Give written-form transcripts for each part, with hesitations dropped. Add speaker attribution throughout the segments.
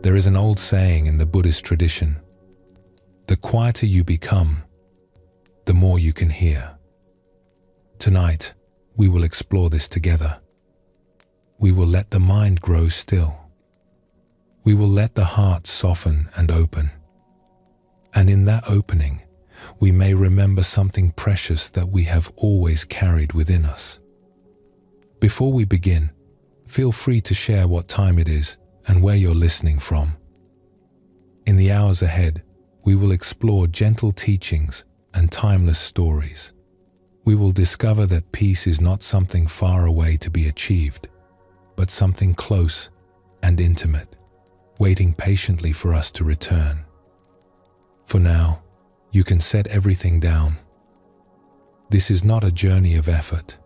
Speaker 1: There is an old saying in the Buddhist tradition: the quieter you become, the more you can hear. Tonight, we will explore this together. We will let the mind grow still. We will let the heart soften and open. And in that opening, we may remember something precious that we have always carried within us. Before we begin, feel free to share what time it is and where you're listening from. In the hours ahead, we will explore gentle teachings and timeless stories. We will discover that peace is not something far away to be achieved, but something close and intimate, waiting patiently for us to return. For now, you can set everything down. This is not a journey of effort.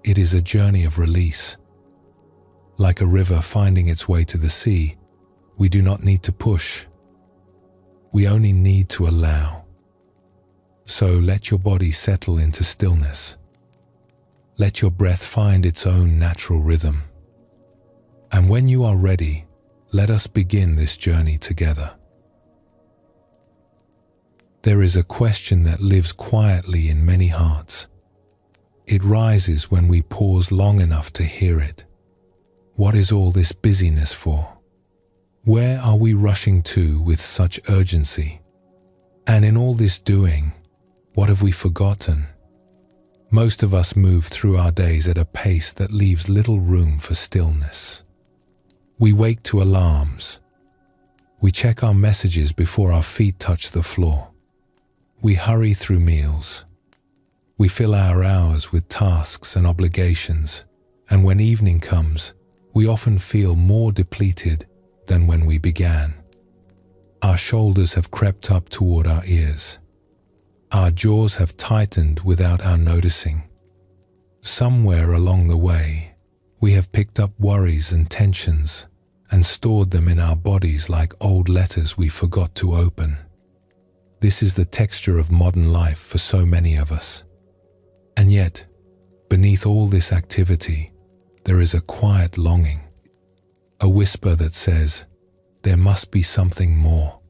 Speaker 1: It is a journey of release. Like a river finding its way to the sea, we do not need to push. We only need to allow. So let your body settle into stillness. Let your breath find its own natural rhythm. And when you are ready, let us begin this journey together. There is a question that lives quietly in many hearts. It rises when we pause long enough to hear it. What is all this busyness for? Where are we rushing to with such urgency? And in all this doing, what have we forgotten? Most of us move through our days at a pace that leaves little room for stillness. We wake to alarms. We check our messages before our feet touch the floor. We hurry through meals. We fill our hours with tasks and obligations, and when evening comes, we often feel more depleted than when we began. Our shoulders have crept up toward our ears. Our jaws have tightened without our noticing. Somewhere along the way, we have picked up worries and tensions and stored them in our bodies like old letters we forgot to open. This is the texture of modern life for so many of us. And yet, beneath all this activity, there is a quiet longing, a whisper that says, there must be something more.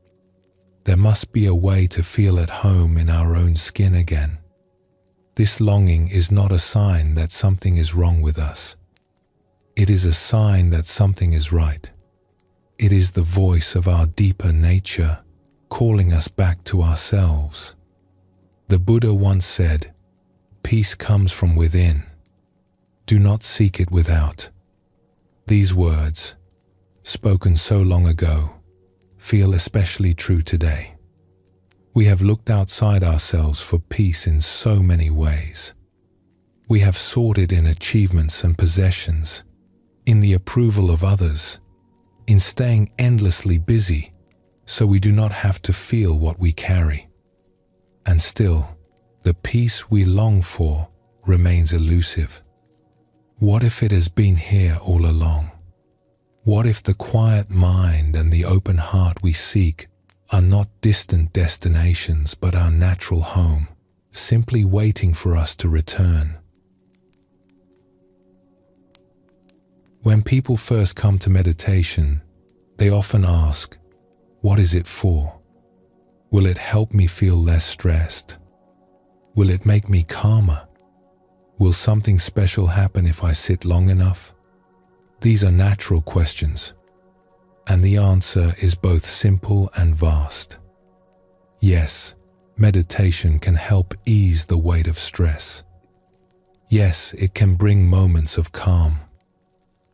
Speaker 1: There must be a way to feel at home in our own skin again. This longing is not a sign that something is wrong with us. It is a sign that something is right. It is the voice of our deeper nature calling us back to ourselves. The Buddha once said, "Peace comes from within. Do not seek it without." These words, spoken so long ago, feel especially true today. We have looked outside ourselves for peace in so many ways. We have sought it in achievements and possessions, in the approval of others, in staying endlessly busy so we do not have to feel what we carry. And still, the peace we long for remains elusive. What if it has been here all along? What if the quiet mind and the open heart we seek are not distant destinations but our natural home, simply waiting for us to return? When people first come to meditation, they often ask, what is it for? Will it help me feel less stressed? Will it make me calmer? Will something special happen if I sit long enough? These are natural questions, and the answer is both simple and vast. Yes, meditation can help ease the weight of stress. Yes, it can bring moments of calm,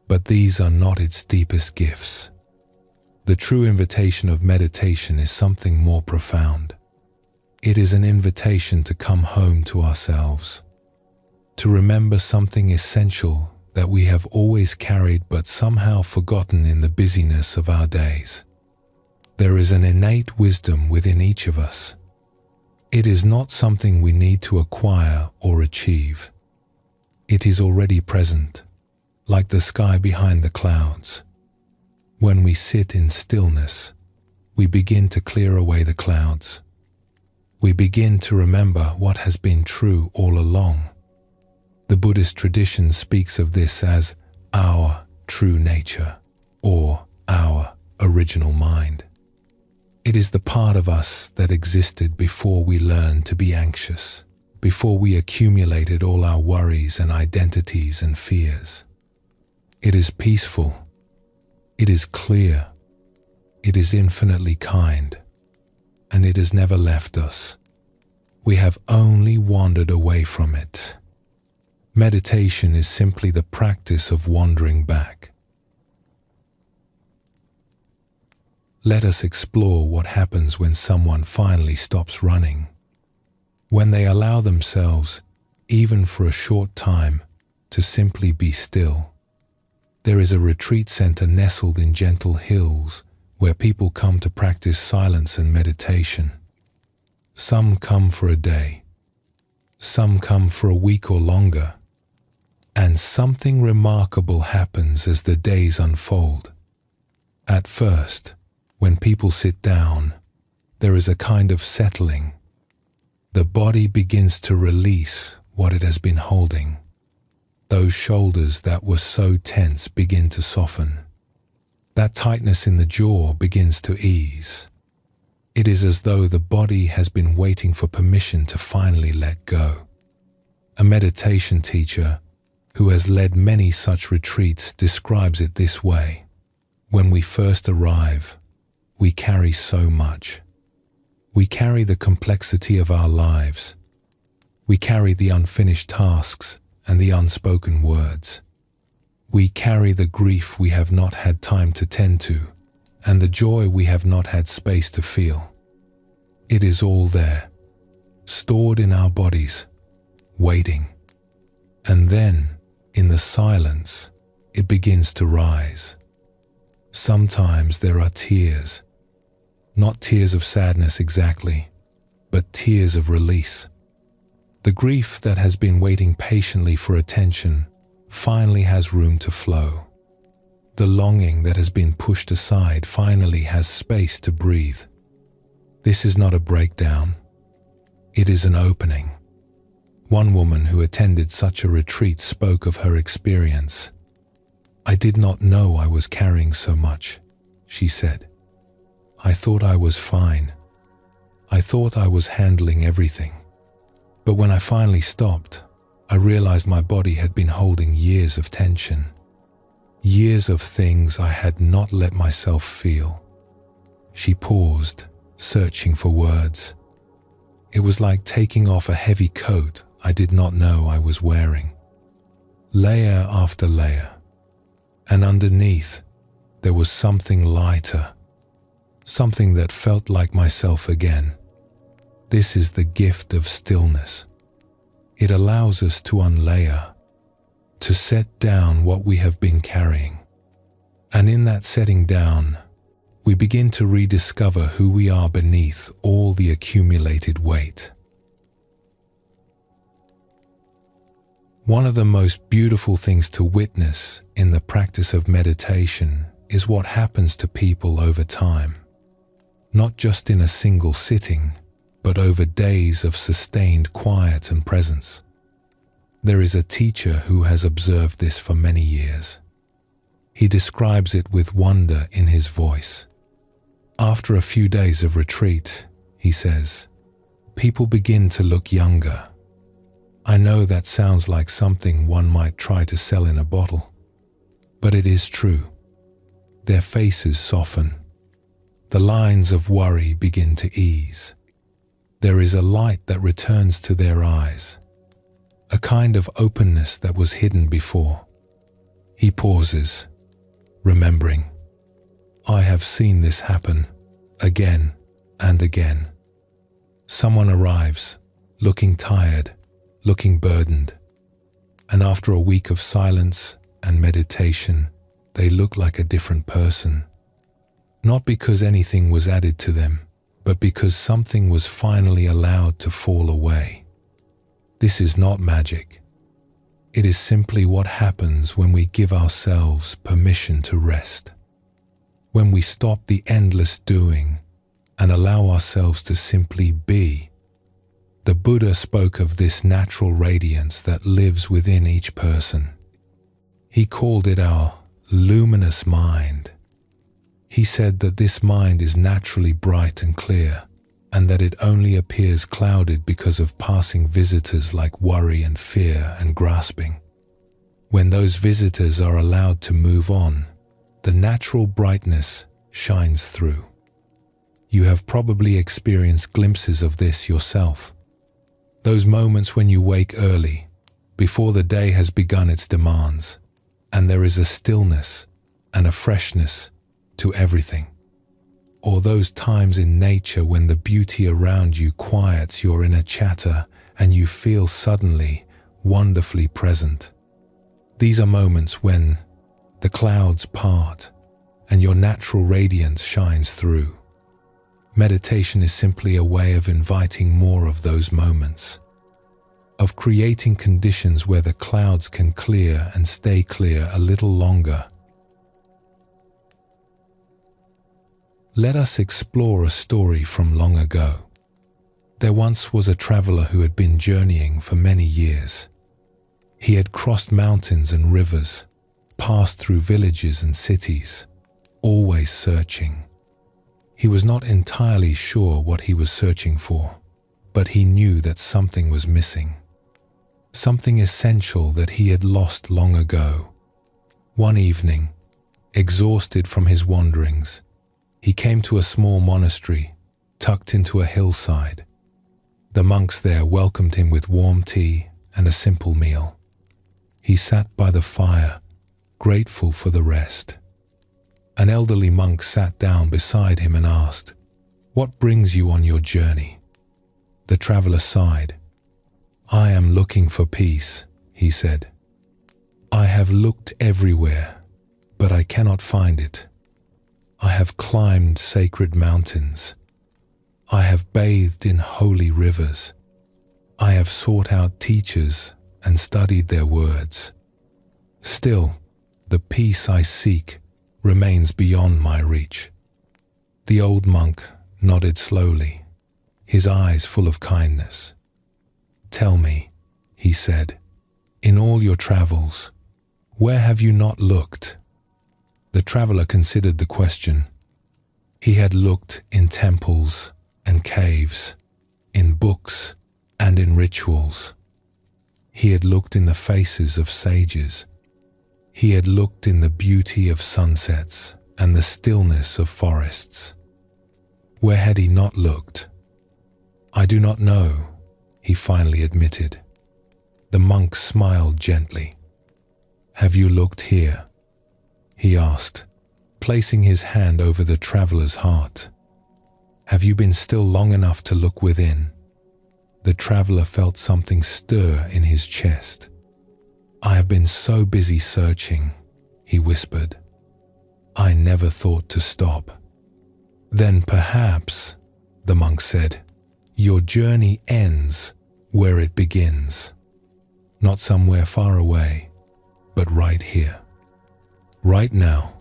Speaker 1: but these are not its deepest gifts. The true invitation of meditation is something more profound. It is an invitation to come home to ourselves, to remember something essential that we have always carried but somehow forgotten in the busyness of our days. There is an innate wisdom within each of us. It is not something we need to acquire or achieve. It is already present, like the sky behind the clouds. When we sit in stillness, we begin to clear away the clouds. We begin to remember what has been true all along. The Buddhist tradition speaks of this as our true nature or our original mind. It is the part of us that existed before we learned to be anxious, before we accumulated all our worries and identities and fears. It is peaceful. It is clear. It is infinitely kind. And it has never left us. We have only wandered away from it. Meditation is simply the practice of wandering back. Let us explore what happens when someone finally stops running. When they allow themselves, even for a short time, to simply be still. There is a retreat center nestled in gentle hills where people come to practice silence and meditation. Some come for a day. Some come for a week or longer. And something remarkable happens as the days unfold. At first, when people sit down, there is a kind of settling. The body begins to release what it has been holding. Those shoulders that were so tense begin to soften. That tightness in the jaw begins to ease. It is as though the body has been waiting for permission to finally let go. A meditation teacher who has led many such retreats describes it this way. When we first arrive, we carry so much. We carry the complexity of our lives. We carry the unfinished tasks and the unspoken words. We carry the grief we have not had time to tend to, and the joy we have not had space to feel. It is all there, stored in our bodies, waiting. And then, in the silence, it begins to rise. Sometimes there are tears, not tears of sadness exactly, but tears of release. The grief that has been waiting patiently for attention finally has room to flow. The longing that has been pushed aside finally has space to breathe. This is not a breakdown. It is an opening. One woman who attended such a retreat spoke of her experience. "I did not know I was carrying so much," she said. "I thought I was fine. I thought I was handling everything. But when I finally stopped, I realized my body had been holding years of tension. Years of things I had not let myself feel." She paused, searching for words. It was like taking off a heavy coat I did not know I was wearing. Layer after layer. And underneath, there was something lighter. Something that felt like myself again. This is the gift of stillness. It allows us to unlayer, to set down what we have been carrying. And in that setting down, we begin to rediscover who we are beneath all the accumulated weight. One of the most beautiful things to witness in the practice of meditation is what happens to people over time. Not just in a single sitting, but over days of sustained quiet and presence. There is a teacher who has observed this for many years. He describes it with wonder in his voice. After a few days of retreat, he says, people begin to look younger. I know that sounds like something one might try to sell in a bottle, but it is true. Their faces soften. The lines of worry begin to ease. There is a light that returns to their eyes, a kind of openness that was hidden before. He pauses, remembering, I have seen this happen again and again. Someone arrives, looking tired, looking burdened, and after a week of silence and meditation, they look like a different person. Not because anything was added to them, but because something was finally allowed to fall away. This is not magic. It is simply what happens when we give ourselves permission to rest. When we stop the endless doing and allow ourselves to simply be. The Buddha spoke of this natural radiance that lives within each person. He called it our luminous mind. He said that this mind is naturally bright and clear, and that it only appears clouded because of passing visitors like worry and fear and grasping. When those visitors are allowed to move on, the natural brightness shines through. You have probably experienced glimpses of this yourself. Those moments when you wake early, before the day has begun its demands, and there is a stillness and a freshness to everything. Or those times in nature when the beauty around you quiets your inner chatter and you feel suddenly wonderfully present. These are moments when the clouds part and your natural radiance shines through. Meditation is simply a way of inviting more of those moments, of creating conditions where the clouds can clear and stay clear a little longer. Let us explore a story from long ago. There once was a traveler who had been journeying for many years. He had crossed mountains and rivers, passed through villages and cities, always searching. He was not entirely sure what he was searching for, but he knew that something was missing. Something essential that he had lost long ago. One evening, exhausted from his wanderings, he came to a small monastery tucked into a hillside. The monks there welcomed him with warm tea and a simple meal. He sat by the fire, grateful for the rest. An elderly monk sat down beside him and asked, "What brings you on your journey?" The traveler sighed. "I am looking for peace," he said. "I have looked everywhere, but I cannot find it. I have climbed sacred mountains. I have bathed in holy rivers. I have sought out teachers and studied their words. Still, the peace I seek remains beyond my reach." The old monk nodded slowly, his eyes full of kindness. "Tell me," he said, "in all your travels, where have you not looked?" The traveler considered the question. He had looked in temples and caves, in books and in rituals. He had looked in the faces of sages. He had looked in the beauty of sunsets and the stillness of forests. Where had he not looked? "I do not know," he finally admitted. The monk smiled gently. "Have you looked here?" he asked, placing his hand over the traveler's heart. "Have you been still long enough to look within?" The traveler felt something stir in his chest. "I have been so busy searching," he whispered. "I never thought to stop." "Then perhaps," the monk said, "your journey ends where it begins. Not somewhere far away, but right here. Right now,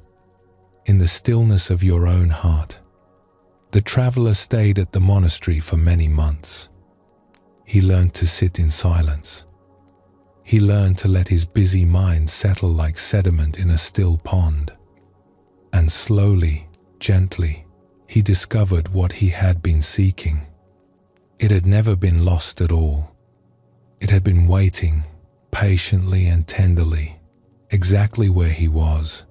Speaker 1: in the stillness of your own heart." The traveler stayed at the monastery for many months. He learned to sit in silence. He learned to let his busy mind settle like sediment in a still pond. And slowly, gently, he discovered what he had been seeking. It had never been lost at all. It had been waiting, patiently and tenderly, exactly where he was.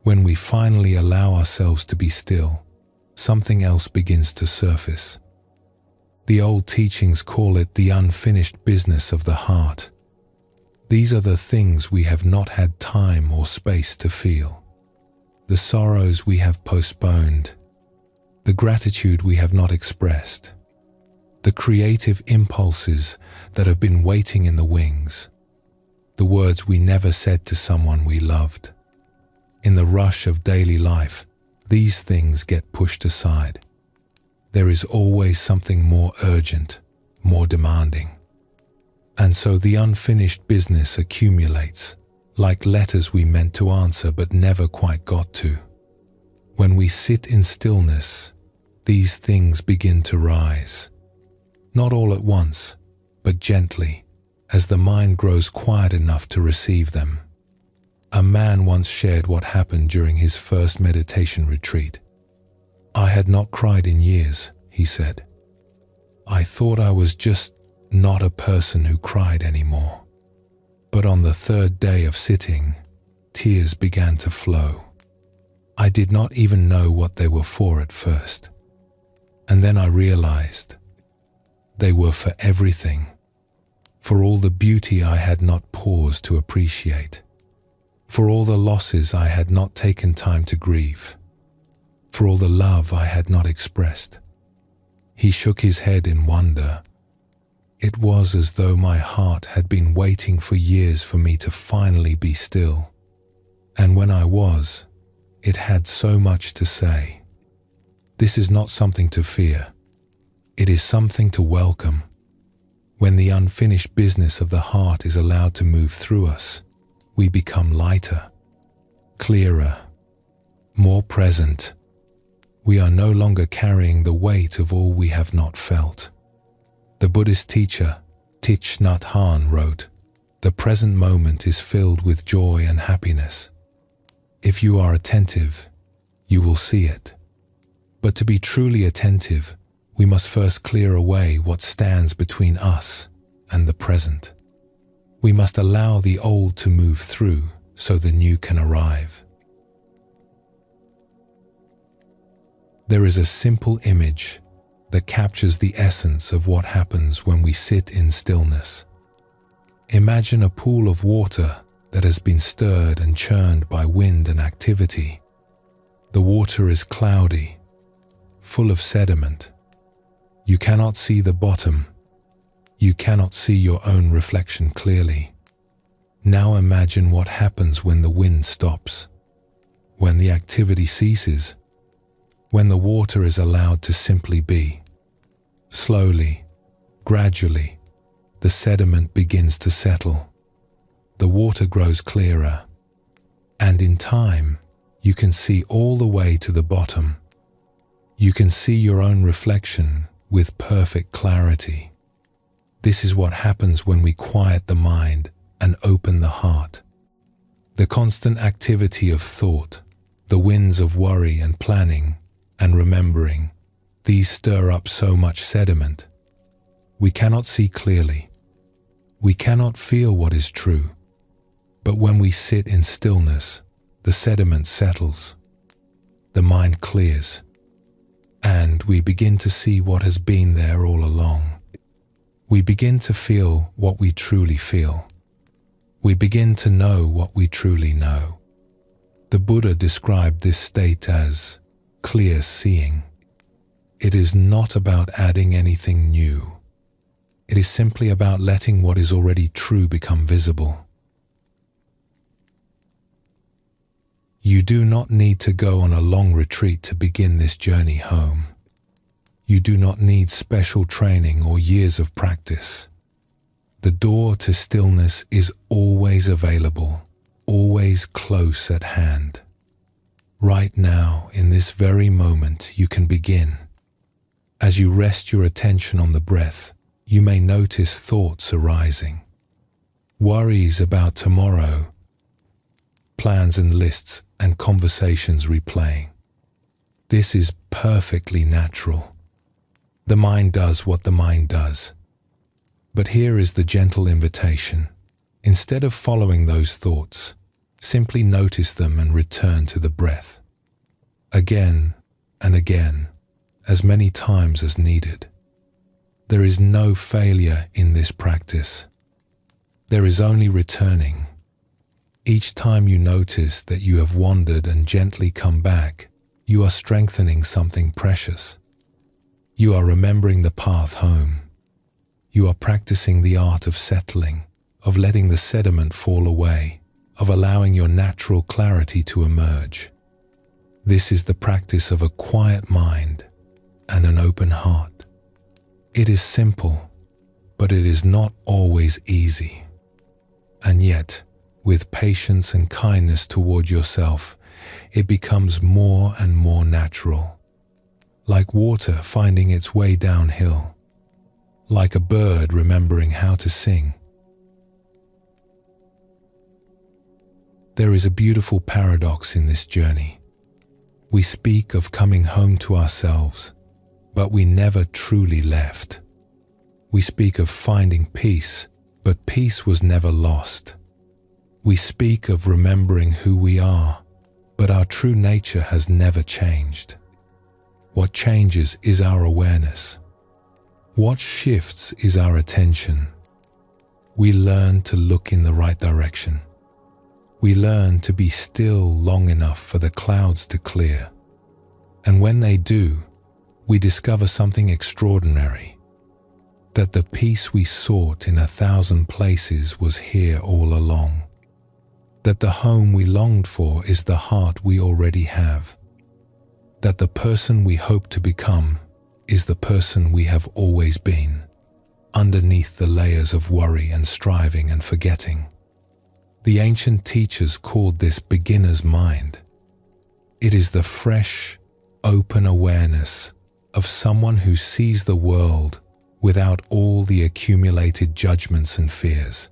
Speaker 1: When we finally allow ourselves to be still, something else begins to surface. The old teachings call it the unfinished business of the heart. These are the things we have not had time or space to feel, the sorrows we have postponed, the gratitude we have not expressed, the creative impulses that have been waiting in the wings, the words we never said to someone we loved. In the rush of daily life, these things get pushed aside. There is always something more urgent, more demanding. And so the unfinished business accumulates, like letters we meant to answer but never quite got to. When we sit in stillness, these things begin to rise. Not all at once, but gently, as the mind grows quiet enough to receive them. A man once shared what happened during his first meditation retreat. "I had not cried in years," he said. "I thought I was just not a person who cried anymore. But on the third day of sitting, tears began to flow. I did not even know what they were for at first. And then I realized they were for everything, for all the beauty I had not paused to appreciate, for all the losses I had not taken time to grieve, for all the love I had not expressed." He shook his head in wonder. "It was as though my heart had been waiting for years for me to finally be still. And when I was, it had so much to say. This is not something to fear. It is something to welcome. When the unfinished business of the heart is allowed to move through us, we become lighter, clearer, more present. We are no longer carrying the weight of all we have not felt." The Buddhist teacher Thich Nhat Hanh wrote, "The present moment is filled with joy and happiness. If you are attentive, you will see it. But to be truly attentive, we must first clear away what stands between us and the present. We must allow the old to move through so the new can arrive." There is a simple image that captures the essence of what happens when we sit in stillness. Imagine a pool of water that has been stirred and churned by wind and activity. The water is cloudy, full of sediment. You cannot see the bottom. You cannot see your own reflection clearly. Now imagine what happens when the wind stops, when the activity ceases, when the water is allowed to simply be. Slowly, gradually, the sediment begins to settle. The water grows clearer, and in time, you can see all the way to the bottom. You can see your own reflection with perfect clarity. This is what happens when we quiet the mind and open the heart. The constant activity of thought, the winds of worry and planning and remembering, these stir up so much sediment. We cannot see clearly. We cannot feel what is true. But when we sit in stillness, the sediment settles. The mind clears, and we begin to see what has been there all along. We begin to feel what we truly feel. We begin to know what we truly know. The Buddha described this state as clear seeing. It is not about adding anything new. It is simply about letting what is already true become visible. You do not need to go on a long retreat to begin this journey home. You do not need special training or years of practice. The door to stillness is always available, always close at hand. Right now, in this very moment, you can begin. As you rest your attention on the breath, you may notice thoughts arising. Worries about tomorrow, plans and lists and conversations replaying. This is perfectly natural. The mind does what the mind does. But here is the gentle invitation. Instead of following those thoughts, simply notice them and return to the breath. Again and again, as many times as needed. There is no failure in this practice. There is only returning. Each time you notice that you have wandered and gently come back, you are strengthening something precious. You are remembering the path home. You are practicing the art of settling, of letting the sediment fall away, of allowing your natural clarity to emerge. This is the practice of a quiet mind and an open heart. It is simple, but it is not always easy. And yet, with patience and kindness toward yourself, it becomes more and more natural. Like water finding its way downhill. Like a bird remembering how to sing. There is a beautiful paradox in this journey. We speak of coming home to ourselves, but we never truly left. We speak of finding peace, but peace was never lost. We speak of remembering who we are, but our true nature has never changed. What changes is our awareness. What shifts is our attention. We learn to look in the right direction. We learn to be still long enough for the clouds to clear. And when they do, we discover something extraordinary. That the peace we sought in 1,000 places was here all along. That the home we longed for is the heart we already have. That the person we hope to become is the person we have always been, underneath the layers of worry and striving and forgetting. The ancient teachers called this beginner's mind. It is the fresh, open awareness of someone who sees the world without all the accumulated judgments and fears.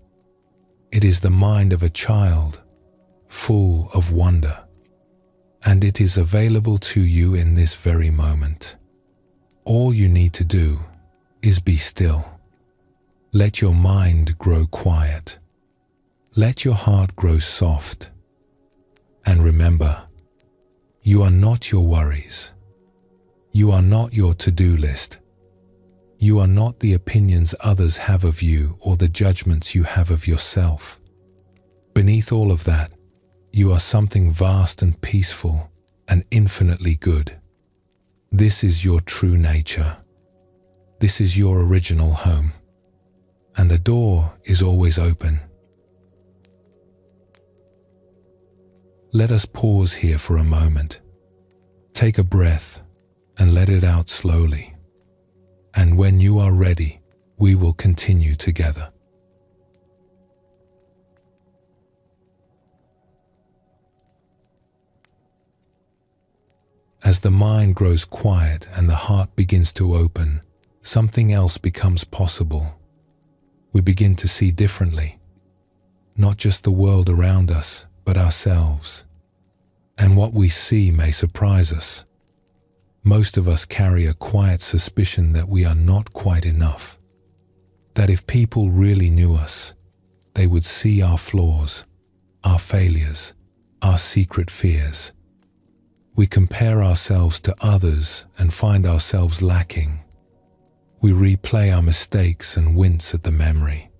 Speaker 1: It is the mind of a child, full of wonder, and it is available to you in this very moment. All you need to do is be still. Let your mind grow quiet. Let your heart grow soft. And remember, you are not your worries. You are not your to-do list. You are not the opinions others have of you or the judgments you have of yourself. Beneath all of that, you are something vast and peaceful and infinitely good. This is your true nature. This is your original home. And the door is always open. Let us pause here for a moment. Take a breath and let it out slowly. And when you are ready, we will continue together. As the mind grows quiet and the heart begins to open, something else becomes possible. We begin to see differently, not just the world around us, but ourselves. And what we see may surprise us. Most of us carry a quiet suspicion that we are not quite enough. That if people really knew us, they would see our flaws, our failures, our secret fears. We compare ourselves to others and find ourselves lacking. We replay our mistakes and wince at the memory.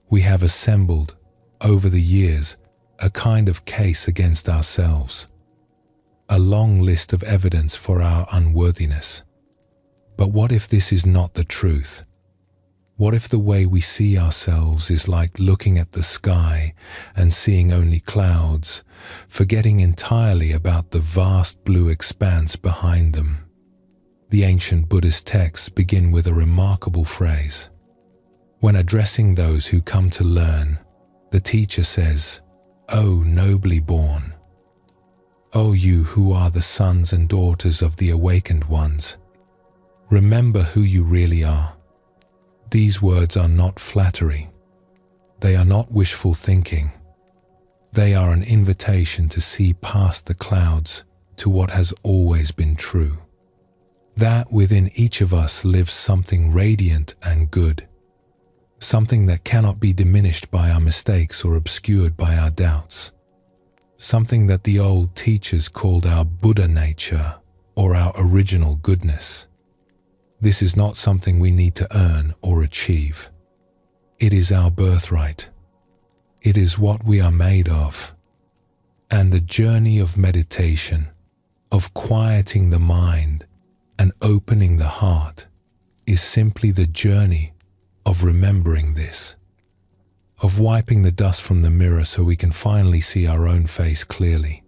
Speaker 1: We have assembled, over the years, a kind of case against ourselves, a long list of evidence for our unworthiness. But what if this is not the truth? What if the way we see ourselves is like looking at the sky and seeing only clouds, forgetting entirely about the vast blue expanse behind them? The ancient Buddhist texts begin with a remarkable phrase. When addressing those who come to learn, the teacher says, "O nobly born, O you who are the sons and daughters of the awakened ones, remember who you really are." These words are not flattery. They are not wishful thinking. They are an invitation to see past the clouds to what has always been true. That within each of us lives something radiant and good. Something that cannot be diminished by our mistakes or obscured by our doubts. Something that the old teachers called our Buddha nature or our original goodness. This is not something we need to earn or achieve. It is our birthright. It is what we are made of. And the journey of meditation, of quieting the mind and opening the heart, is simply the journey of remembering this, of wiping the dust from the mirror so we can finally see our own face clearly.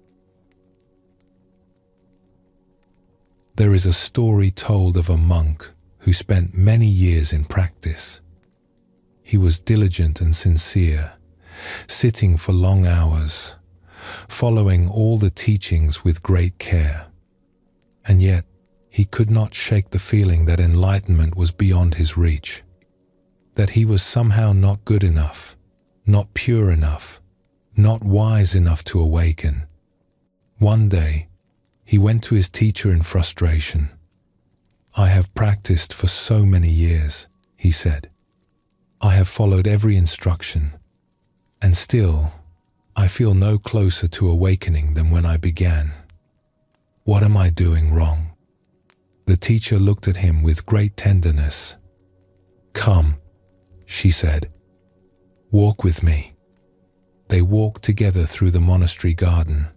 Speaker 1: There is a story told of a monk who spent many years in practice. He was diligent and sincere, sitting for long hours, following all the teachings with great care. And yet, he could not shake the feeling that enlightenment was beyond his reach. That he was somehow not good enough, not pure enough, not wise enough to awaken. One day, he went to his teacher in frustration. "I have practiced for so many years," he said. "I have followed every instruction, and still, I feel no closer to awakening than when I began. What am I doing wrong?" The teacher looked at him with great tenderness. "Come," she said. "Walk with me." They walked together through the monastery garden,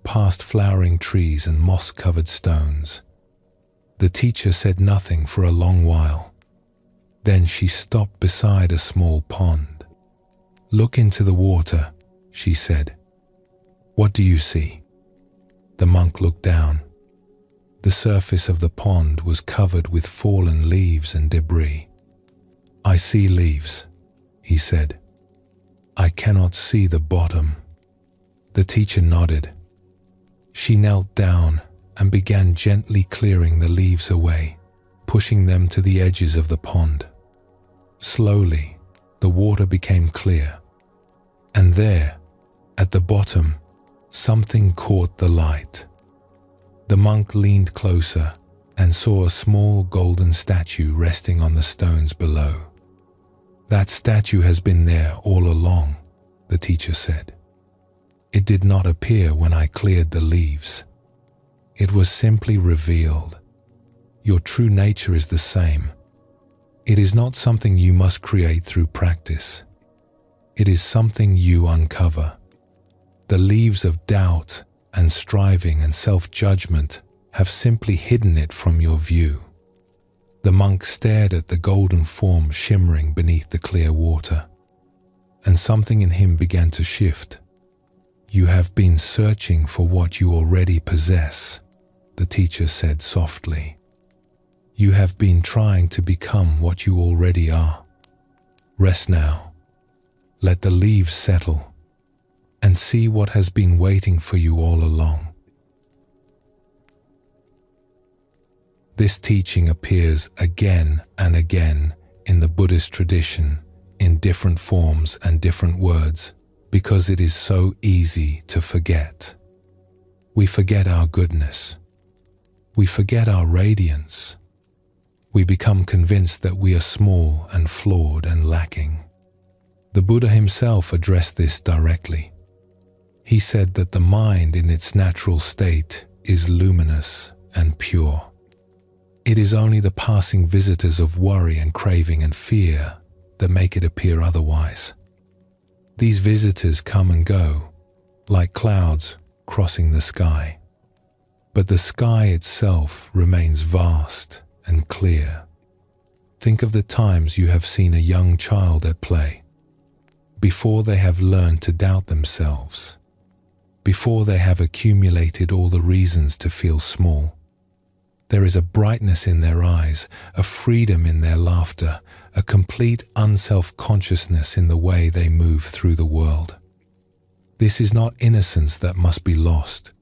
Speaker 1: past flowering trees and moss-covered stones. The teacher said nothing for a long while. Then she stopped beside a small pond. "Look into the water," she said. "What do you see?" The monk looked down. The surface of the pond was covered with fallen leaves and debris. "I see leaves," he said. "I cannot see the bottom." The teacher nodded. She knelt down and began gently clearing the leaves away, pushing them to the edges of the pond. Slowly, the water became clear. And there, at the bottom, something caught the light. The monk leaned closer and saw a small golden statue resting on the stones below. "That statue has been there all along," the teacher said. "It did not appear when I cleared the leaves. It was simply revealed. Your true nature is the same. It is not something you must create through practice. It is something you uncover. The leaves of doubt and striving and self-judgment have simply hidden it from your view." The monk stared at the golden form shimmering beneath the clear water, and something in him began to shift. "You have been searching for what you already possess," the teacher said softly. "You have been trying to become what you already are. Rest now. Let the leaves settle and see what has been waiting for you all along." This teaching appears again and again in the Buddhist tradition in different forms and different words because it is so easy to forget. We forget our goodness. We forget our radiance. We become convinced that we are small and flawed and lacking. The Buddha himself addressed this directly. He said that the mind in its natural state is luminous and pure. It is only the passing visitors of worry and craving and fear that make it appear otherwise. These visitors come and go, like clouds crossing the sky. But the sky itself remains vast and clear. Think of the times you have seen a young child at play, before they have learned to doubt themselves, before they have accumulated all the reasons to feel small. There is a brightness in their eyes, a freedom in their laughter, a complete unself-consciousness in the way they move through the world. This is not innocence that must be lost.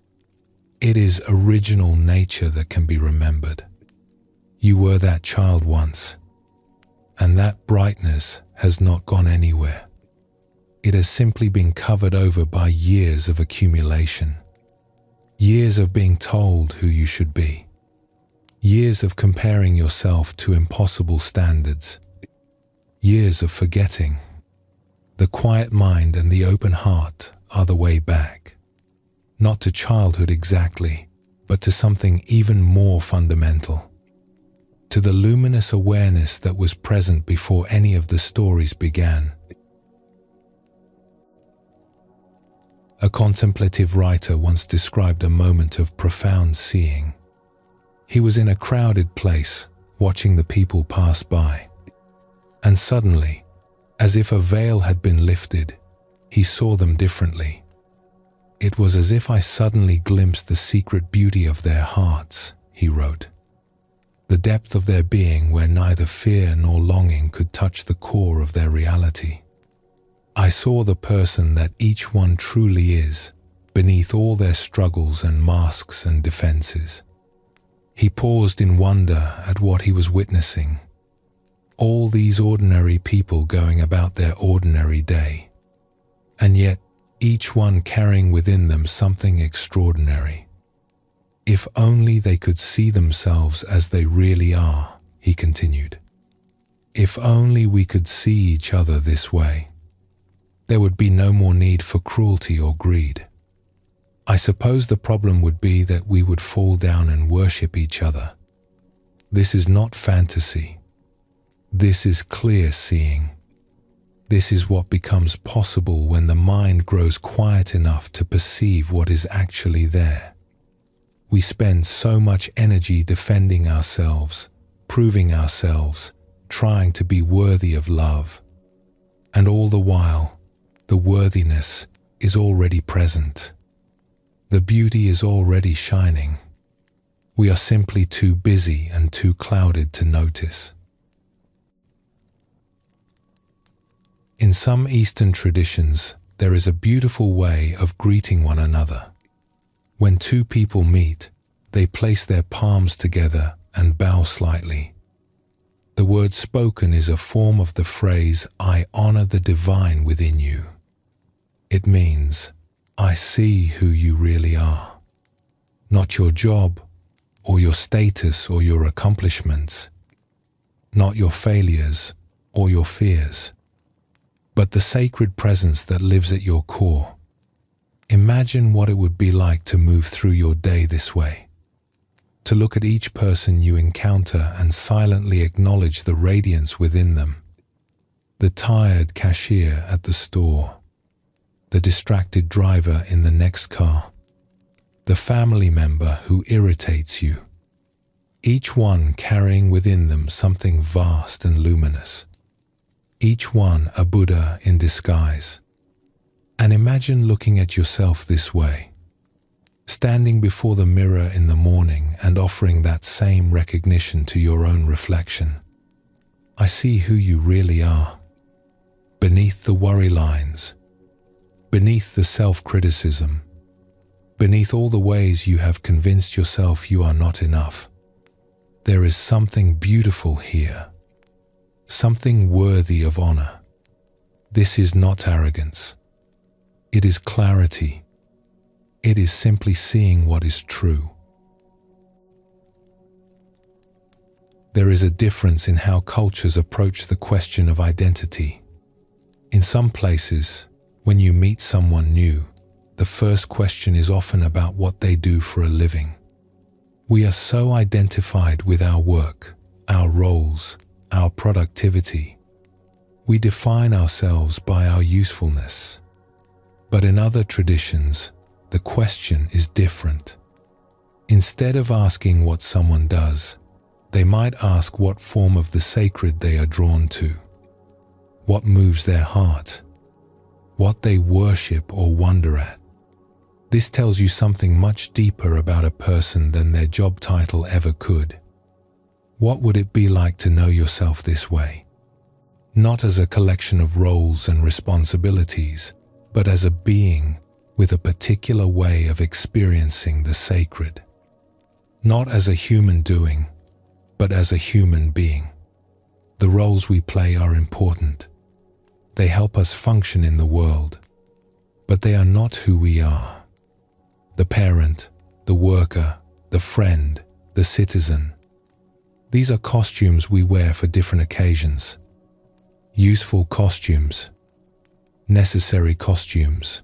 Speaker 1: It is original nature that can be remembered. You were that child once, and that brightness has not gone anywhere. It has simply been covered over by years of accumulation, years of being told who you should be, years of comparing yourself to impossible standards, years of forgetting. The quiet mind and the open heart are the way back, not to childhood exactly, but to something even more fundamental, to the luminous awareness that was present before any of the stories began. A contemplative writer once described a moment of profound seeing. He was in a crowded place, watching the people pass by. And suddenly, as if a veil had been lifted, he saw them differently. "It was as if I suddenly glimpsed the secret beauty of their hearts," he wrote. "The depth of their being where neither fear nor longing could touch the core of their reality. I saw the person that each one truly is, beneath all their struggles and masks and defenses." He paused in wonder at what he was witnessing. All these ordinary people going about their ordinary day. And yet, each one carrying within them something extraordinary. If only they could see themselves as they really are, he continued. If only we could see each other this way, there would be no more need for cruelty or greed. I suppose the problem would be that we would fall down and worship each other. This is not fantasy. This is clear seeing. This is what becomes possible when the mind grows quiet enough to perceive what is actually there. We spend so much energy defending ourselves, proving ourselves, trying to be worthy of love. And all the while, the worthiness is already present. The beauty is already shining. We are simply too busy and too clouded to notice. In some Eastern traditions, there is a beautiful way of greeting one another. When two people meet, they place their palms together and bow slightly. The word spoken is a form of the phrase, "I honor the divine within you." It means, I see who you really are. Not your job, or your status, or your accomplishments. Not your failures, or your fears. But the sacred presence that lives at your core. Imagine what it would be like to move through your day this way. To look at each person you encounter and silently acknowledge the radiance within them. The tired cashier at the store. The distracted driver in the next car. The family member who irritates you. Each one carrying within them something vast and luminous. Each one a Buddha in disguise. And imagine looking at yourself this way, standing before the mirror in the morning and offering that same recognition to your own reflection. I see who you really are, beneath the worry lines, beneath the self-criticism, beneath all the ways you have convinced yourself you are not enough. There is something beautiful here. Something worthy of honor. This is not arrogance. It is clarity. It is simply seeing what is true. There is a difference in how cultures approach the question of identity. In some places, when you meet someone new, the first question is often about what they do for a living. We are so identified with our work, our roles, our productivity. We define ourselves by our usefulness. But in other traditions, the question is different. Instead of asking what someone does, they might ask what form of the sacred they are drawn to, what moves their heart, what they worship or wonder at. This tells you something much deeper about a person than their job title ever could. What would it be like to know yourself this way? Not as a collection of roles and responsibilities, but as a being with a particular way of experiencing the sacred. Not as a human doing, but as a human being. The roles we play are important. They help us function in the world, but they are not who we are. The parent, the worker, the friend, the citizen. These are costumes we wear for different occasions. Useful costumes. Necessary costumes.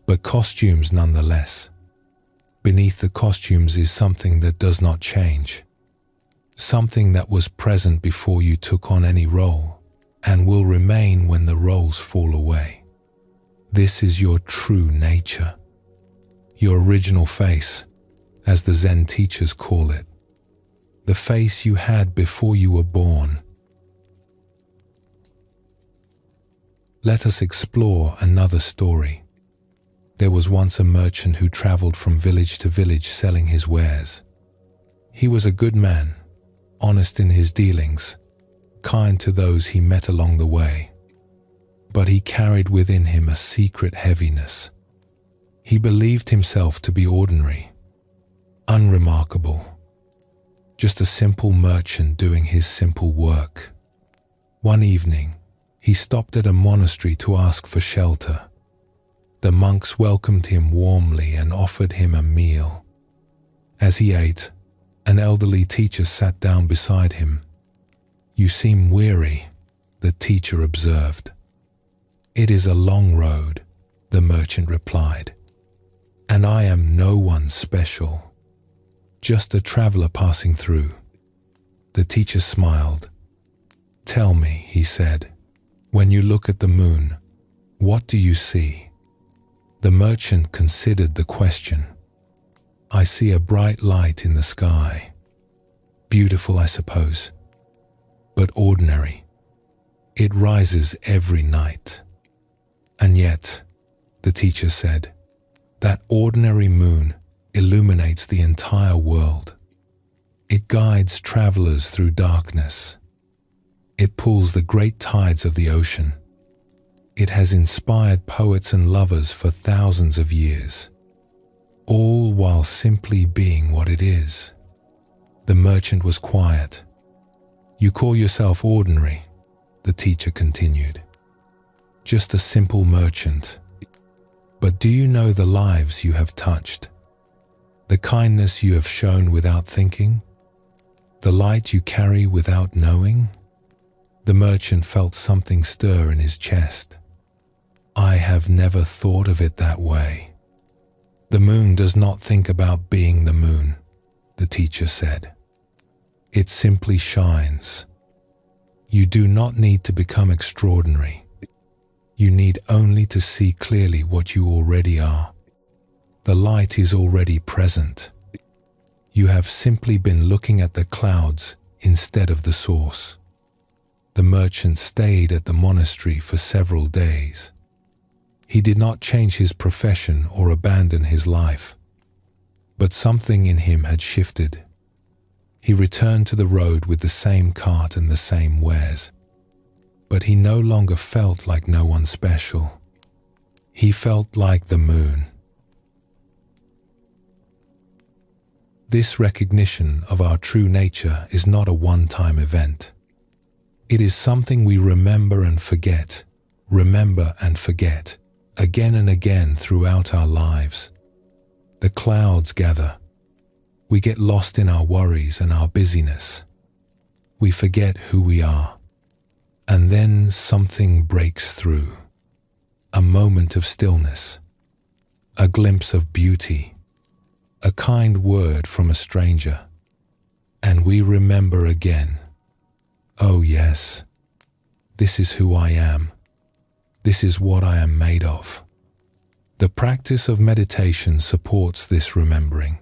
Speaker 1: But costumes nonetheless. Beneath the costumes is something that does not change. Something that was present before you took on any role, and will remain when the roles fall away. This is your true nature. Your original face, as the Zen teachers call it. The face you had before you were born. Let us explore another story. There was once a merchant who traveled from village to village selling his wares. He was a good man, honest in his dealings, kind to those he met along the way. But he carried within him a secret heaviness. He believed himself to be ordinary, unremarkable. Just a simple merchant doing his simple work. One evening, he stopped at a monastery to ask for shelter. The monks welcomed him warmly and offered him a meal. As he ate, an elderly teacher sat down beside him. "You seem weary," the teacher observed. "It is a long road," the merchant replied, "and I am no one special, just a traveler passing through." The teacher smiled. "Tell me," he said, "when you look at the moon, what do you see?" The merchant considered the question. "I see a bright light in the sky. Beautiful, I suppose, but ordinary. It rises every night." "And yet," the teacher said, "that ordinary moon illuminates the entire world. It guides travelers through darkness. It pulls the great tides of the ocean. It has inspired poets and lovers for thousands of years, all while simply being what it is." The merchant was quiet. "You call yourself ordinary," the teacher continued. "Just a simple merchant. But do you know the lives you have touched? The kindness you have shown without thinking? The light you carry without knowing?" The merchant felt something stir in his chest. "I have never thought of it that way." "The moon does not think about being the moon," the teacher said. "It simply shines. You do not need to become extraordinary. You need only to see clearly what you already are. The light is already present. You have simply been looking at the clouds instead of the source." The merchant stayed at the monastery for several days. He did not change his profession or abandon his life, but something in him had shifted. He returned to the road with the same cart and the same wares, but he no longer felt like no one special. He felt like the moon. This recognition of our true nature is not a one-time event. It is something we remember and forget, again and again throughout our lives. The clouds gather. We get lost in our worries and our busyness. We forget who we are. And then something breaks through. A moment of stillness. A glimpse of beauty. A kind word from a stranger. And we remember again. Oh yes, this is who I am. This is what I am made of. The practice of meditation supports this remembering.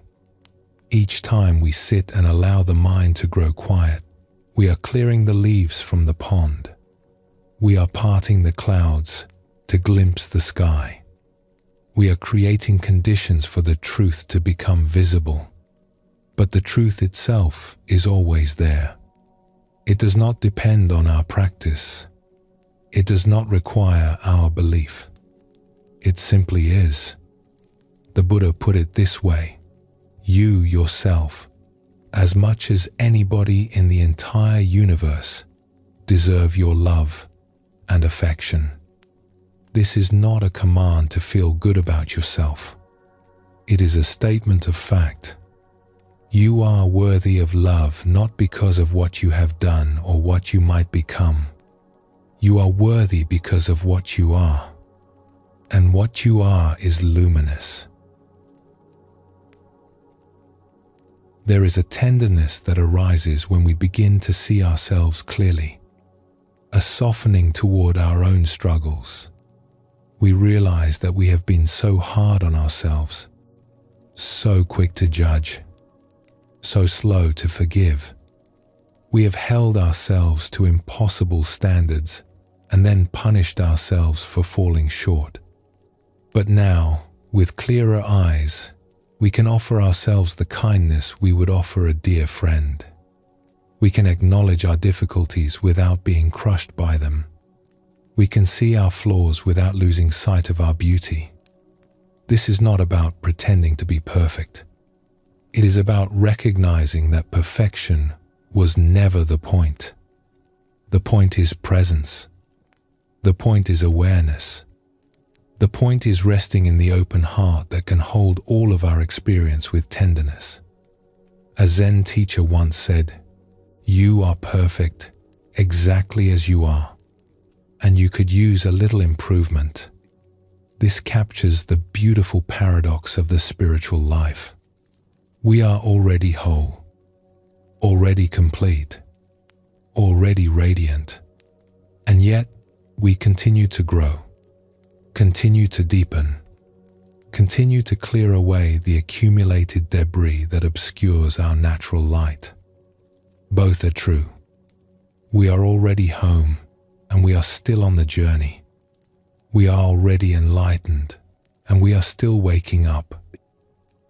Speaker 1: Each time we sit and allow the mind to grow quiet, we are clearing the leaves from the pond. We are parting the clouds to glimpse the sky. We are creating conditions for the truth to become visible. But the truth itself is always there. It does not depend on our practice. It does not require our belief. It simply is. The Buddha put it this way: you yourself, as much as anybody in the entire universe, deserve your love and affection. This is not a command to feel good about yourself. It is a statement of fact. You are worthy of love not because of what you have done or what you might become. You are worthy because of what you are. And what you are is luminous. There is a tenderness that arises when we begin to see ourselves clearly, a softening toward our own struggles. We realize that we have been so hard on ourselves, so quick to judge, so slow to forgive. We have held ourselves to impossible standards and then punished ourselves for falling short. But now, with clearer eyes, we can offer ourselves the kindness we would offer a dear friend. We can acknowledge our difficulties without being crushed by them. We can see our flaws without losing sight of our beauty. This is not about pretending to be perfect. It is about recognizing that perfection was never the point. The point is presence. The point is awareness. The point is resting in the open heart that can hold all of our experience with tenderness. A Zen teacher once said, "You are perfect exactly as you are, and you could use a little improvement." This captures the beautiful paradox of the spiritual life. We are already whole, already complete, already radiant, and yet we continue to grow, continue to deepen, continue to clear away the accumulated debris that obscures our natural light. Both are true. We are already home, and we are still on the journey. We are already enlightened, and we are still waking up.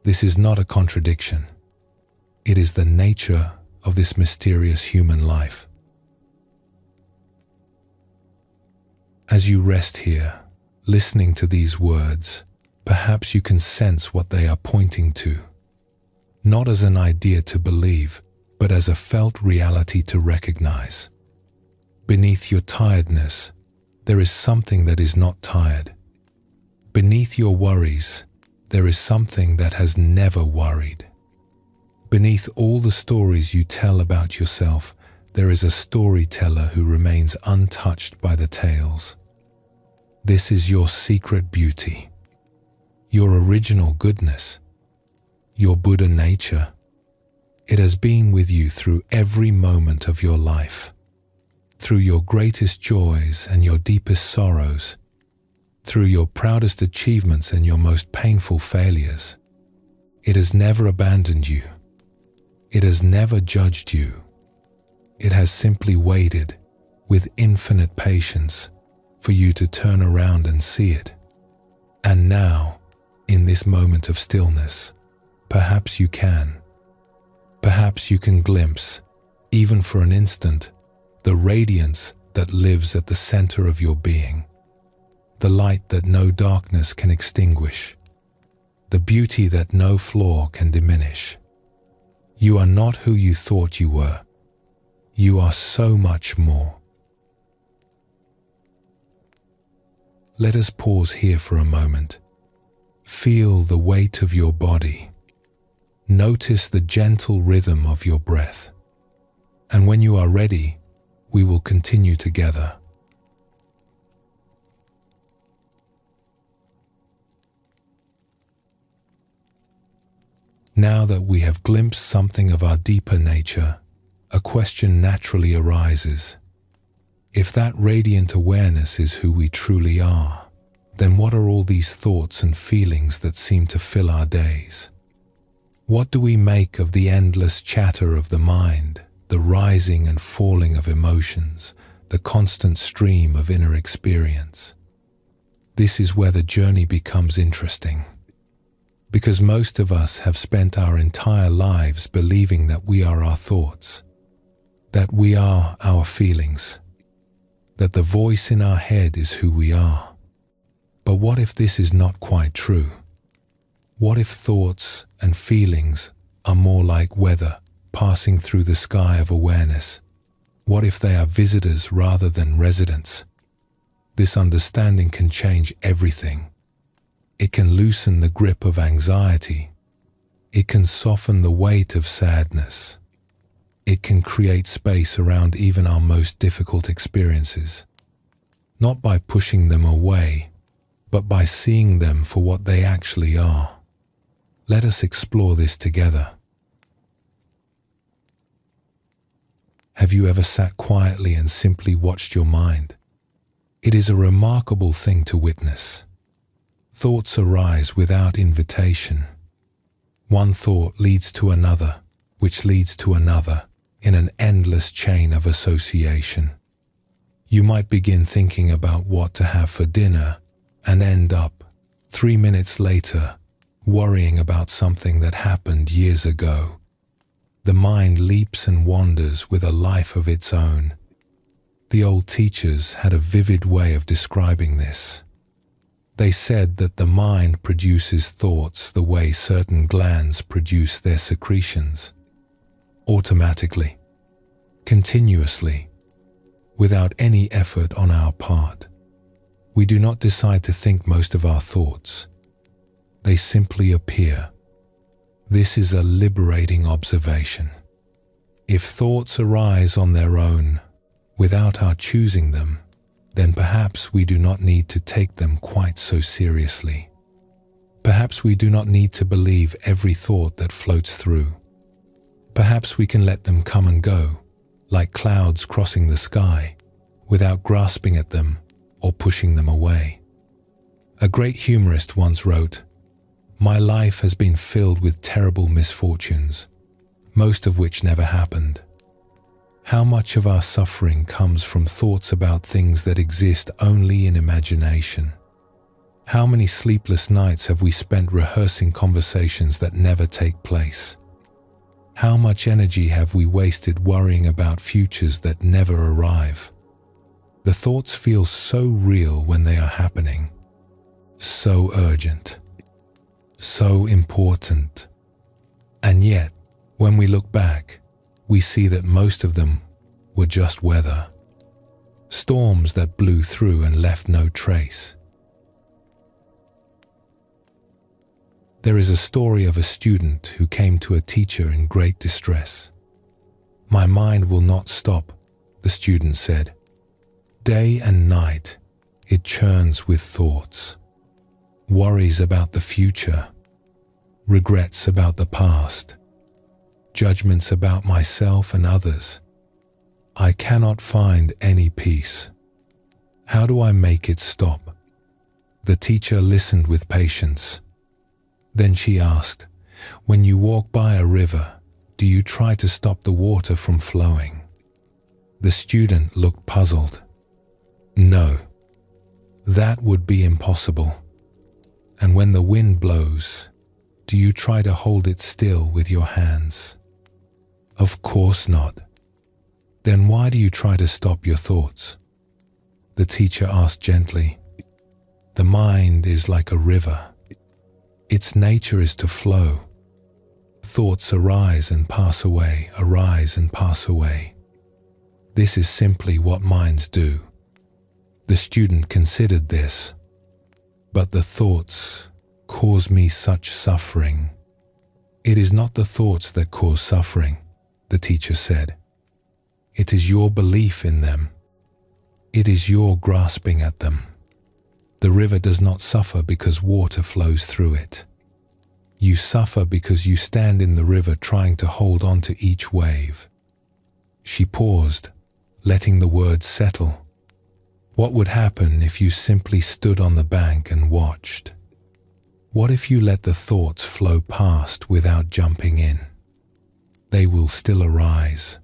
Speaker 1: This is not a contradiction. It is the nature of this mysterious human life. As you rest here, listening to these words, perhaps you can sense what they are pointing to, not as an idea to believe, but as a felt reality to recognize. Beneath your tiredness, there is something that is not tired. Beneath your worries, there is something that has never worried. Beneath all the stories you tell about yourself, there is a storyteller who remains untouched by the tales. This is your secret beauty, your original goodness, your Buddha nature. It has been with you through every moment of your life, through your greatest joys and your deepest sorrows, through your proudest achievements and your most painful failures. It has never abandoned you. It has never judged you. It has simply waited with infinite patience for you to turn around and see it. And now, in this moment of stillness, perhaps you can glimpse, even for an instant, the radiance that lives at the center of your being, the light that no darkness can extinguish, the beauty that no flaw can diminish. You are not who you thought you were. You are so much more. Let us pause here for a moment. Feel the weight of your body. Notice the gentle rhythm of your breath. And when you are ready, we will continue together. Now that we have glimpsed something of our deeper nature, a question naturally arises. If that radiant awareness is who we truly are, then what are all these thoughts and feelings that seem to fill our days? What do we make of the endless chatter of the mind, the rising and falling of emotions, the constant stream of inner experience? This is where the journey becomes interesting, because most of us have spent our entire lives believing that we are our thoughts, that we are our feelings, that the voice in our head is who we are. But what if this is not quite true? What if thoughts and feelings are more like weather passing through the sky of awareness? What if they are visitors rather than residents? This understanding can change everything. It can loosen the grip of anxiety. It can soften the weight of sadness. It can create space around even our most difficult experiences, not by pushing them away, but by seeing them for what they actually are. Let us explore this together. Have you ever sat quietly and simply watched your mind? It is a remarkable thing to witness. Thoughts arise without invitation. One thought leads to another, which leads to another, in an endless chain of association. You might begin thinking about what to have for dinner and end up, 3 minutes later, worrying about something that happened years ago. The mind leaps and wanders with a life of its own. The old teachers had a vivid way of describing this. They said that the mind produces thoughts the way certain glands produce their secretions, automatically, continuously, without any effort on our part. We do not decide to think most of our thoughts. They simply appear. This is a liberating observation. If thoughts arise on their own, without our choosing them, then perhaps we do not need to take them quite so seriously. Perhaps we do not need to believe every thought that floats through. Perhaps we can let them come and go, like clouds crossing the sky, without grasping at them or pushing them away. A great humorist once wrote, "My life has been filled with terrible misfortunes, most of which never happened. How much of our suffering comes from thoughts about things that exist only in imagination? How many sleepless nights have we spent rehearsing conversations that never take place? How much energy have we wasted worrying about futures that never arrive? The thoughts feel so real when they are happening, so urgent, so important. And yet, when we look back, we see that most of them were just weather, storms that blew through and left no trace." There is a story of a student who came to a teacher in great distress. "My mind will not stop," the student said. "Day and night, it churns with thoughts, worries about the future, regrets about the past, judgments about myself and others. I cannot find any peace. How do I make it stop?" The teacher listened with patience. Then she asked, "When you walk by a river, do you try to stop the water from flowing?" The student looked puzzled. "No, that would be impossible. And when the wind blows, do you try to hold it still with your hands?" "Of course not." "Then why do you try to stop your thoughts?" The teacher asked gently. "The mind is like a river. Its nature is to flow. Thoughts arise and pass away, arise and pass away. This is simply what minds do." The student considered this. "But the thoughts cause me such suffering." "It is not the thoughts that cause suffering," the teacher said. "It is your belief in them. It is your grasping at them. The river does not suffer because water flows through it. You suffer because you stand in the river trying to hold on to each wave." She paused, letting the words settle. What would happen if you simply stood on the bank and watched? What if you let the thoughts flow past without jumping in? They will still arise.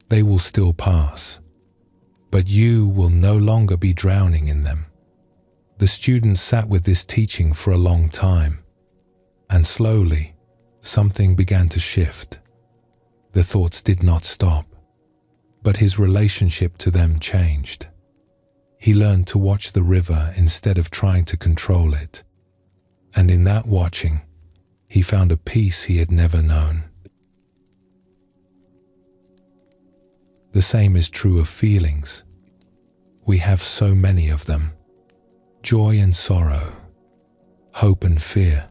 Speaker 1: They will still pass. But you will no longer be drowning in them. The student sat with this teaching for a long time, and slowly, something began to shift. The thoughts did not stop, but his relationship to them changed. He learned to watch the river instead of trying to control it, and in that watching, he found a peace he had never known. The same is true of feelings. We have so many of them. Joy and sorrow, hope and fear,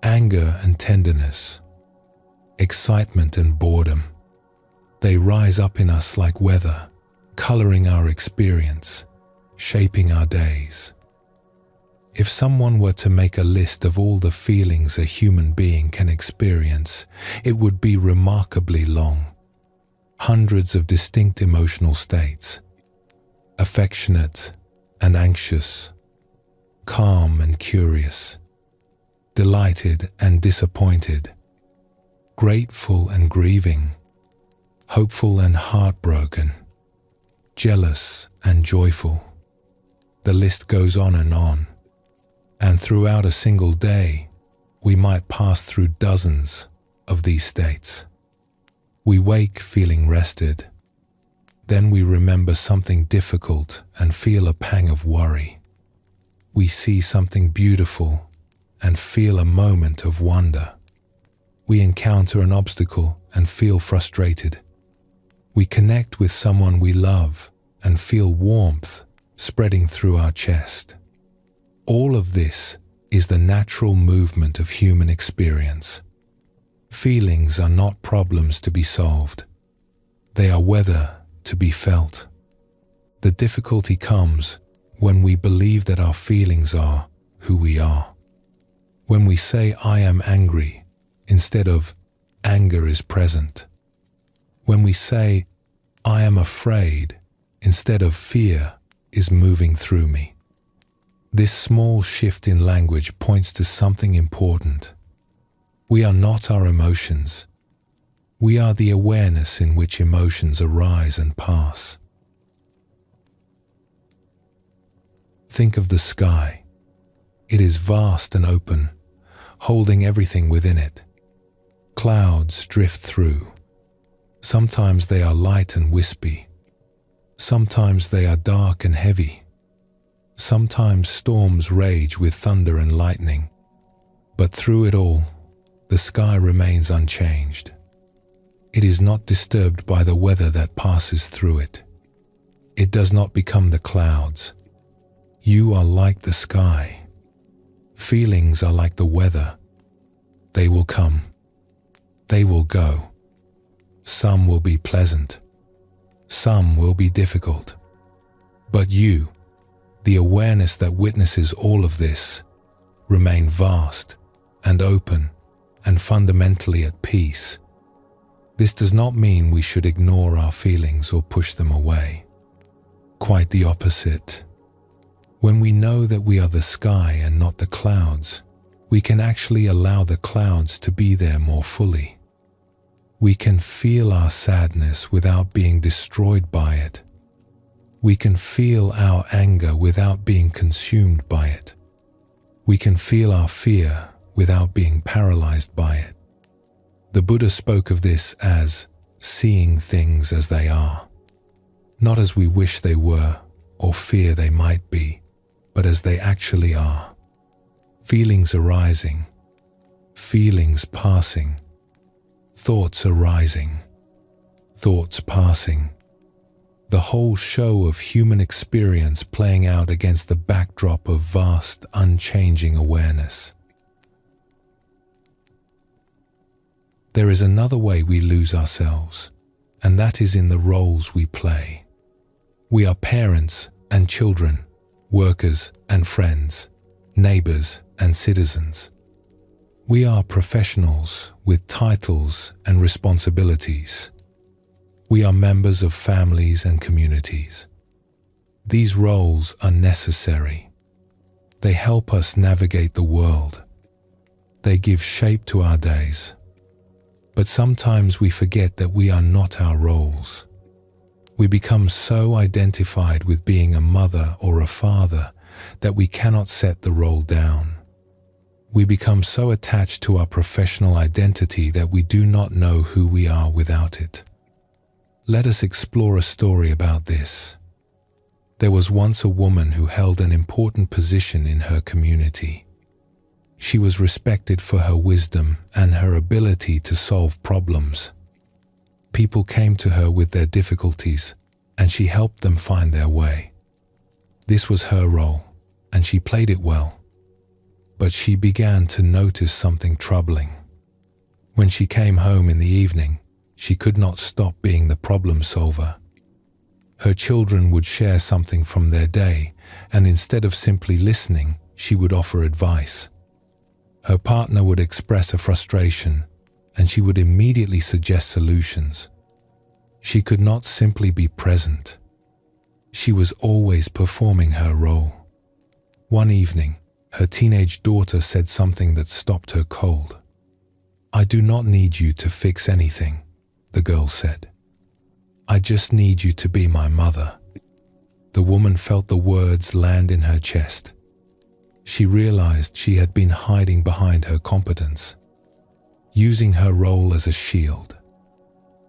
Speaker 1: anger and tenderness, excitement and boredom. They rise up in us like weather, coloring our experience, shaping our days. If someone were to make a list of all the feelings a human being can experience, it would be remarkably long. Hundreds of distinct emotional states: affectionate and anxious, calm and curious, delighted and disappointed, grateful and grieving, hopeful and heartbroken, jealous and joyful. The list goes on, and throughout a single day, we might pass through dozens of these states. We wake feeling rested. Then we remember something difficult and feel a pang of worry. We see something beautiful and feel a moment of wonder. We encounter an obstacle and feel frustrated. We connect with someone we love and feel warmth, spreading through our chest. All of this is the natural movement of human experience. Feelings are not problems to be solved. They are weather to be felt. The difficulty comes when we believe that our feelings are who we are. When we say, "I am angry," instead of "anger is present." When we say, "I am afraid," instead of "fear is moving through me." This small shift in language points to something important. We are not our emotions. We are the awareness in which emotions arise and pass. Think of the sky. It is vast and open, holding everything within it. Clouds drift through. Sometimes they are light and wispy. Sometimes they are dark and heavy. Sometimes storms rage with thunder and lightning. But through it all, the sky remains unchanged. It is not disturbed by the weather that passes through it. It does not become the clouds. You are like the sky. Feelings are like the weather. They will come. They will go. Some will be pleasant. Some will be difficult. But you, the awareness that witnesses all of this, remain vast and open and fundamentally at peace. This does not mean we should ignore our feelings or push them away. Quite the opposite. When we know that we are the sky and not the clouds, we can actually allow the clouds to be there more fully. We can feel our sadness without being destroyed by it. We can feel our anger without being consumed by it. We can feel our fear without being paralyzed by it. The Buddha spoke of this as seeing things as they are, not as we wish they were or fear they might be, but as they actually are. Feelings arising, feelings passing, thoughts arising, thoughts passing. The whole show of human experience playing out against the backdrop of vast, unchanging awareness. There is another way we lose ourselves, and that is in the roles we play. We are parents and children, workers and friends, neighbors and citizens. We are professionals with titles and responsibilities. We are members of families and communities. These roles are necessary. They help us navigate the world. They give shape to our days. But sometimes we forget that we are not our roles. We become so identified with being a mother or a father that we cannot set the role down. We become so attached to our professional identity that we do not know who we are without it. Let us explore a story about this. There was once a woman who held an important position in her community. She was respected for her wisdom and her ability to solve problems. People came to her with their difficulties, and she helped them find their way. This was her role, and she played it well. But she began to notice something troubling. When she came home in the evening, she could not stop being the problem solver. Her children would share something from their day, and instead of simply listening, she would offer advice. Her partner would express a frustration, and she would immediately suggest solutions. She could not simply be present. She was always performing her role. One evening, her teenage daughter said something that stopped her cold. "I do not need you to fix anything," the girl said. "I just need you to be my mother." The woman felt the words land in her chest. She realized she had been hiding behind her competence, using her role as a shield,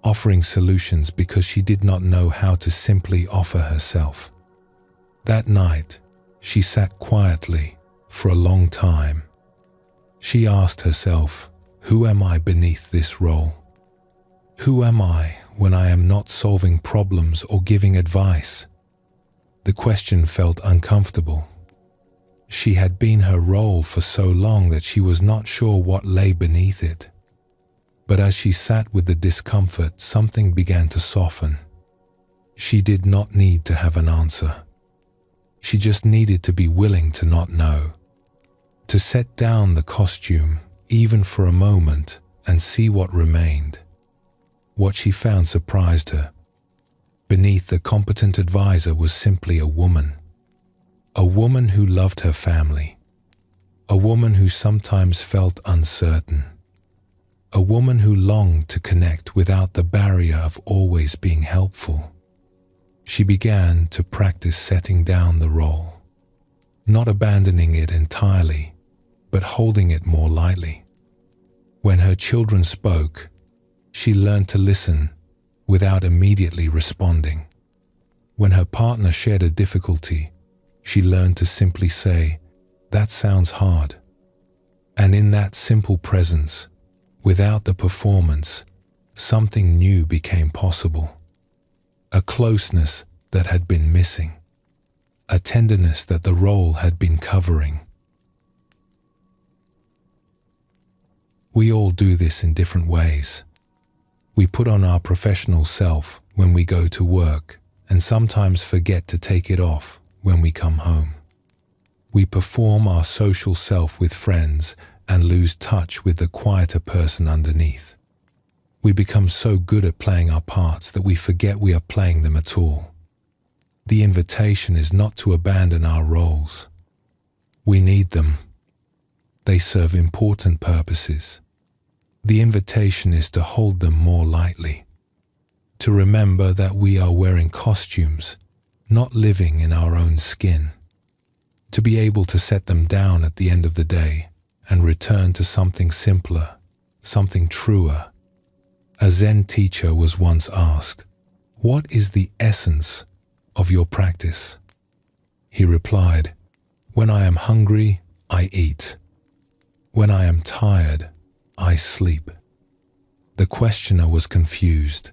Speaker 1: offering solutions because she did not know how to simply offer herself. That night, she sat quietly for a long time. She asked herself, "Who am I beneath this role? Who am I when I am not solving problems or giving advice? The question felt uncomfortable. She had been her role for so long that she was not sure what lay beneath it. But as she sat with the discomfort, something began to soften. She did not need to have an answer. She just needed to be willing to not know, to set down the costume, even for a moment, and see what remained. What she found surprised her. Beneath the competent advisor was simply a woman who loved her family, a woman who sometimes felt uncertain, a woman who longed to connect without the barrier of always being helpful. She began to practice setting down the role, not abandoning it entirely, but holding it more lightly. When her children spoke, she learned to listen without immediately responding. When her partner shared a difficulty, she learned to simply say, "That sounds hard." And in that simple presence, without the performance, something new became possible. A closeness that had been missing, a tenderness that the role had been covering. We all do this in different ways. We put on our professional self when we go to work and sometimes forget to take it off when we come home. We perform our social self with friends and lose touch with the quieter person underneath. We become so good at playing our parts that we forget we are playing them at all. The invitation is not to abandon our roles. We need them. They serve important purposes. The invitation is to hold them more lightly, to remember that we are wearing costumes, not living in our own skin, to be able to set them down at the end of the day and return to something simpler, something truer. A Zen teacher was once asked, "What is the essence of your practice?" He replied, "When I am hungry, I eat. When I am tired, I sleep." The questioner was confused.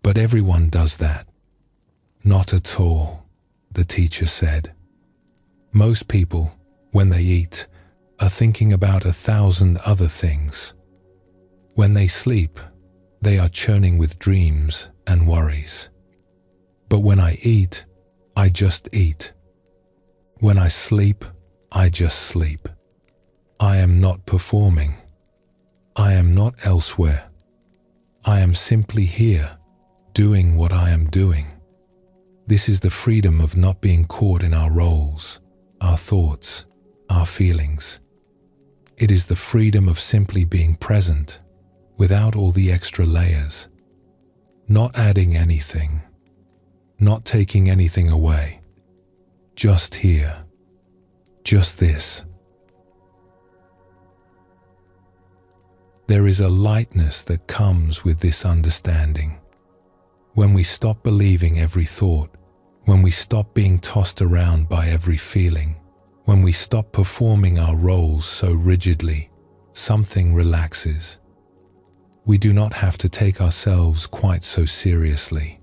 Speaker 1: "But everyone does that." "Not at all," the teacher said. "Most people, when they eat, are thinking about 1,000 other things. When they sleep, they are churning with dreams and worries. But when I eat, I just eat. When I sleep, I just sleep. I am not performing. I am not elsewhere. I am simply here, doing what I am doing." This is the freedom of not being caught in our roles, our thoughts, our feelings. It is the freedom of simply being present, without all the extra layers, not adding anything, not taking anything away, just here, just this. There is a lightness that comes with this understanding. When we stop believing every thought, when we stop being tossed around by every feeling, when we stop performing our roles so rigidly, something relaxes. We do not have to take ourselves quite so seriously.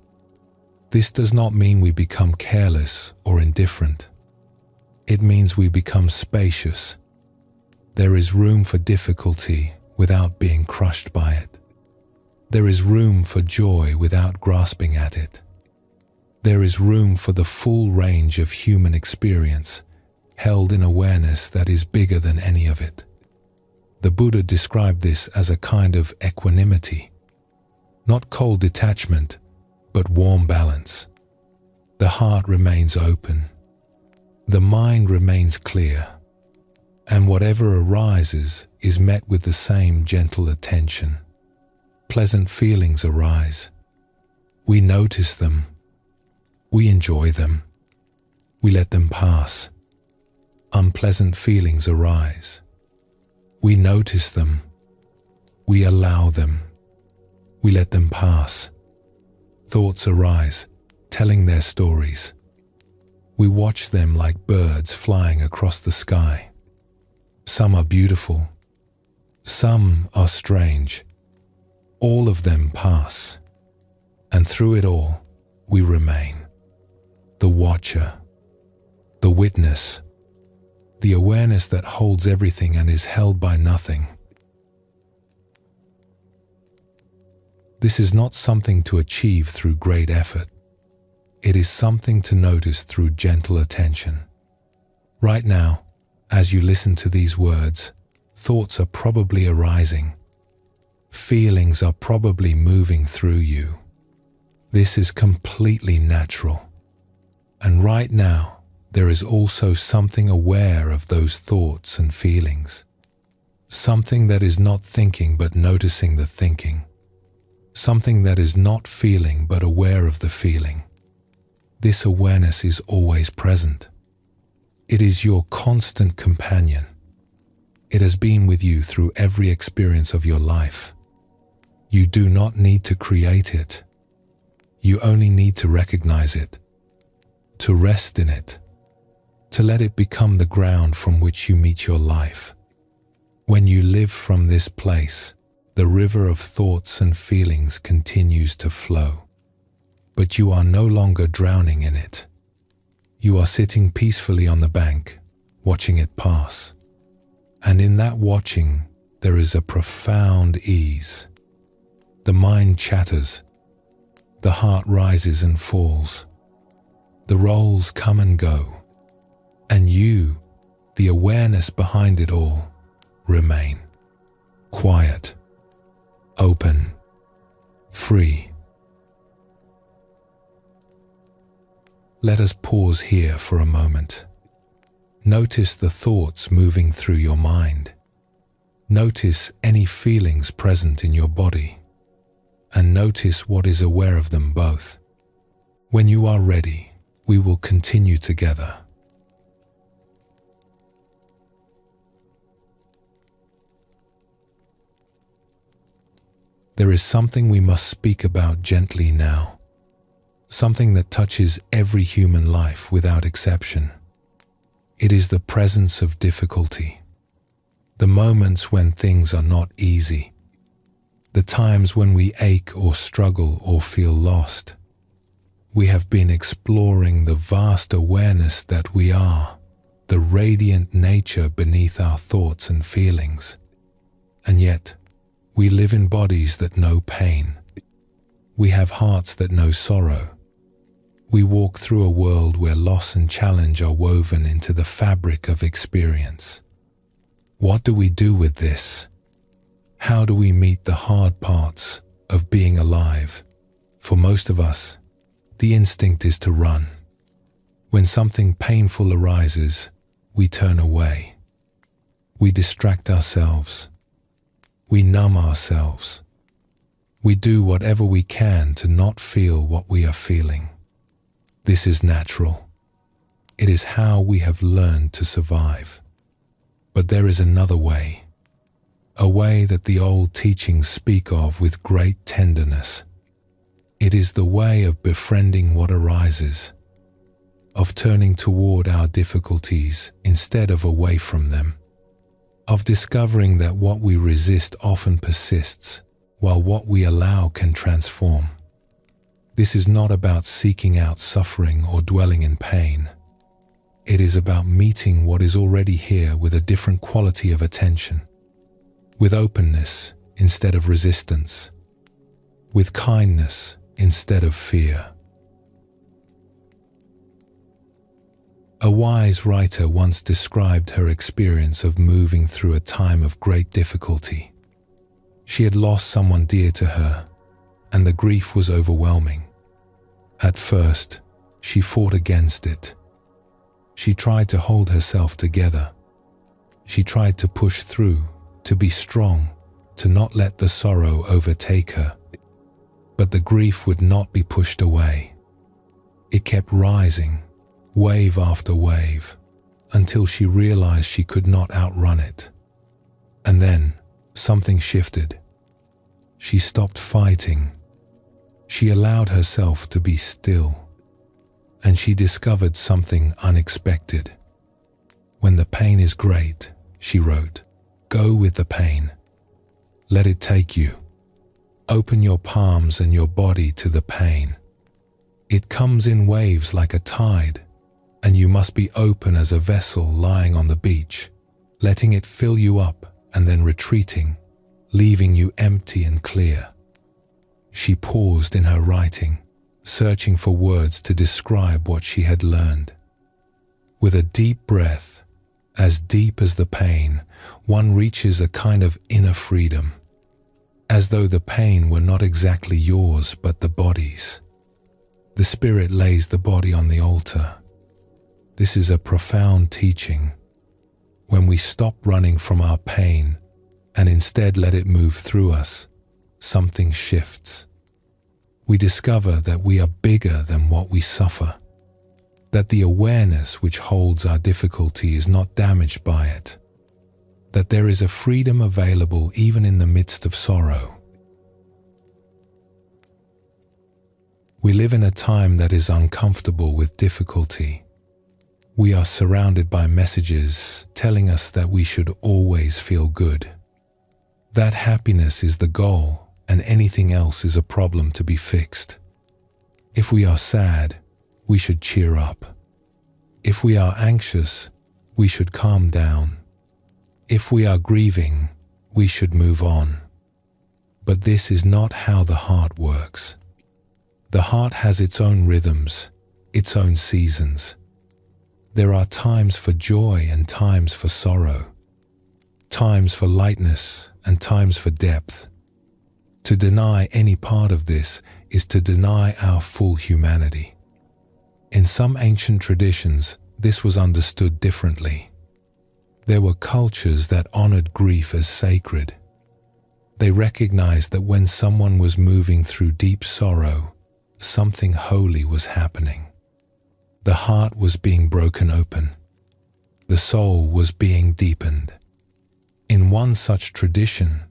Speaker 1: This does not mean we become careless or indifferent. It means we become spacious. There is room for difficulty without being crushed by it. There is room for joy without grasping at it. There is room for the full range of human experience, held in awareness that is bigger than any of it. The Buddha described this as a kind of equanimity, not cold detachment, but warm balance. The heart remains open. The mind remains clear. And whatever arises is met with the same gentle attention. Pleasant feelings arise. We notice them. We enjoy them. We let them pass. Unpleasant feelings arise. We notice them. We allow them. We let them pass. Thoughts arise, telling their stories. We watch them like birds flying across the sky. Some are beautiful. Some are strange. All of them pass. And through it all, we remain. The watcher, the witness, the awareness that holds everything and is held by nothing. This is not something to achieve through great effort. It is something to notice through gentle attention. Right now, as you listen to these words, thoughts are probably arising. Feelings are probably moving through you. This is completely natural. And right now, there is also something aware of those thoughts and feelings. Something that is not thinking but noticing the thinking. Something that is not feeling but aware of the feeling. This awareness is always present. It is your constant companion. It has been with you through every experience of your life. You do not need to create it. You only need to recognize it, to rest in it, to let it become the ground from which you meet your life. When you live from this place, the river of thoughts and feelings continues to flow. But you are no longer drowning in it. You are sitting peacefully on the bank, watching it pass. And in that watching, there is a profound ease. The mind chatters. The heart rises and falls. The roles come and go. And you, the awareness behind it all, remain. Quiet. Open. Free. Let us pause here for a moment. Notice the thoughts moving through your mind. Notice any feelings present in your body. And notice what is aware of them both. When you are ready, we will continue together. There is something we must speak about gently now. Something that touches every human life without exception. It is the presence of difficulty. The moments when things are not easy. The times when we ache or struggle or feel lost. We have been exploring the vast awareness that we are, the radiant nature beneath our thoughts and feelings. And yet, we live in bodies that know pain. We have hearts that know sorrow. We walk through a world where loss and challenge are woven into the fabric of experience. What do we do with this? How do we meet the hard parts of being alive? For most of us, the instinct is to run. When something painful arises, we turn away. We distract ourselves. We numb ourselves. We do whatever we can to not feel what we are feeling. This is natural. It is how we have learned to survive. But there is another way. A way that the old teachings speak of with great tenderness. It is the way of befriending what arises, of turning toward our difficulties instead of away from them, of discovering that what we resist often persists, while what we allow can transform. This is not about seeking out suffering or dwelling in pain. It is about meeting what is already here with a different quality of attention. With openness instead of resistance, with kindness instead of fear. A wise writer once described her experience of moving through a time of great difficulty. She had lost someone dear to her, and the grief was overwhelming. At first, she fought against it. She tried to hold herself together. She tried to push through, to be strong, to not let the sorrow overtake her. But the grief would not be pushed away. It kept rising, wave after wave, until she realized she could not outrun it. And then something shifted. She stopped fighting. She allowed herself to be still. And she discovered something unexpected. When the pain is great, she wrote, go with the pain. Let it take you. Open your palms and your body to the pain. It comes in waves like a tide, and you must be open as a vessel lying on the beach, letting it fill you up and then retreating, leaving you empty and clear. She paused in her writing, searching for words to describe what she had learned. With a deep breath, as deep as the pain, one reaches a kind of inner freedom, as though the pain were not exactly yours but the body's. The spirit lays the body on the altar. This is a profound teaching. When we stop running from our pain and instead let it move through us, something shifts. We discover that we are bigger than what we suffer, that the awareness which holds our difficulty is not damaged by it, that there is a freedom available even in the midst of sorrow. We live in a time that is uncomfortable with difficulty. We are surrounded by messages telling us that we should always feel good, that happiness is the goal and anything else is a problem to be fixed. If we are sad, we should cheer up. If we are anxious, we should calm down. If we are grieving, we should move on. But this is not how the heart works. The heart has its own rhythms, its own seasons. There are times for joy and times for sorrow, times for lightness and times for depth. To deny any part of this is to deny our full humanity. In some ancient traditions, this was understood differently. There were cultures that honored grief as sacred. They recognized that when someone was moving through deep sorrow, something holy was happening. The heart was being broken open. The soul was being deepened. In one such tradition,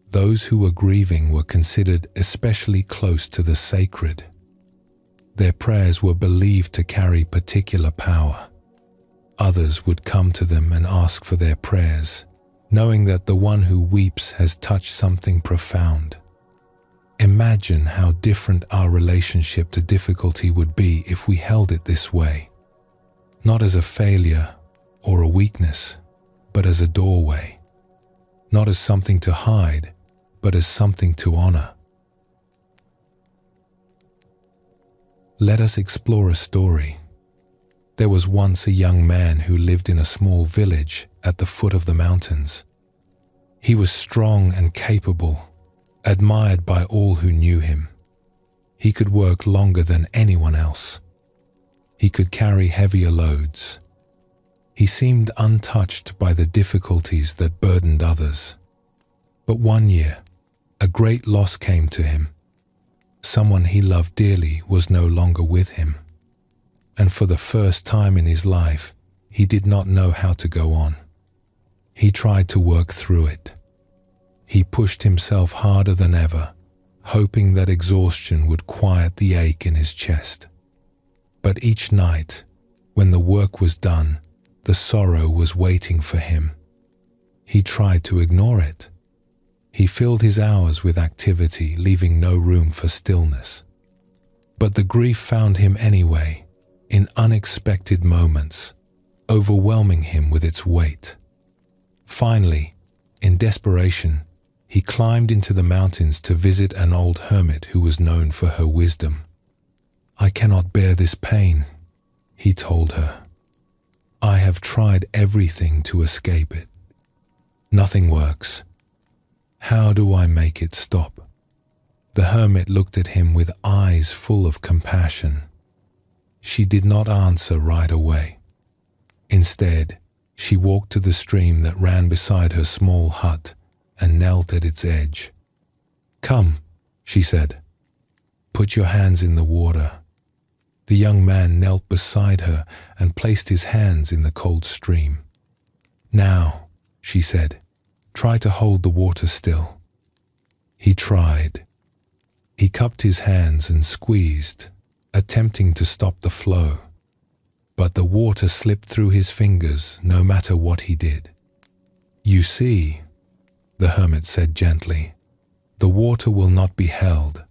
Speaker 1: those who were grieving were considered especially close to the sacred. Their prayers were believed to carry particular power. Others would come to them and ask for their prayers, knowing that the one who weeps has touched something profound. Imagine how different our relationship to difficulty would be if we held it this way, not as a failure or a weakness, but as a doorway, not as something to hide, but as something to honor. Let us explore a story. There was once a young man who lived in a small village at the foot of the mountains. He was strong and capable, admired by all who knew him. He could work longer than anyone else. He could carry heavier loads. He seemed untouched by the difficulties that burdened others. But one year, a great loss came to him. Someone he loved dearly was no longer with him. And for the first time in his life, he did not know how to go on. He tried to work through it. He pushed himself harder than ever, hoping that exhaustion would quiet the ache in his chest. But each night, when the work was done, the sorrow was waiting for him. He tried to ignore it. He filled his hours with activity, leaving no room for stillness. But the grief found him anyway, in unexpected moments, overwhelming him with its weight. Finally, in desperation, he climbed into the mountains to visit an old hermit who was known for her wisdom. "I cannot bear this pain," he told her. "I have tried everything to escape it. Nothing works. How do I make it stop?" The hermit looked at him with eyes full of compassion. She did not answer right away. Instead, she walked to the stream that ran beside her small hut and knelt at its edge. "Come," she said. "Put your hands in the water." The young man knelt beside her and placed his hands in the cold stream. "Now," she said, "try to hold the water still." He tried. He cupped his hands and squeezed, attempting to stop the flow. But the water slipped through his fingers no matter what he did. "You see," the hermit said gently, "the water will not be held.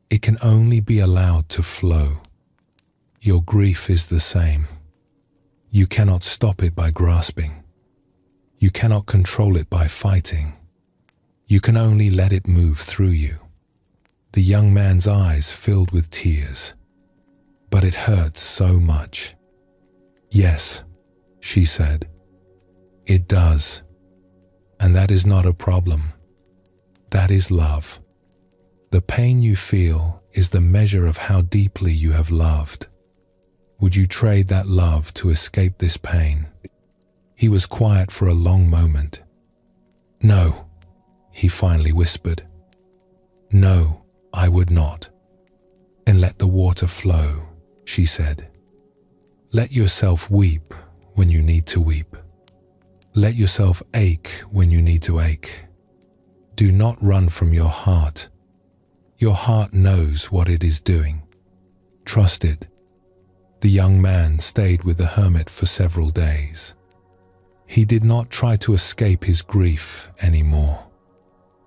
Speaker 1: It can only be allowed to flow. Your grief is the same. You cannot stop it by grasping. You cannot control it by fighting. You can only let it move through you. The young man's eyes filled with tears. But it hurts so much. Yes, she said. It does. And that is not a problem. That is love. The pain you feel is the measure of how deeply you have loved. Would you trade that love to escape this pain? He was quiet for a long moment. No, he finally whispered. No, I would not. And let the water flow, she said. Let yourself weep when you need to weep. Let yourself ache when you need to ache. Do not run from your heart. Your heart knows what it is doing. Trust it. The young man stayed with the hermit for several days. He did not try to escape his grief anymore.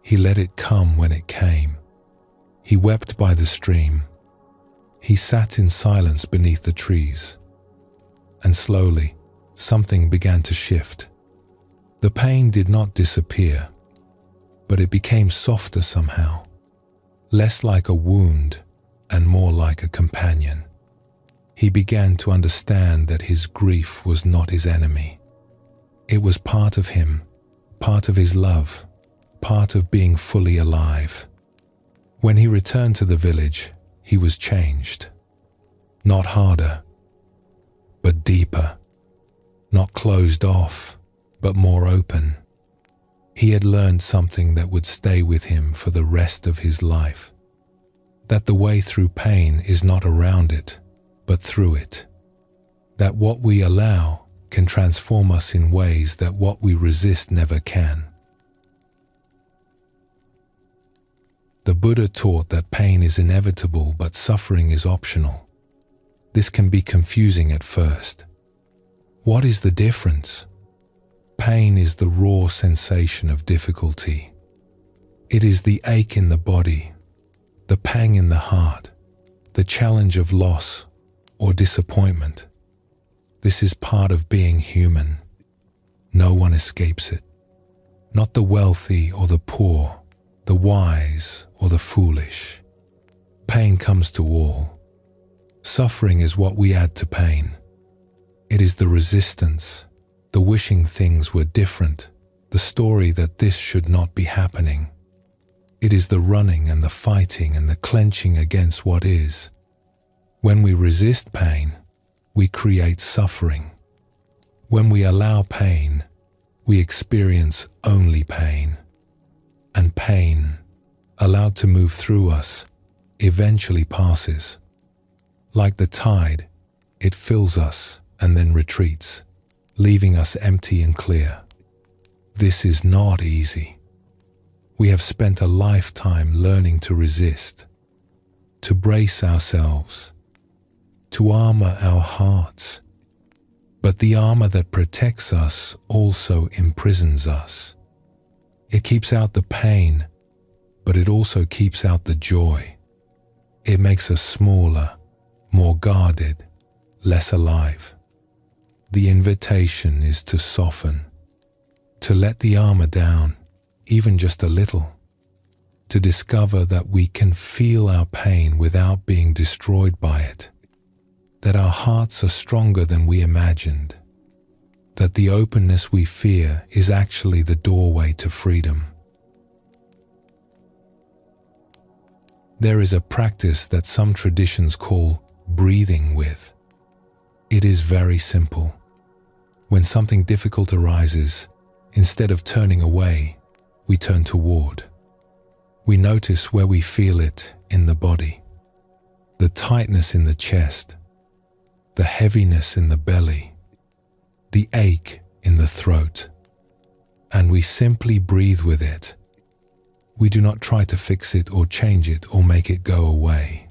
Speaker 1: He let it come when it came. He wept by the stream. He sat in silence beneath the trees. And slowly, something began to shift. The pain did not disappear, but it became softer somehow, less like a wound and more like a companion. He began to understand that his grief was not his enemy. It was part of him, part of his love, part of being fully alive. When he returned to the village, he was changed. Not harder, but deeper. Not closed off, but more open. He had learned something that would stay with him for the rest of his life. That the way through pain is not around it, but through it. That what we allow can transform us in ways that what we resist never can. The Buddha taught that pain is inevitable but suffering is optional. This can be confusing at first. What is the difference? Pain is the raw sensation of difficulty. It is the ache in the body, the pang in the heart, the challenge of loss or disappointment. This is part of being human. No one escapes it. Not the wealthy or the poor, the wise or the foolish. Pain comes to all. Suffering is what we add to pain. It is the resistance, the wishing things were different, the story that this should not be happening. It is the running and the fighting and the clenching against what is. When we resist pain, we create suffering. When we allow pain, we experience only pain. And pain, allowed to move through us, eventually passes. Like the tide, it fills us and then retreats, leaving us empty and clear. This is not easy. We have spent a lifetime learning to resist, to brace ourselves, to armor our hearts. But the armor that protects us also imprisons us. It keeps out the pain, but it also keeps out the joy. It makes us smaller, more guarded, less alive. The invitation is to soften, to let the armor down, even just a little, to discover that we can feel our pain without being destroyed by it, that our hearts are stronger than we imagined, that the openness we fear is actually the doorway to freedom. There is a practice that some traditions call breathing with. It is very simple. When something difficult arises, instead of turning away, we turn toward. We notice where we feel it in the body, the tightness in the chest, the heaviness in the belly, the ache in the throat, and we simply breathe with it. We do not try to fix it or change it or make it go away.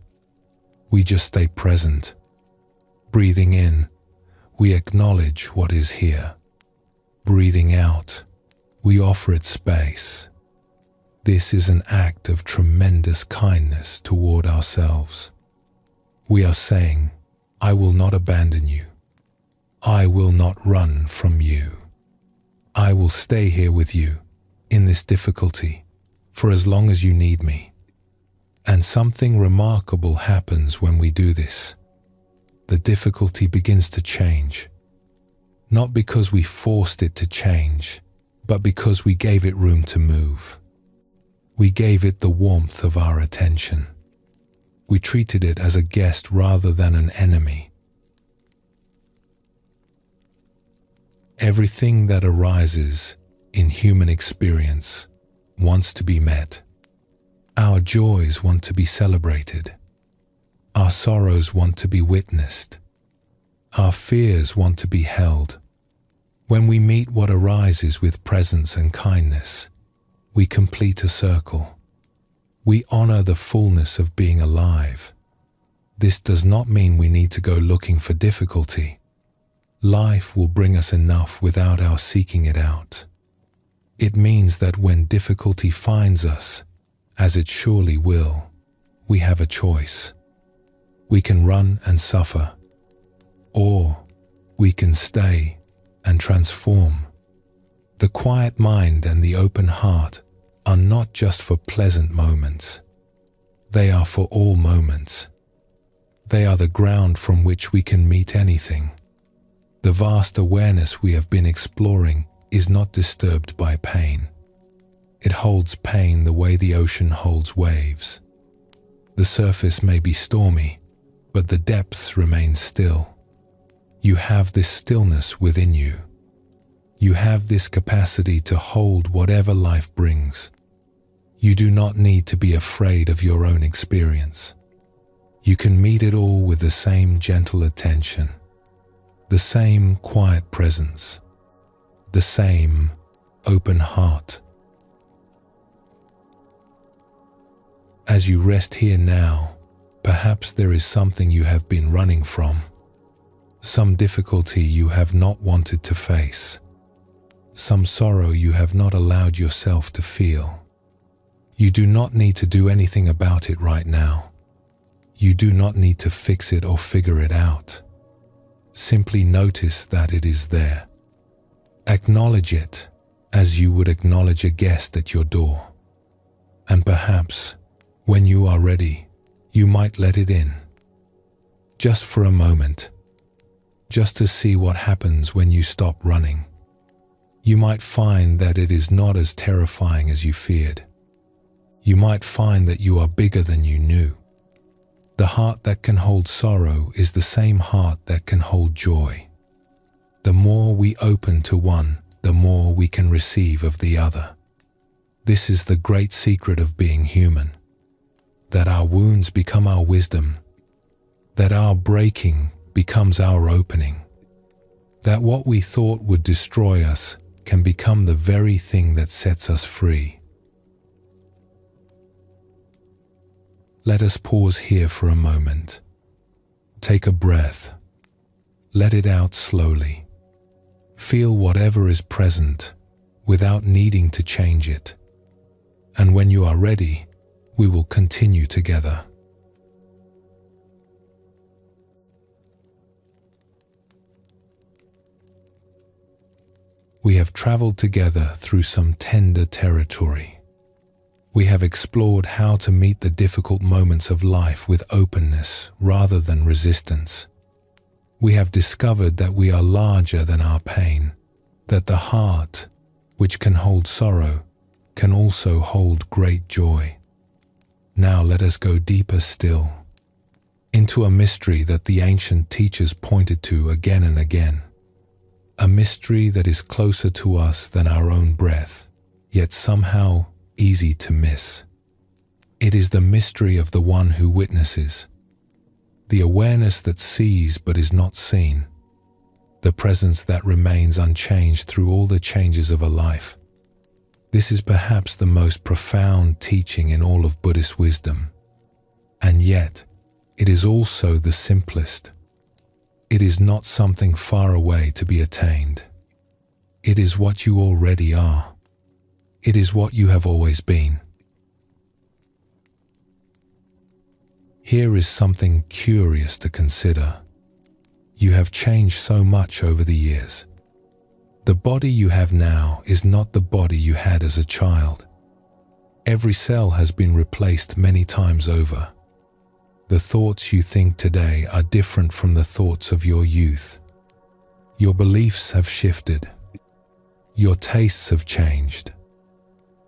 Speaker 1: We just stay present. Breathing in, we acknowledge what is here. Breathing out, we offer it space. This is an act of tremendous kindness toward ourselves. We are saying, I will not abandon you. I will not run from you. I will stay here with you in this difficulty for as long as you need me. And something remarkable happens when we do this. The difficulty begins to change, not because we forced it to change, but because we gave it room to move. We gave it the warmth of our attention. We treated it as a guest rather than an enemy. Everything that arises in human experience wants to be met. Our joys want to be celebrated. Our sorrows want to be witnessed. Our fears want to be held. When we meet what arises with presence and kindness, we complete a circle. We honor the fullness of being alive. This does not mean we need to go looking for difficulty. Life will bring us enough without our seeking it out. It means that when difficulty finds us, as it surely will, we have a choice. We can run and suffer, or we can stay and transform. The quiet mind and the open heart are not just for pleasant moments. They are for all moments. They are the ground from which we can meet anything. The vast awareness we have been exploring is not disturbed by pain. It holds pain the way the ocean holds waves. The surface may be stormy, but the depths remain still. You have this stillness within you. You have this capacity to hold whatever life brings. You do not need to be afraid of your own experience. You can meet it all with the same gentle attention, the same quiet presence, the same open heart. As you rest here now, perhaps there is something you have been running from, some difficulty you have not wanted to face, some sorrow you have not allowed yourself to feel. You do not need to do anything about it right now. You do not need to fix it or figure it out. Simply notice that it is there. Acknowledge it as you would acknowledge a guest at your door. And perhaps, when you are ready, you might let it in. Just for a moment. Just to see what happens when you stop running. You might find that it is not as terrifying as you feared. You might find that you are bigger than you knew. The heart that can hold sorrow is the same heart that can hold joy. The more we open to one, the more we can receive of the other. This is the great secret of being human. That our wounds become our wisdom. That our breaking becomes our opening. That what we thought would destroy us can become the very thing that sets us free. Let us pause here for a moment. Take a breath. Let it out slowly. Feel whatever is present without needing to change it. And when you are ready, we will continue together. We have traveled together through some tender territory. We have explored how to meet the difficult moments of life with openness rather than resistance. We have discovered that we are larger than our pain, that the heart, which can hold sorrow, can also hold great joy. Now let us go deeper still, into a mystery that the ancient teachers pointed to again and again. A mystery that is closer to us than our own breath, yet somehow easy to miss. It is the mystery of the one who witnesses, the awareness that sees but is not seen, the presence that remains unchanged through all the changes of a life. This is perhaps the most profound teaching in all of Buddhist wisdom, and yet it is also the simplest. It is not something far away to be attained. It is what you already are. It is what you have always been. Here is something curious to consider. You have changed so much over the years. The body you have now is not the body you had as a child. Every cell has been replaced many times over. The thoughts you think today are different from the thoughts of your youth. Your beliefs have shifted. Your tastes have changed.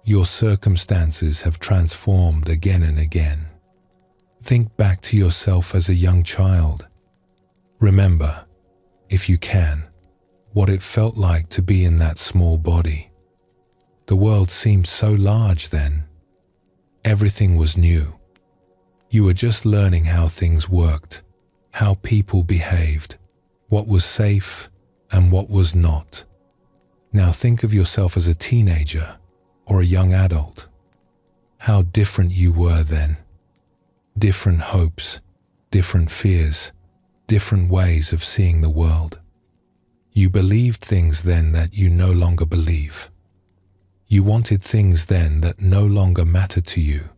Speaker 1: Your circumstances have transformed again and again. Think back to yourself as a young child. Remember, if you can, what it felt like to be in that small body. The world seemed so large then. Everything was new. You were just learning how things worked, how people behaved, what was safe and what was not. Now think of yourself as a teenager or a young adult. How different you were then. Different hopes, different fears, different ways of seeing the world. You believed things then that you no longer believe. You wanted things then that no longer matter to you.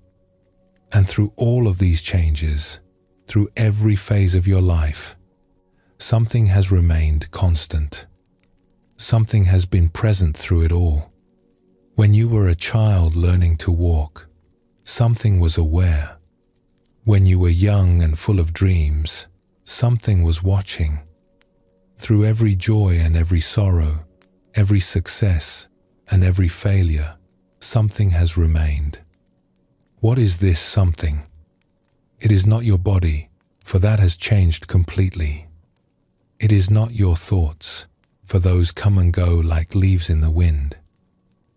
Speaker 1: And through all of these changes, through every phase of your life, something has remained constant. Something has been present through it all. When you were a child learning to walk, something was aware. When you were young and full of dreams, something was watching. Through every joy and every sorrow, every success and every failure, something has remained. What is this something? It is not your body, for that has changed completely. It is not your thoughts, for those come and go like leaves in the wind.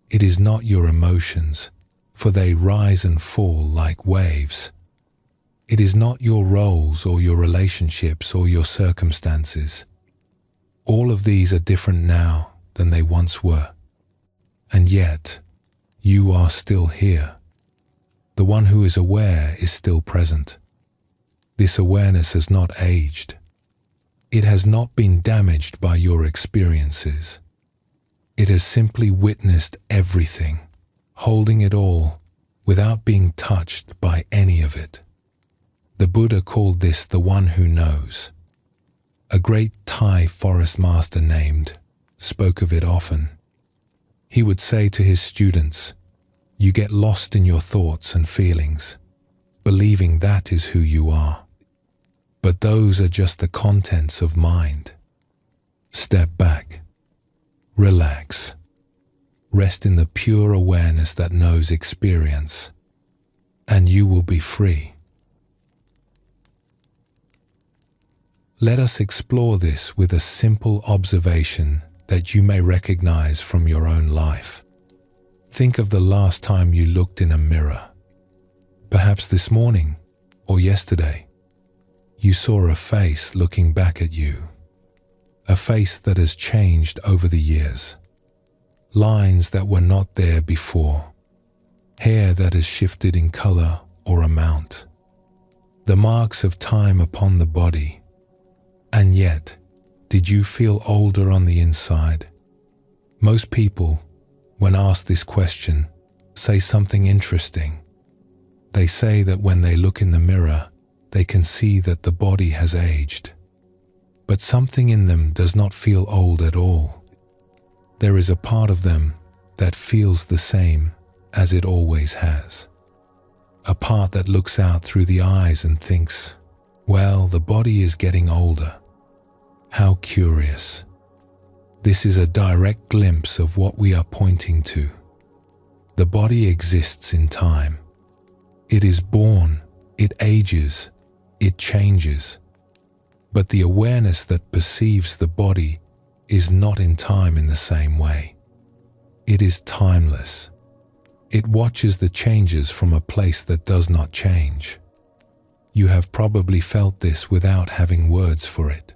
Speaker 1: It is not your emotions, for they rise and fall like waves. It is not your roles or your relationships or your circumstances. All of these are different now than they once were. And yet, you are still here. The one who is aware is still present. This awareness has not aged. It has not been damaged by your experiences. It has simply witnessed everything, holding it all without being touched by any of it. The Buddha called this the one who knows. A great Thai forest master named spoke of it often. He would say to his students, "You get lost in your thoughts and feelings, believing that is who you are. But those are just the contents of mind. Step back, relax, rest in the pure awareness that knows experience, and you will be free." Let us explore this with a simple observation that you may recognize from your own life. Think of the last time you looked in a mirror. Perhaps this morning or yesterday, you saw a face looking back at you. A face that has changed over the years. Lines that were not there before. Hair that has shifted in color or amount. The marks of time upon the body. And yet, did you feel older on the inside? Most people, when asked this question, say something interesting. They say that when they look in the mirror, they can see that the body has aged. But something in them does not feel old at all. There is a part of them that feels the same as it always has. A part that looks out through the eyes and thinks, well, the body is getting older. How curious. This is a direct glimpse of what we are pointing to. The body exists in time. It is born, it ages, it changes. But the awareness that perceives the body is not in time in the same way. It is timeless. It watches the changes from a place that does not change. You have probably felt this without having words for it.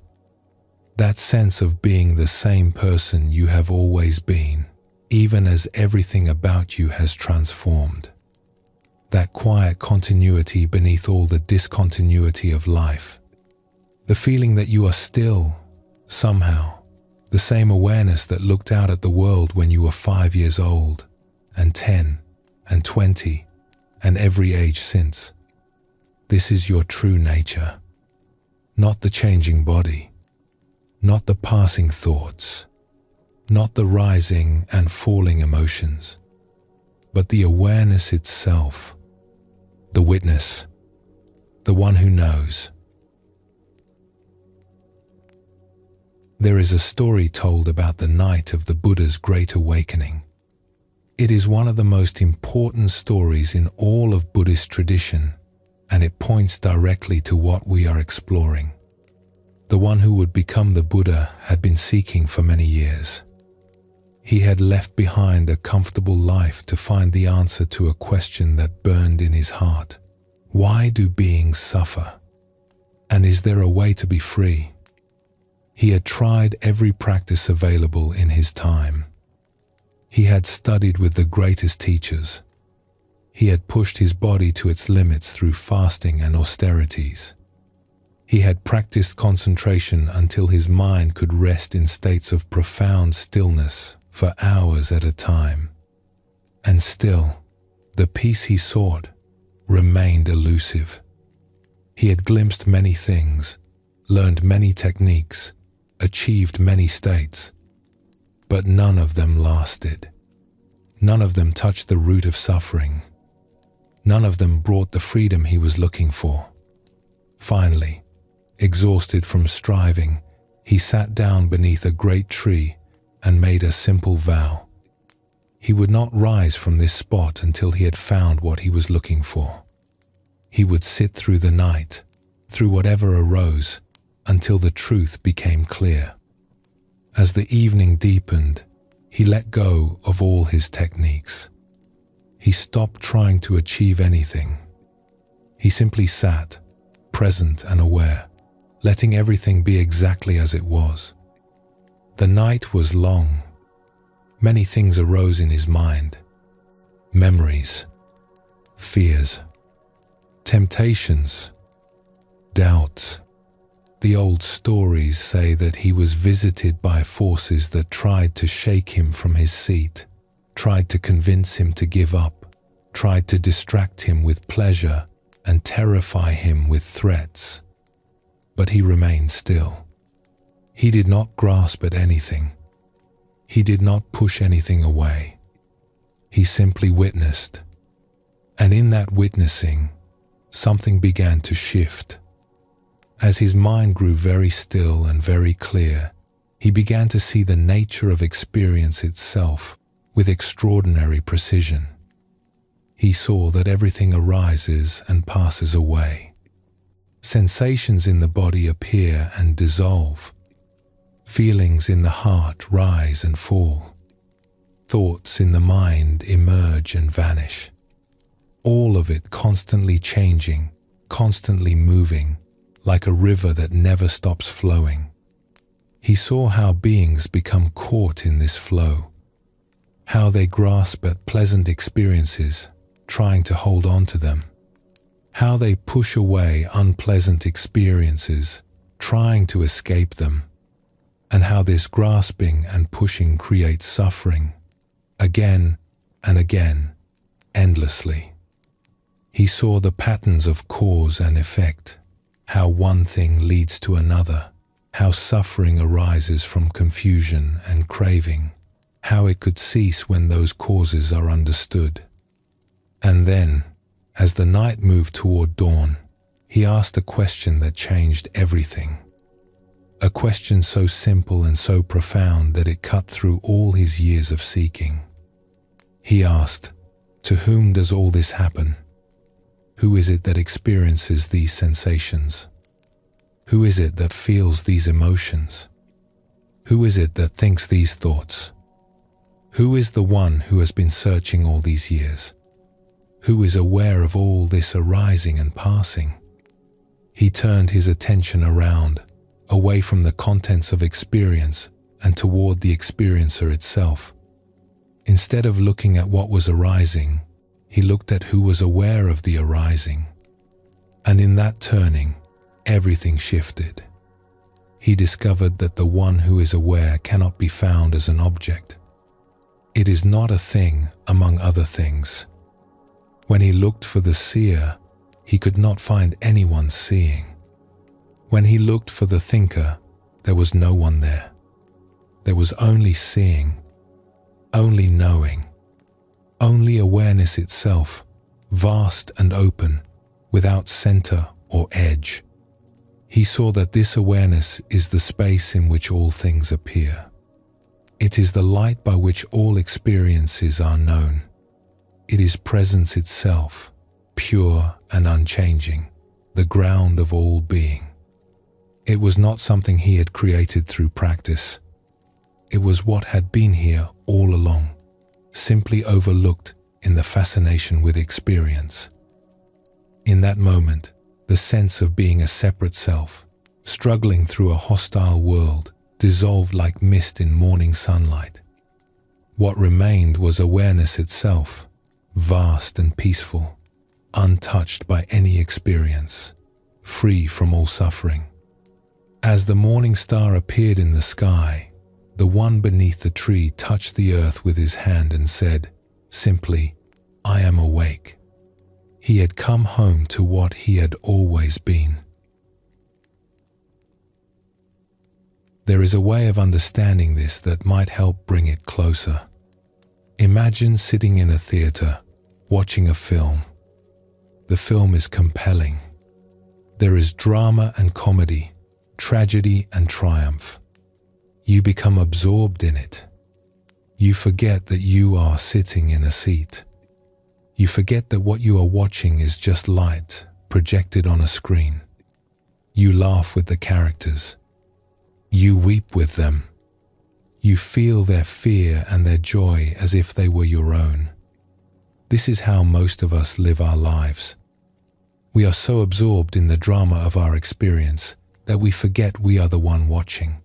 Speaker 1: That sense of being the same person you have always been, even as everything about you has transformed. That quiet continuity beneath all the discontinuity of life. The feeling that you are still, somehow, the same awareness that looked out at the world when you were 5 years old, and 10, and 20, and every age since. This is your true nature, not the changing body, not the passing thoughts, not the rising and falling emotions, but the awareness itself, the witness, the one who knows. There is a story told about the night of the Buddha's Great Awakening. It is one of the most important stories in all of Buddhist tradition, and it points directly to what we are exploring. The one who would become the Buddha had been seeking for many years. He had left behind a comfortable life to find the answer to a question that burned in his heart. Why do beings suffer? And is there a way to be free? He had tried every practice available in his time. He had studied with the greatest teachers. He had pushed his body to its limits through fasting and austerities. He had practiced concentration until his mind could rest in states of profound stillness for hours at a time. And still, the peace he sought remained elusive. He had glimpsed many things, learned many techniques, achieved many states, but none of them lasted. None of them touched the root of suffering. None of them brought the freedom he was looking for. Finally, exhausted from striving, he sat down beneath a great tree and made a simple vow. He would not rise from this spot until he had found what he was looking for. He would sit through the night, through whatever arose, until the truth became clear. As the evening deepened, he let go of all his techniques. He stopped trying to achieve anything. He simply sat, present and aware, letting everything be exactly as it was. The night was long. Many things arose in his mind. Memories, fears, temptations, doubts. The old stories say that he was visited by forces that tried to shake him from his seat, tried to convince him to give up, tried to distract him with pleasure and terrify him with threats. But he remained still. He did not grasp at anything. He did not push anything away. He simply witnessed. And in that witnessing, something began to shift. As his mind grew very still and very clear, he began to see the nature of experience itself with extraordinary precision. He saw that everything arises and passes away. Sensations in the body appear and dissolve. Feelings in the heart rise and fall. Thoughts in the mind emerge and vanish. All of it constantly changing, constantly moving, like a river that never stops flowing. He saw how beings become caught in this flow, how they grasp at pleasant experiences, trying to hold on to them, how they push away unpleasant experiences, trying to escape them, and how this grasping and pushing creates suffering, again and again, endlessly. He saw the patterns of cause and effect, how one thing leads to another, how suffering arises from confusion and craving, how it could cease when those causes are understood. And then, as the night moved toward dawn, he asked a question that changed everything. A question so simple and so profound that it cut through all his years of seeking. He asked, "To whom does all this happen? Who is it that experiences these sensations? Who is it that feels these emotions? Who is it that thinks these thoughts? Who is the one who has been searching all these years? Who is aware of all this arising and passing?" He turned his attention around, away from the contents of experience and toward the experiencer itself. Instead of looking at what was arising, he looked at who was aware of the arising. And in that turning, everything shifted. He discovered that the one who is aware cannot be found as an object. It is not a thing among other things. When he looked for the seer, he could not find anyone seeing. When he looked for the thinker, there was no one there. There was only seeing, only knowing, only awareness itself, vast and open, without center or edge. He saw that this awareness is the space in which all things appear. It is the light by which all experiences are known. It is presence itself, pure and unchanging, the ground of all being. It was not something he had created through practice. It was what had been here all along, simply overlooked in the fascination with experience. In that moment, the sense of being a separate self, struggling through a hostile world, dissolved like mist in morning sunlight. What remained was awareness itself, vast and peaceful, untouched by any experience, free from all suffering. As the morning star appeared in the sky, the one beneath the tree touched the earth with his hand and said, simply, "I am awake." He had come home to what he had always been. There is a way of understanding this that might help bring it closer. Imagine sitting in a theater, watching a film. The film is compelling. There is drama and comedy, tragedy and triumph. You become absorbed in it. You forget that you are sitting in a seat. You forget that what you are watching is just light projected on a screen. You laugh with the characters. You weep with them. You feel their fear and their joy as if they were your own. This is how most of us live our lives. We are so absorbed in the drama of our experience that we forget we are the one watching.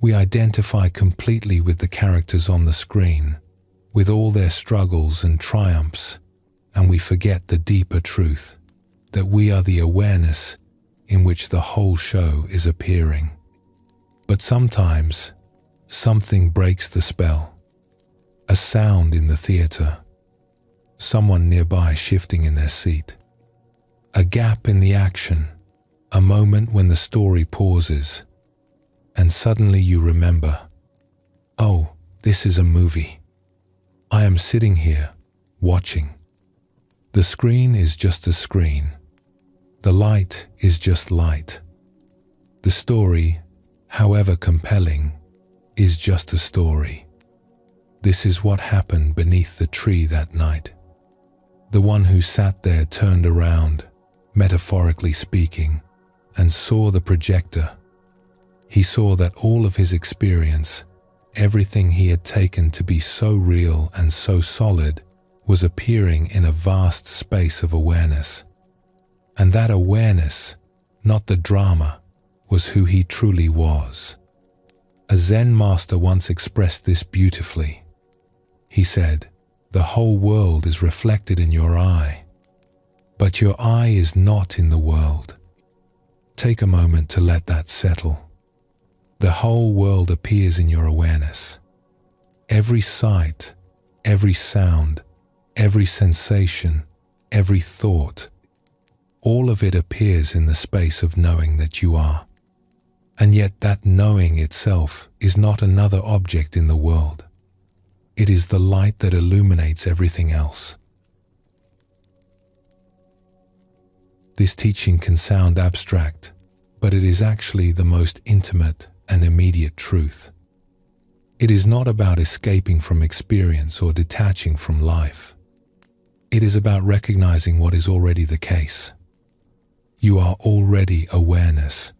Speaker 1: We identify completely with the characters on the screen, with all their struggles and triumphs, and we forget the deeper truth, that we are the awareness in which the whole show is appearing. But sometimes, something breaks the spell. A sound in the theater, someone nearby shifting in their seat, a gap in the action, a moment when the story pauses, and suddenly you remember, oh, this is a movie. I am sitting here, watching. The screen is just a screen. The light is just light. The story, however compelling, is just a story. This is what happened beneath the tree that night. The one who sat there turned around, metaphorically speaking, and saw the projector. He saw that all of his experience, everything he had taken to be so real and so solid, was appearing in a vast space of awareness. And that awareness, not the drama, was who he truly was. A Zen master once expressed this beautifully. He said, "The whole world is reflected in your eye, but your eye is not in the world." Take a moment to let that settle. The whole world appears in your awareness. Every sight, every sound, every sensation, every thought, all of it appears in the space of knowing that you are. And yet that knowing itself is not another object in the world. It is the light that illuminates everything else. This teaching can sound abstract, but it is actually the most intimate and immediate truth. It is not about escaping from experience or detaching from life. It is about recognizing what is already the case. You are already awareness.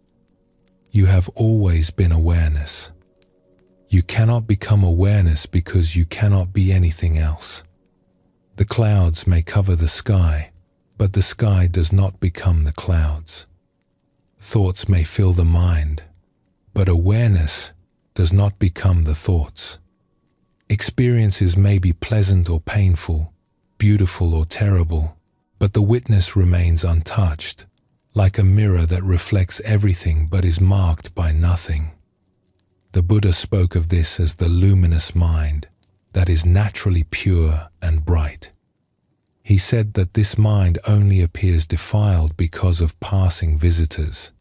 Speaker 1: You have always been awareness. You cannot become awareness because you cannot be anything else. The clouds may cover the sky, but the sky does not become the clouds. Thoughts may fill the mind, but awareness does not become the thoughts. Experiences may be pleasant or painful, beautiful or terrible, but the witness remains untouched, like a mirror that reflects everything but is marked by nothing. The Buddha spoke of this as the luminous mind that is naturally pure and bright. He said that this mind only appears defiled because of passing visitors.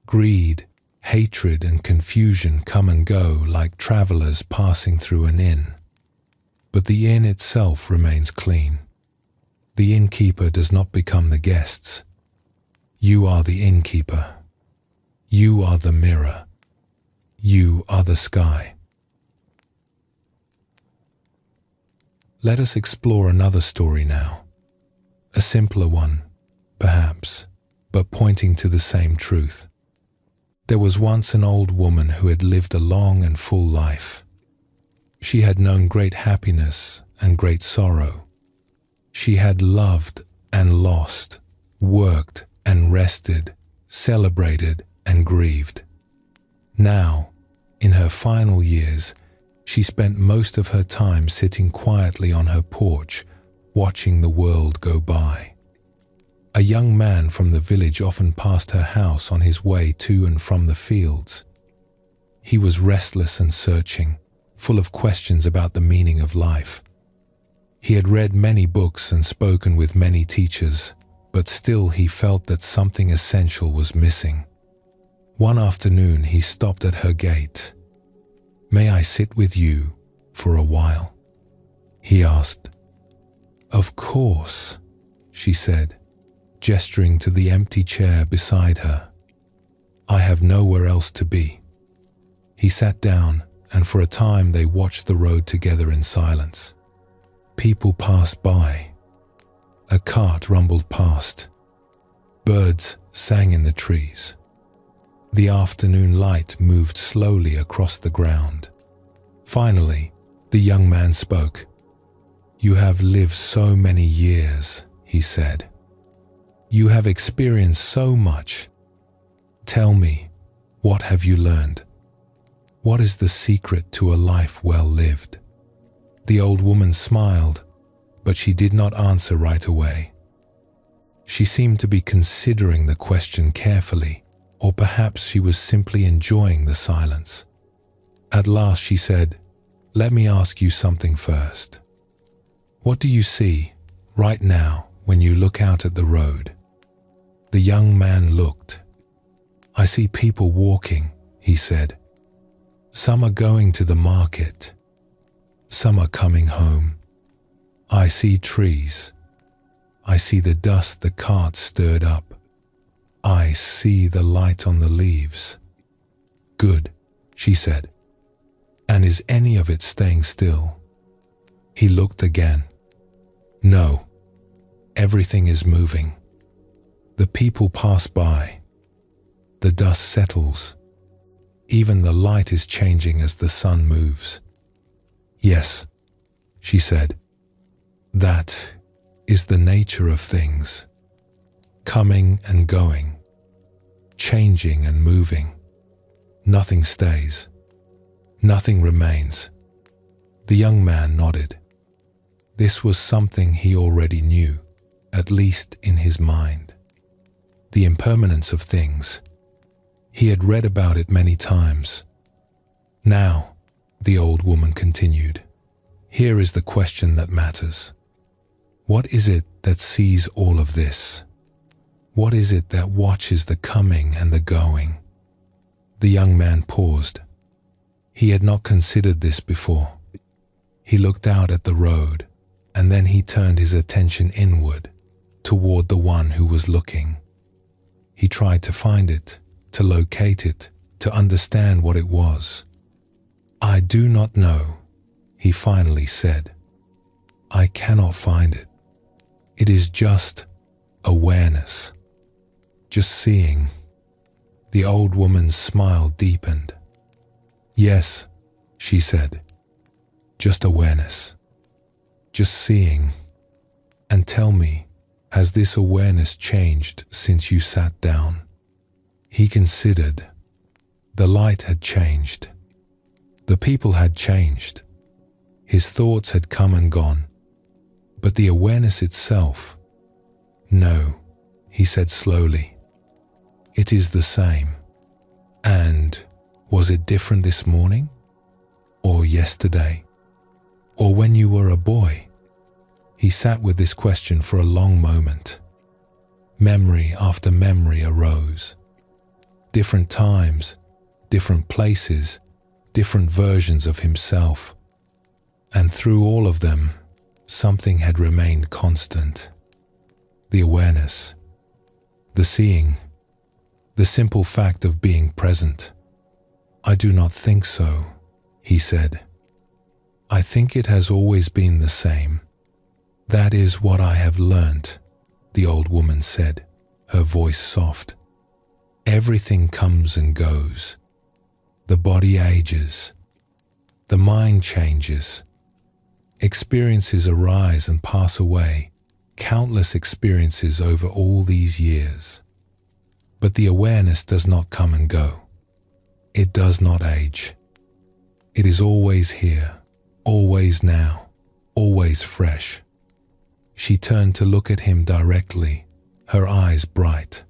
Speaker 1: Greed, Hatred and confusion come and go like travelers passing through an inn. But the inn itself remains clean. The innkeeper does not become the guests. You are the innkeeper. You are the mirror. You are the sky. Let us explore another story now. A simpler one, perhaps, but pointing to the same truth. There was once an old woman who had lived a long and full life. She had known great happiness and great sorrow. She had loved and lost, worked and rested, celebrated and grieved. Now, in her final years, she spent most of her time sitting quietly on her porch, watching the world go by. A young man from the village often passed her house on his way to and from the fields. He was restless and searching, full of questions about the meaning of life. He had read many books and spoken with many teachers, but still he felt that something essential was missing. One afternoon he stopped at her gate. "May I sit with you for a while?" he asked. "Of course," she said, gesturing to the empty chair beside her. "I have nowhere else to be." He sat down, and for a time they watched the road together in silence. People passed by. A cart rumbled past. Birds sang in the trees. The afternoon light moved slowly across the ground. Finally, the young man spoke. "You have lived so many years," he said. "You have experienced so much. Tell me, what have you learned? What is the secret to a life well lived?" The old woman smiled, but she did not answer right away. She seemed to be considering the question carefully, or perhaps she was simply enjoying the silence. At last she said, "Let me ask you something first. What do you see right now when you look out at the road?" The young man looked. "I see people walking," he said. "Some are going to the market. Some are coming home. I see trees. I see the dust the cart stirred up. I see the light on the leaves." "Good," she said. "And is any of it staying still?" He looked again. "No, everything is moving. The people pass by. The dust settles. Even the light is changing as the sun moves." "Yes," she said. "That is the nature of things. Coming and going. Changing and moving. Nothing stays. Nothing remains." The young man nodded. This was something he already knew, at least in his mind. The impermanence of things. He had read about it many times. "Now," the old woman continued, "here is the question that matters. What is it that sees all of this? What is it that watches the coming and the going?" The young man paused. He had not considered this before. He looked out at the road, and then he turned his attention inward, toward the one who was looking. He tried to find it, to locate it, to understand what it was. "I do not know," he finally said. "I cannot find it. It is just awareness. Just seeing." The old woman's smile deepened. "Yes," she said. "Just awareness. Just seeing. And tell me, has this awareness changed since you sat down?" He considered. The light had changed. The people had changed. His thoughts had come and gone. But the awareness itself, no, he said slowly. It is the same. And was it different this morning? Or yesterday? Or when you were a boy? He sat with this question for a long moment. Memory after memory arose. Different times, different places, different versions of himself. And through all of them, something had remained constant. The awareness, the seeing, the simple fact of being present. "I do not think so," he said. "I think it has always been the same. That is what I have learnt," the old woman said, her voice soft. "Everything comes and goes. The body ages. The mind changes. Experiences arise and pass away, countless experiences over all these years. But the awareness does not come and go. It does not age. It is always here, always now, always fresh." She turned to look at him directly, her eyes bright.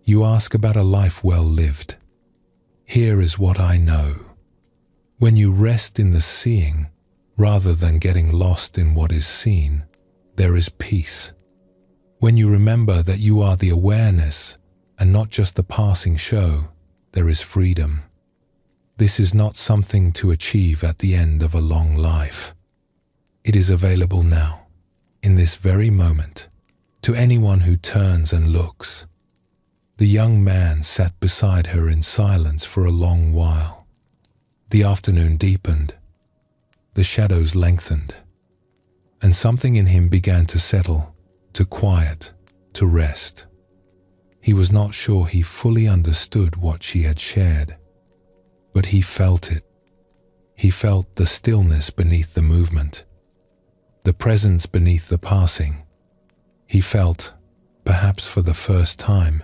Speaker 1: "You ask about a life well lived. Here is what I know. When you rest in the seeing, rather than getting lost in what is seen, there is peace. When you remember that you are the awareness and not just the passing show, there is freedom. This is not something to achieve at the end of a long life. It is available now, in this very moment, to anyone who turns and looks." The young man sat beside her in silence for a long while. The afternoon deepened. The shadows lengthened. And something in him began to settle, to quiet, to rest. He was not sure he fully understood what she had shared, but he felt it. He felt the stillness beneath the movement, the presence beneath the passing. He felt, perhaps for the first time,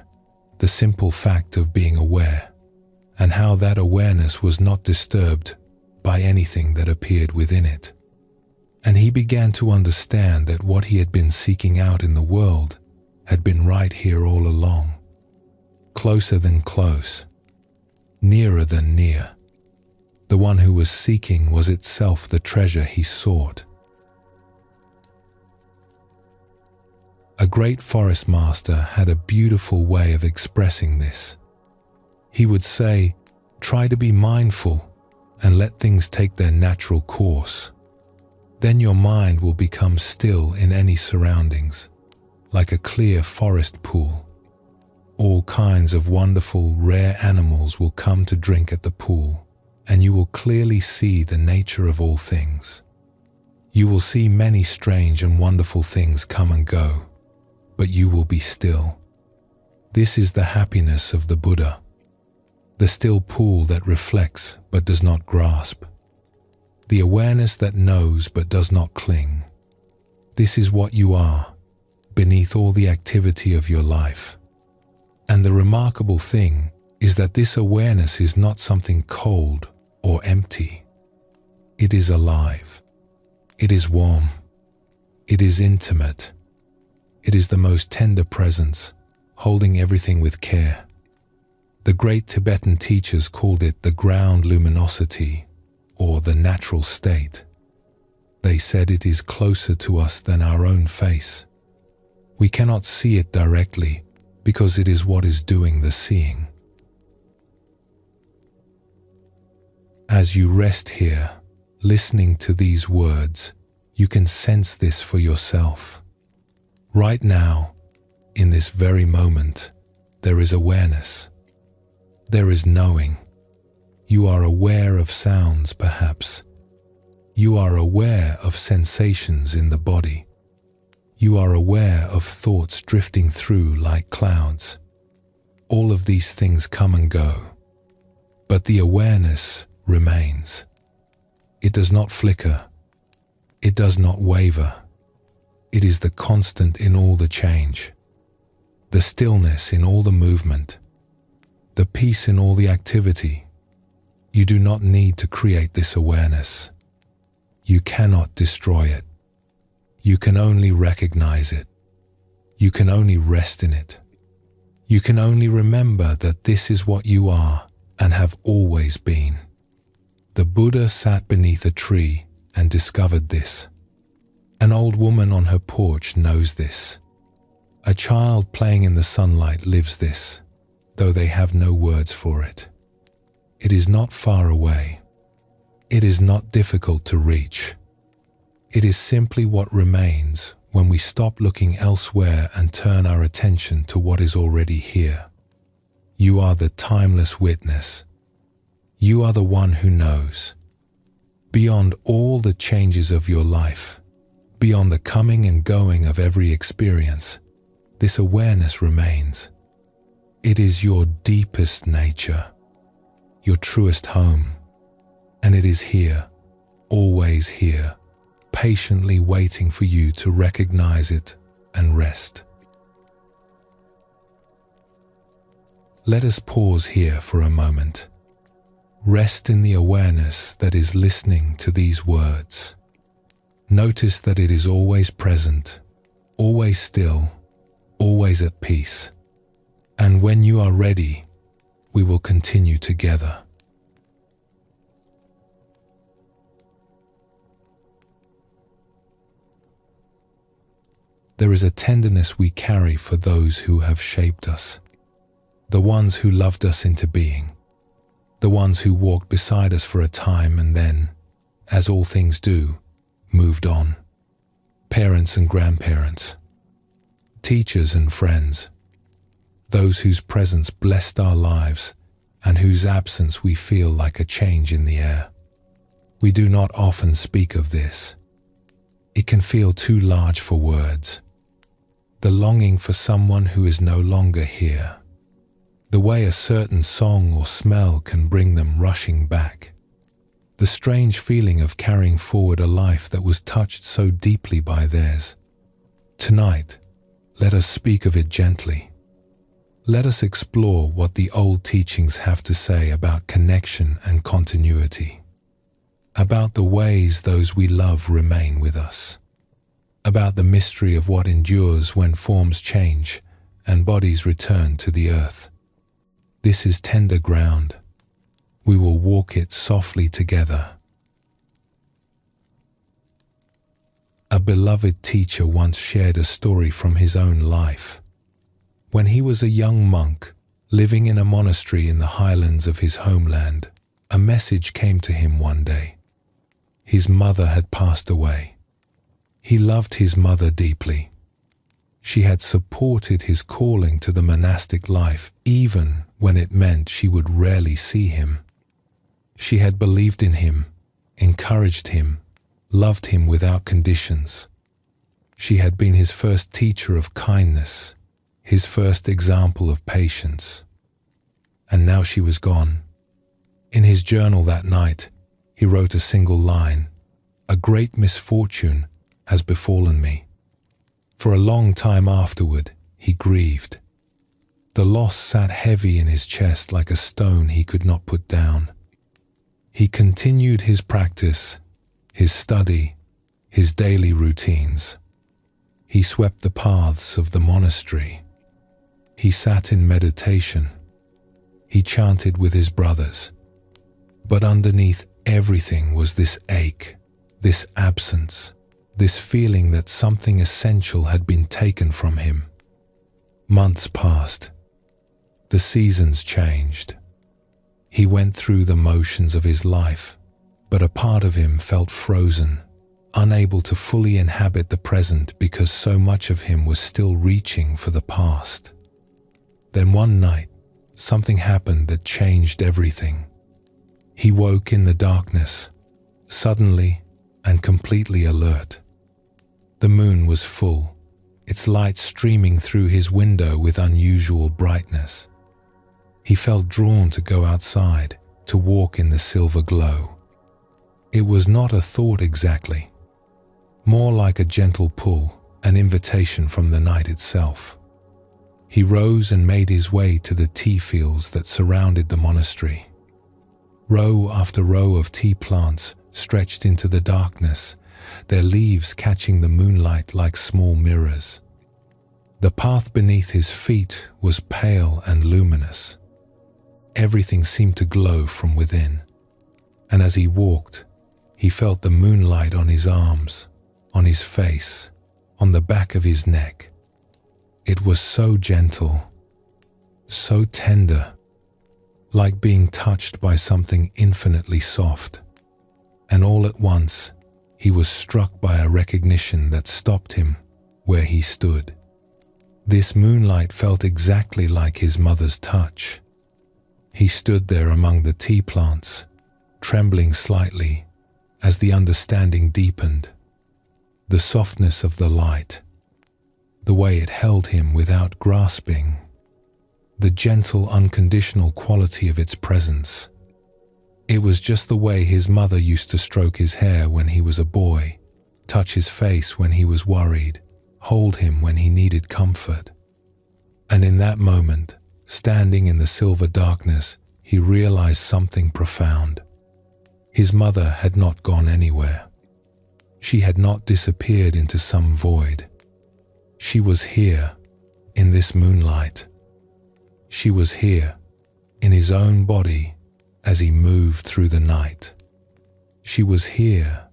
Speaker 1: the simple fact of being aware, and how that awareness was not disturbed by anything that appeared within it. And he began to understand that what he had been seeking out in the world had been right here all along, closer than close, nearer than near. The one who was seeking was itself the treasure he sought. A great forest master had a beautiful way of expressing this. He would say, "Try to be mindful and let things take their natural course. Then your mind will become still in any surroundings, like a clear forest pool. All kinds of wonderful, rare animals will come to drink at the pool, and you will clearly see the nature of all things. You will see many strange and wonderful things come and go, but you will be still. This is the happiness of the Buddha, the still pool that reflects but does not grasp, the awareness that knows but does not cling. This is what you are, beneath all the activity of your life. And the remarkable thing is that this awareness is not something cold or empty. It is alive. It is warm. It is intimate. It is the most tender presence, holding everything with care. The great Tibetan teachers called it the ground luminosity, or the natural state. They said it is closer to us than our own face. We cannot see it directly because it is what is doing the seeing. As you rest here, listening to these words, you can sense this for yourself. Right now, in this very moment, there is awareness. There is knowing. You are aware of sounds, perhaps. You are aware of sensations in the body. You are aware of thoughts drifting through like clouds. All of these things come and go, but the awareness remains. It does not flicker. It does not waver. It is the constant in all the change, the stillness in all the movement, the peace in all the activity. You do not need to create this awareness. You cannot destroy it. You can only recognize it. You can only rest in it. You can only remember that this is what you are and have always been. The Buddha sat beneath a tree and discovered this. An old woman on her porch knows this. A child playing in the sunlight lives this, though they have no words for it. It is not far away. It is not difficult to reach. It is simply what remains when we stop looking elsewhere and turn our attention to what is already here. You are the timeless witness. You are the one who knows. Beyond all the changes of your life, beyond the coming and going of every experience, this awareness remains. It is your deepest nature, your truest home, and it is here, always here, patiently waiting for you to recognize it and rest. Let us pause here for a moment. Rest in the awareness that is listening to these words. Notice that it is always present, always still, always at peace. And when you are ready, we will continue together. There is a tenderness we carry for those who have shaped us, the ones who loved us into being, the ones who walked beside us for a time and then, as all things do, moved on. Parents and grandparents, teachers and friends, those whose presence blessed our lives and whose absence we feel like a change in the air. We do not often speak of this. It can feel too large for words. The longing for someone who is no longer here. The way a certain song or smell can bring them rushing back. The strange feeling of carrying forward a life that was touched so deeply by theirs. Tonight, let us speak of it gently. Let us explore what the old teachings have to say about connection and continuity, about the ways those we love remain with us, about the mystery of what endures when forms change and bodies return to the earth. This is tender ground. We will walk it softly together. A beloved teacher once shared a story from his own life. When he was a young monk, living in a monastery in the highlands of his homeland, a message came to him one day. His mother had passed away. He loved his mother deeply. She had supported his calling to the monastic life, even when it meant she would rarely see him. She had believed in him, encouraged him, loved him without conditions. She had been his first teacher of kindness, his first example of patience. And now she was gone. In his journal that night, he wrote a single line: "A great misfortune has befallen me." For a long time afterward, he grieved. The loss sat heavy in his chest like a stone he could not put down. He continued his practice, his study, his daily routines. He swept the paths of the monastery. He sat in meditation. He chanted with his brothers. But underneath everything was this ache, this absence, this feeling that something essential had been taken from him. Months passed. The seasons changed. He went through the motions of his life, but a part of him felt frozen, unable to fully inhabit the present because so much of him was still reaching for the past. Then one night, something happened that changed everything. He woke in the darkness, suddenly and completely alert. The moon was full, its light streaming through his window with unusual brightness. He felt drawn to go outside, to walk in the silver glow. It was not a thought exactly, more like a gentle pull, an invitation from the night itself. He rose and made his way to the tea fields that surrounded the monastery. Row after row of tea plants stretched into the darkness, their leaves catching the moonlight like small mirrors. The path beneath his feet was pale and luminous. Everything seemed to glow from within, and as he walked, he felt the moonlight on his arms, on his face, on the back of his neck. It was so gentle, so tender. like being touched by something infinitely soft. And all at once, he was struck by a recognition that stopped him where he stood. This moonlight felt exactly like his mother's touch. He stood there among the tea plants, trembling slightly as the understanding deepened. The softness of the light, the way it held him without grasping, the gentle, unconditional quality of its presence. It was just the way his mother used to stroke his hair when he was a boy, touch his face when he was worried, hold him when he needed comfort. And in that moment, standing in the silver darkness, he realized something profound. His mother had not gone anywhere. She had not disappeared into some void. She was here, in this moonlight. She was here, in his own body, as he moved through the night. She was here,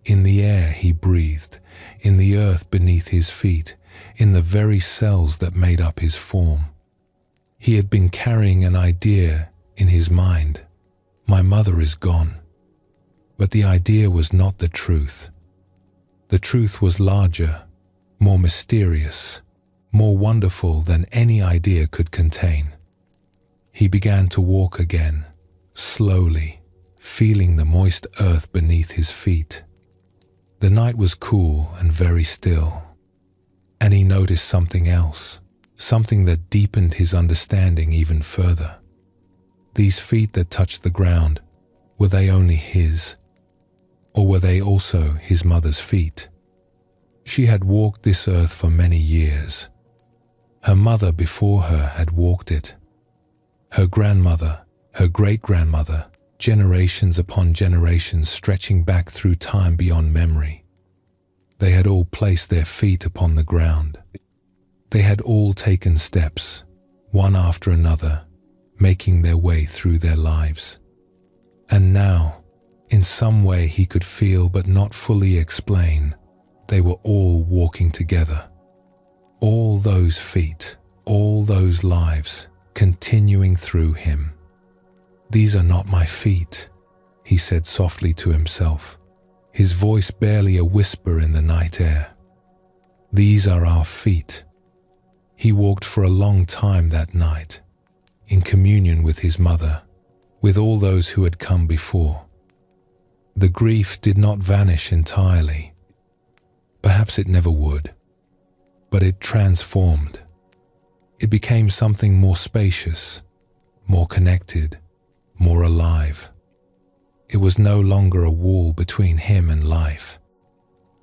Speaker 1: in the air he breathed, in the earth beneath his feet, in the very cells that made up his form. He had been carrying an idea in his mind. My mother is gone. But the idea was not the truth. The truth was larger, more mysterious, more wonderful than any idea could contain. He began to walk again, slowly, feeling the moist earth beneath his feet. The night was cool and very still, and he noticed something else, something that deepened his understanding even further. These feet that touched the ground, were they only his? Or were they also his mother's feet? She had walked this earth for many years. Her mother before her had walked it. Her grandmother, her great-grandmother, generations upon generations stretching back through time beyond memory. They had all placed their feet upon the ground. They had all taken steps, one after another, making their way through their lives. And now, in some way he could feel but not fully explain, they were all walking together. All those feet, all those lives, continuing through him. "These are not my feet," he said softly to himself, his voice barely a whisper in the night air. "These are our feet." He walked for a long time that night, in communion with his mother, with all those who had come before. The grief did not vanish entirely. Perhaps it never would, but it transformed. It became something more spacious, more connected, more alive. It was no longer a wall between him and life.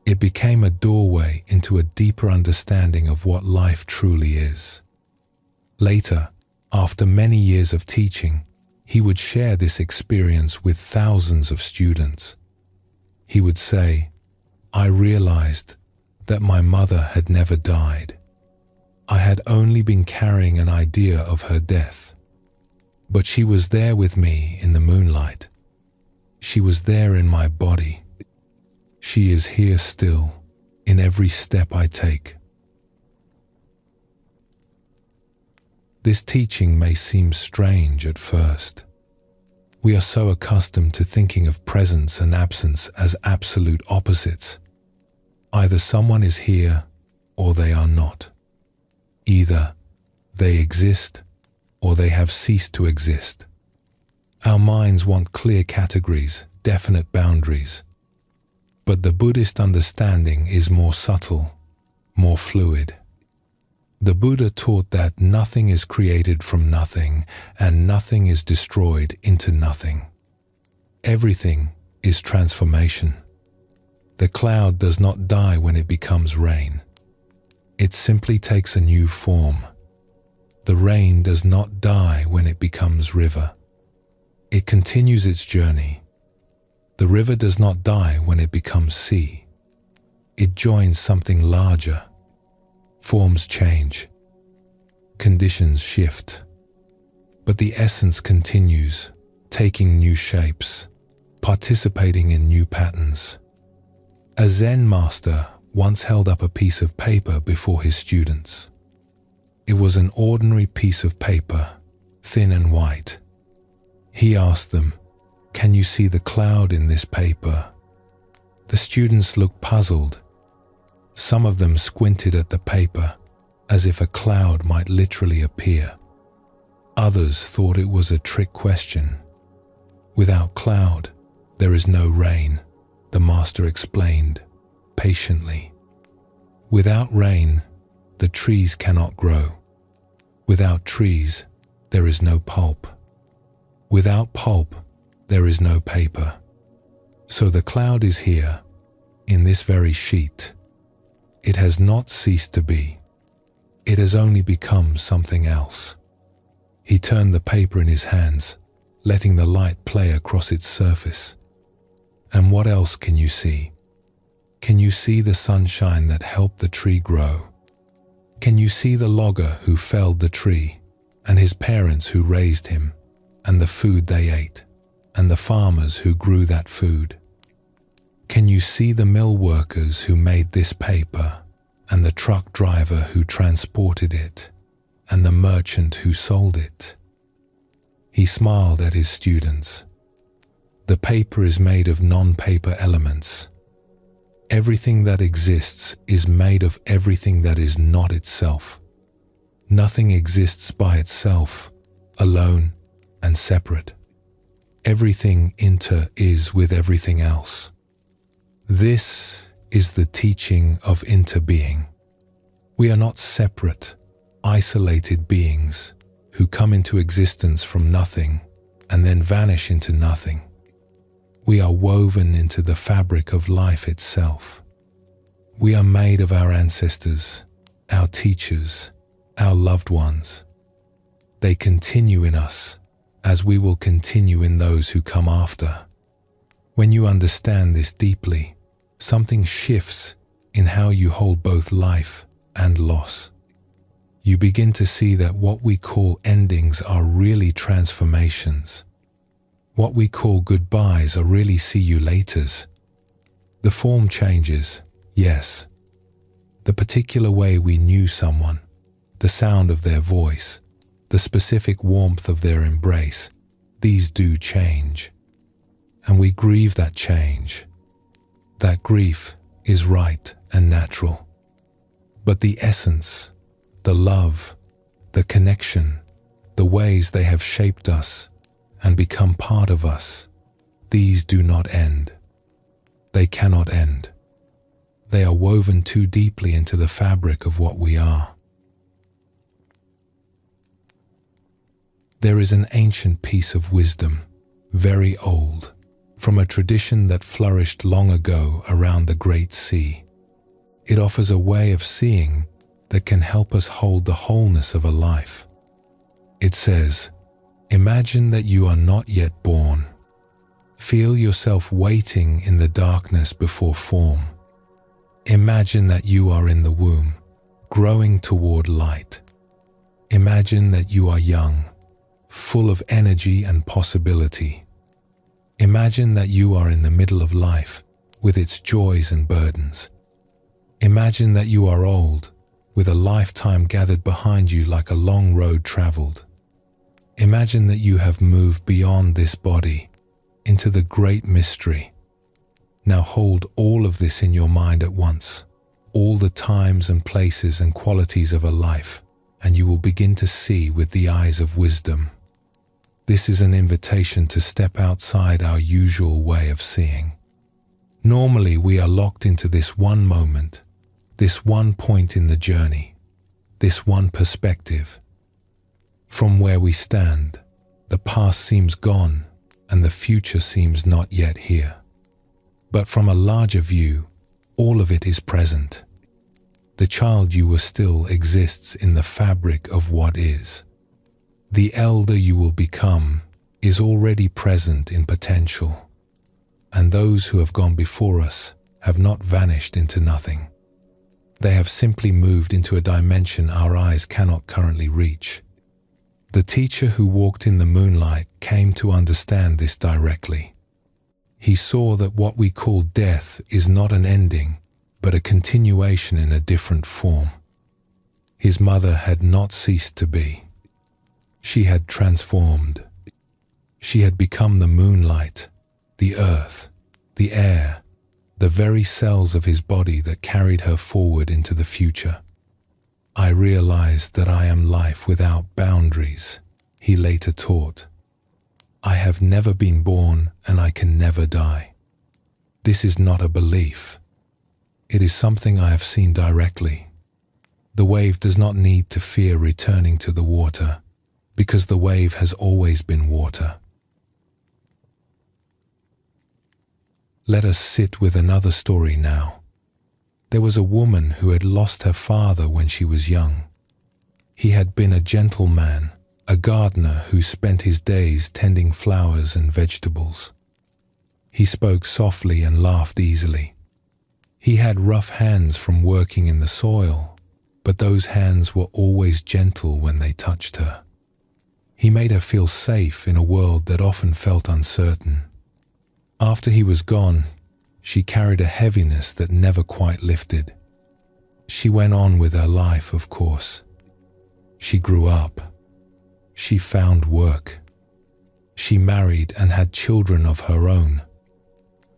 Speaker 1: It became a doorway into a deeper understanding of what life truly is. Later, after many years of teaching, he would share this experience with thousands of students. He would say, "I realized that my mother had never died. I had only been carrying an idea of her death. But she was there with me in the moonlight. She was there in my body. She is here still, in every step I take." This teaching may seem strange at first. We are so accustomed to thinking of presence and absence as absolute opposites. Either someone is here or they are not. Either they exist or they have ceased to exist. Our minds want clear categories, definite boundaries. But the Buddhist understanding is more subtle, more fluid. The Buddha taught that nothing is created from nothing and nothing is destroyed into nothing. Everything is transformation. The cloud does not die when it becomes rain. It simply takes a new form. The rain does not die when it becomes river. It continues its journey. The river does not die when it becomes sea. It joins something larger. Forms change. Conditions shift. But the essence continues, taking new shapes, participating in new patterns. A Zen master once held up a piece of paper before his students. It was an ordinary piece of paper, thin and white, He asked them, "Can you see the cloud in this paper?" The students looked puzzled. Some of them squinted at the paper, as if a cloud might literally appear. Others thought it was a trick question. "Without cloud, there is no rain," the master explained patiently. "Without rain, the trees cannot grow. Without trees, there is no pulp. Without pulp, there is no paper. So the cloud is here, in this very sheet. It has not ceased to be. It has only become something else." He turned the paper in his hands, letting the light play across its surface. "And what else can you see? Can you see the sunshine that helped the tree grow? Can you see the logger who felled the tree, and his parents who raised him, and the food they ate, and the farmers who grew that food? Can you see the mill workers who made this paper, and the truck driver who transported it, and the merchant who sold it?" He smiled at his students. "The paper is made of non-paper elements. Everything that exists is made of everything that is not itself. Nothing exists by itself, alone and separate. Everything is with everything else. This is the teaching of interbeing. We are not separate, isolated beings who come into existence from nothing and then vanish into nothing. We are woven into the fabric of life itself. We are made of our ancestors, our teachers, our loved ones. They continue in us, as we will continue in those who come after. When you understand this deeply, something shifts in how you hold both life and loss. You begin to see that what we call endings are really transformations. What we call goodbyes are really see you laters. The form changes, yes. The particular way we knew someone, the sound of their voice, the specific warmth of their embrace, these do change. And we grieve that change. That grief is right and natural. But the essence, the love, the connection, the ways they have shaped us and become part of us, these do not end. They cannot end. They are woven too deeply into the fabric of what we are. There is an ancient piece of wisdom, very old, from a tradition that flourished long ago around the Great Sea. It offers a way of seeing that can help us hold the wholeness of a life. It says, "Imagine that you are not yet born. Feel yourself waiting in the darkness before form. Imagine that you are in the womb, growing toward light. Imagine that you are young, full of energy and possibility. Imagine that you are in the middle of life, with its joys and burdens. Imagine that you are old, with a lifetime gathered behind you like a long road traveled. Imagine that you have moved beyond this body, into the great mystery. Now hold all of this in your mind at once, all the times and places and qualities of a life, and you will begin to see with the eyes of wisdom. This is an invitation to step outside our usual way of seeing. Normally we are locked into this one moment, this one point in the journey, this one perspective. From where we stand, the past seems gone and the future seems not yet here. But from a larger view, all of it is present. The child you were still exists in the fabric of what is. The elder you will become is already present in potential, and those who have gone before us have not vanished into nothing. They have simply moved into a dimension our eyes cannot currently reach. The teacher who walked in the moonlight came to understand this directly. He saw that what we call death is not an ending, but a continuation in a different form. His mother had not ceased to be. She had transformed. She had become the moonlight, the earth, the air, the very cells of his body that carried her forward into the future. I realized that I am life without boundaries, he later taught. I have never been born and I can never die. This is not a belief. It is something I have seen directly. The wave does not need to fear returning to the water, because the wave has always been water. Let us sit with another story now. There was a woman who had lost her father when she was young. He had been a gentle man, a gardener who spent his days tending flowers and vegetables. He spoke softly and laughed easily. He had rough hands from working in the soil, but those hands were always gentle when they touched her. He made her feel safe in a world that often felt uncertain. After he was gone, she carried a heaviness that never quite lifted. She went on with her life, of course. She grew up. She found work. She married and had children of her own.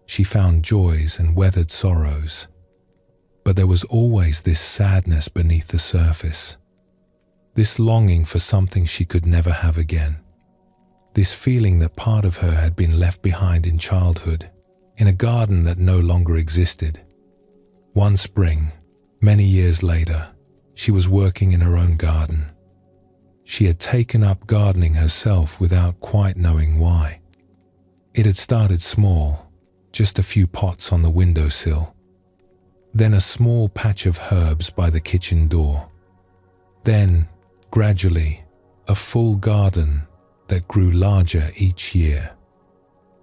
Speaker 1: She found joys and weathered sorrows. But there was always this sadness beneath the surface. This longing for something she could never have again. This feeling that part of her had been left behind in childhood, in a garden that no longer existed. One spring, many years later, she was working in her own garden. She had taken up gardening herself without quite knowing why. It had started small, just a few pots on the windowsill. Then a small patch of herbs by the kitchen door. Then, gradually, a full garden that grew larger each year.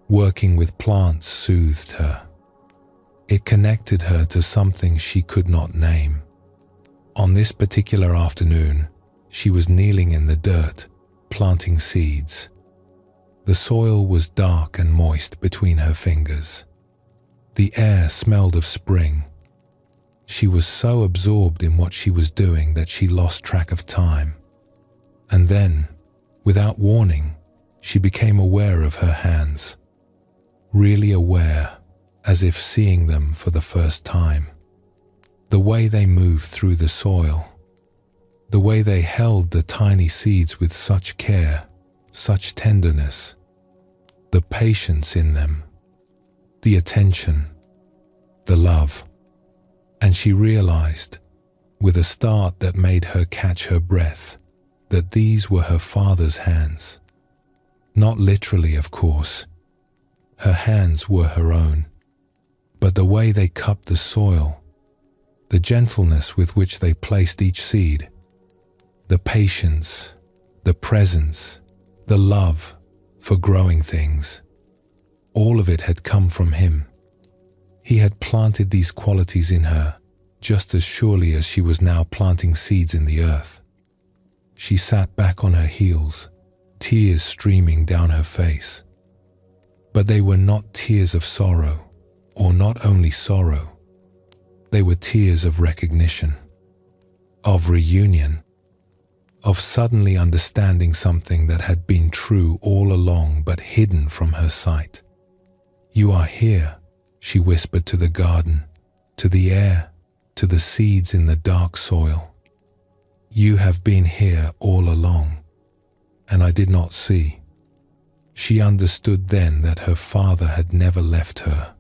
Speaker 1: Working with plants soothed her. It connected her to something she could not name. On this particular afternoon, she was kneeling in the dirt, planting seeds. The soil was dark and moist between her fingers. The air smelled of spring. She was so absorbed in what she was doing that she lost track of time. And then, without warning, she became aware of her hands. Really aware, as if seeing them for the first time. The way they moved through the soil. The way they held the tiny seeds with such care, such tenderness. The patience in them. The attention. The love. And she realized, with a start that made her catch her breath, that these were her father's hands. Not literally, of course. Her hands were her own. But the way they cupped the soil, the gentleness with which they placed each seed, the patience, the presence, the love for growing things, all of it had come from him. He had planted these qualities in her just as surely as she was now planting seeds in the earth. She sat back on her heels, tears streaming down her face. But they were not tears of sorrow, or not only sorrow. They were tears of recognition, of reunion, of suddenly understanding something that had been true all along but hidden from her sight. "You are here," she whispered to the garden, to the air, to the seeds in the dark soil. "You have been here all along, and I did not see." She understood then that her father had never left her.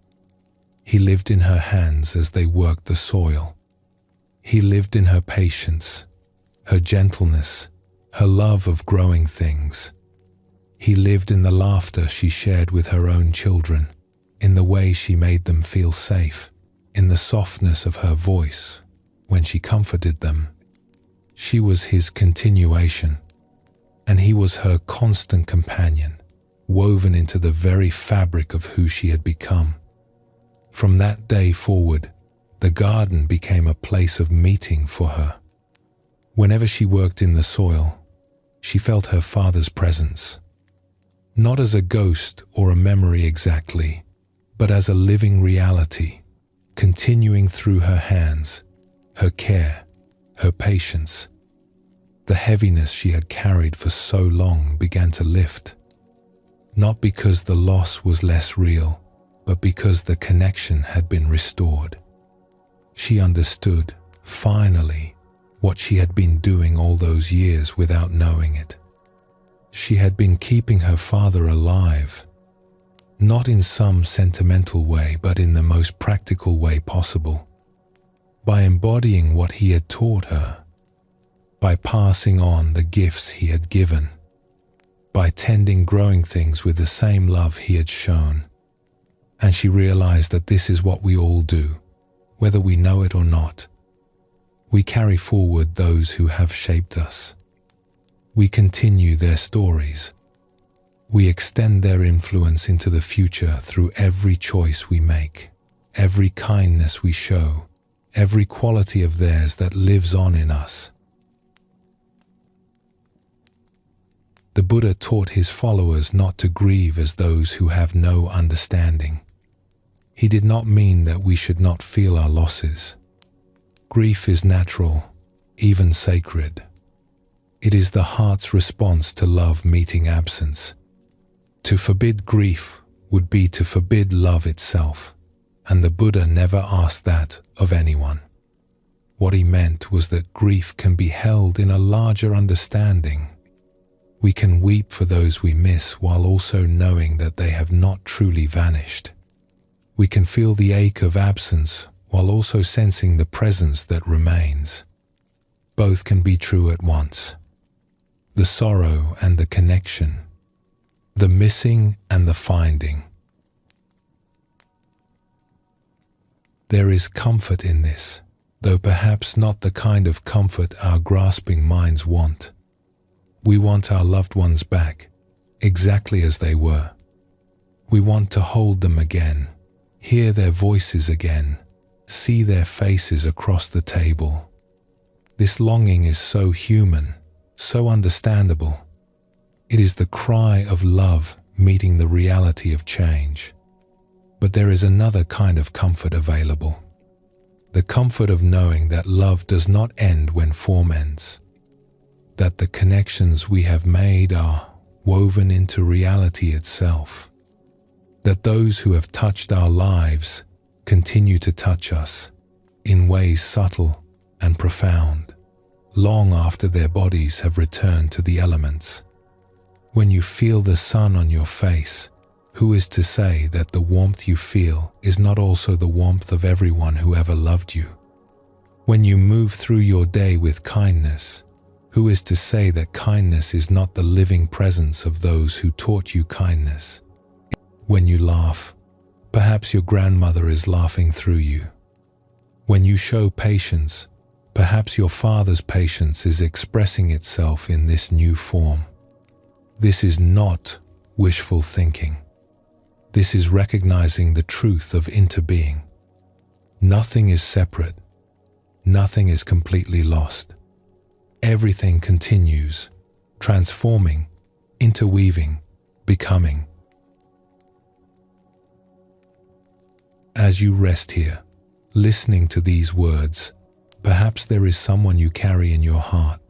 Speaker 1: He lived in her hands as they worked the soil. He lived in her patience, her gentleness, her love of growing things. He lived in the laughter she shared with her own children, in the way she made them feel safe, in the softness of her voice when she comforted them. She was his continuation, and he was her constant companion, woven into the very fabric of who she had become. From that day forward, the garden became a place of meeting for her. Whenever she worked in the soil, she felt her father's presence. Not as a ghost or a memory exactly, but as a living reality, continuing through her hands, her care, her patience. The heaviness she had carried for so long began to lift. not because the loss was less real, but because the connection had been restored. She understood, finally, what she had been doing all those years without knowing it. She had been keeping her father alive, not in some sentimental way, but in the most practical way possible, by embodying what he had taught her, by passing on the gifts he had given, by tending growing things with the same love he had shown. And she realized that this is what we all do, whether we know it or not. We carry forward those who have shaped us. We continue their stories. We extend their influence into the future through every choice we make, every kindness we show, every quality of theirs that lives on in us. The Buddha taught his followers not to grieve as those who have no understanding. He did not mean that we should not feel our losses. Grief is natural, even sacred. It is the heart's response to love meeting absence. To forbid grief would be to forbid love itself, and the Buddha never asked that of anyone. What he meant was that grief can be held in a larger understanding. We can weep for those we miss while also knowing that they have not truly vanished. We can feel the ache of absence while also sensing the presence that remains. Both can be true at once. The sorrow and the connection, the missing and the finding. There is comfort in this, though perhaps not the kind of comfort our grasping minds want. We want our loved ones back, exactly as they were. We want to hold them again, hear their voices again, see their faces across the table. This longing is so human, so understandable. It is the cry of love meeting the reality of change. But there is another kind of comfort available. The comfort of knowing that love does not end when form ends. That the connections we have made are woven into reality itself. That those who have touched our lives continue to touch us in ways subtle and profound, long after their bodies have returned to the elements. When you feel the sun on your face, who is to say that the warmth you feel is not also the warmth of everyone who ever loved you? When you move through your day with kindness, who is to say that kindness is not the living presence of those who taught you kindness? When you laugh, perhaps your grandmother is laughing through you. When you show patience, perhaps your father's patience is expressing itself in this new form. This is not wishful thinking. This is recognizing the truth of interbeing. Nothing is separate. Nothing is completely lost. Everything continues, transforming, interweaving, becoming. As you rest here, listening to these words, perhaps there is someone you carry in your heart,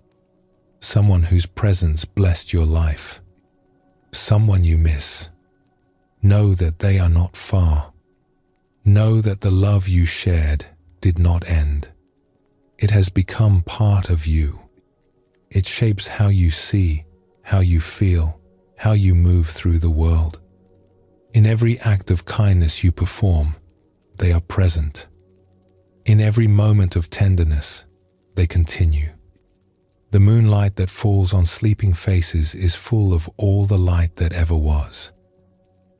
Speaker 1: someone whose presence blessed your life, someone you miss. Know that they are not far. Know that the love you shared did not end. It has become part of you. It shapes how you see, how you feel, how you move through the world. In every act of kindness you perform, they are present. In every moment of tenderness, they continue. The moonlight that falls on sleeping faces is full of all the light that ever was.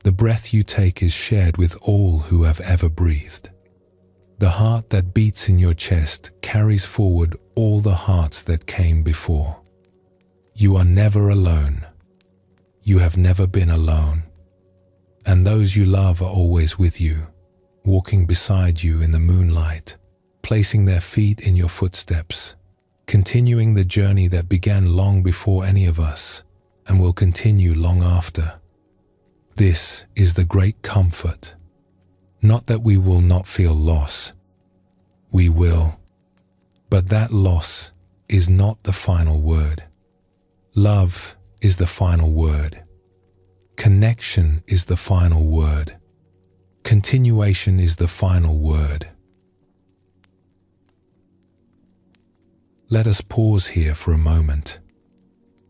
Speaker 1: The breath you take is shared with all who have ever breathed. The heart that beats in your chest carries forward all the hearts that came before. You are never alone. You have never been alone. And those you love are always with you, walking beside you in the moonlight, placing their feet in your footsteps, continuing the journey that began long before any of us and will continue long after. This is the great comfort. Not that we will not feel loss. We will. But that loss is not the final word. Love is the final word. Connection is the final word. Continuation is the final word. Let us pause here for a moment.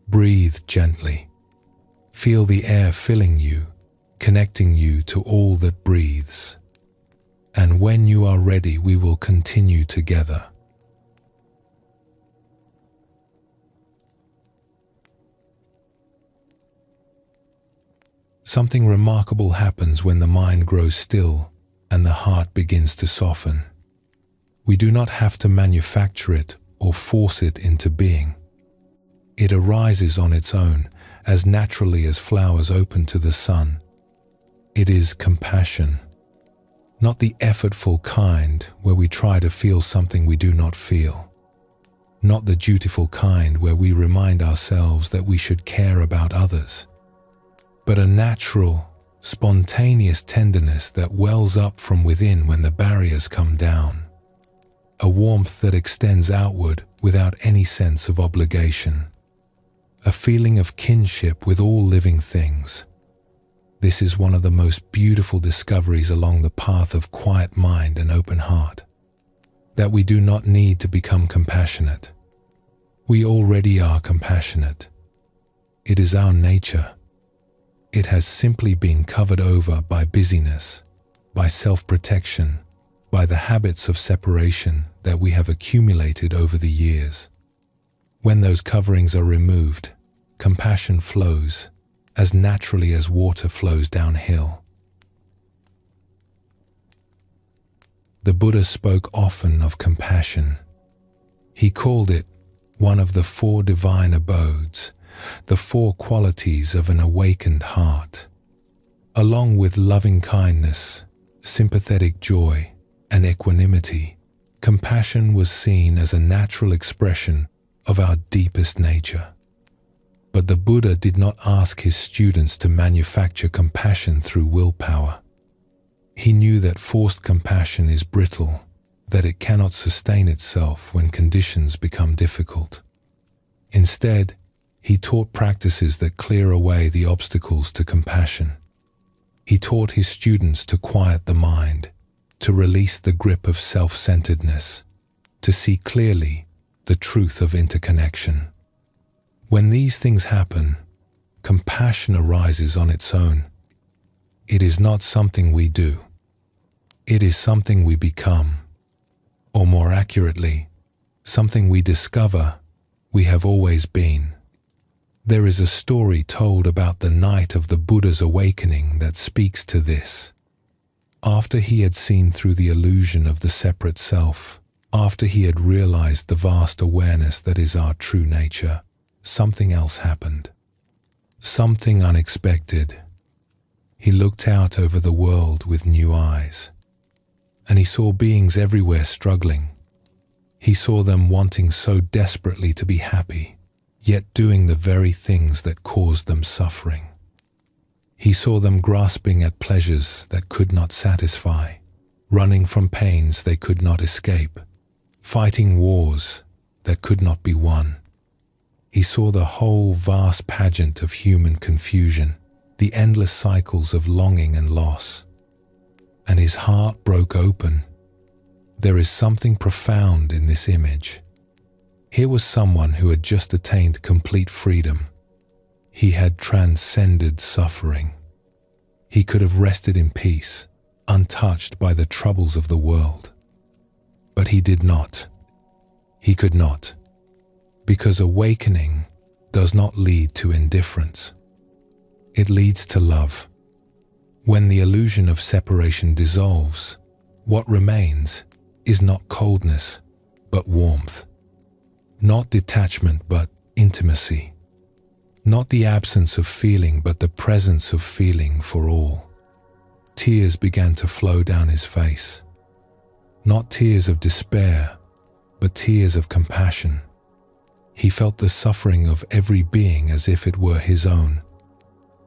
Speaker 1: Breathe gently. Feel the air filling you, connecting you to all that breathes. And when you are ready, we will continue together. Something remarkable happens when the mind grows still and the heart begins to soften. We do not have to manufacture it or force it into being. It arises on its own, as naturally as flowers open to the sun. It is compassion, not the effortful kind where we try to feel something we do not feel, not the dutiful kind where we remind ourselves that we should care about others, but a natural, spontaneous tenderness that wells up from within when the barriers come down. A warmth that extends outward without any sense of obligation. A feeling of kinship with all living things. This is one of the most beautiful discoveries along the path of quiet mind and open heart. That we do not need to become compassionate. We already are compassionate. It is our nature. It has simply been covered over by busyness, by self-protection, by the habits of separation that we have accumulated over the years. When those coverings are removed, compassion flows as naturally as water flows downhill. The Buddha spoke often of compassion. He called it one of the 4 divine abodes, the 4 qualities of an awakened heart. Along with loving kindness, sympathetic joy, and equanimity, compassion was seen as a natural expression of our deepest nature. But the Buddha did not ask his students to manufacture compassion through willpower. He knew that forced compassion is brittle, that it cannot sustain itself when conditions become difficult. Instead, he taught practices that clear away the obstacles to compassion. He taught his students to quiet the mind, to release the grip of self-centeredness, to see clearly the truth of interconnection. When these things happen, compassion arises on its own. It is not something we do. It is something we become, or more accurately, something we discover we have always been. There is a story told about the night of the Buddha's awakening that speaks to this. After he had seen through the illusion of the separate self, after he had realized the vast awareness that is our true nature, something else happened. Something unexpected. He looked out over the world with new eyes, and he saw beings everywhere struggling. He saw them wanting so desperately to be happy, yet doing the very things that caused them suffering. He saw them grasping at pleasures that could not satisfy, running from pains they could not escape, fighting wars that could not be won. He saw the whole vast pageant of human confusion, the endless cycles of longing and loss. And his heart broke open. There is something profound in this image. Here was someone who had just attained complete freedom. He had transcended suffering. He could have rested in peace, untouched by the troubles of the world. But he did not. He could not. Because awakening does not lead to indifference. It leads to love. When the illusion of separation dissolves, what remains is not coldness, but warmth. Not detachment, but intimacy. Not the absence of feeling, but the presence of feeling for all. Tears began to flow down his face. Not tears of despair, but tears of compassion. He felt the suffering of every being as if it were his own.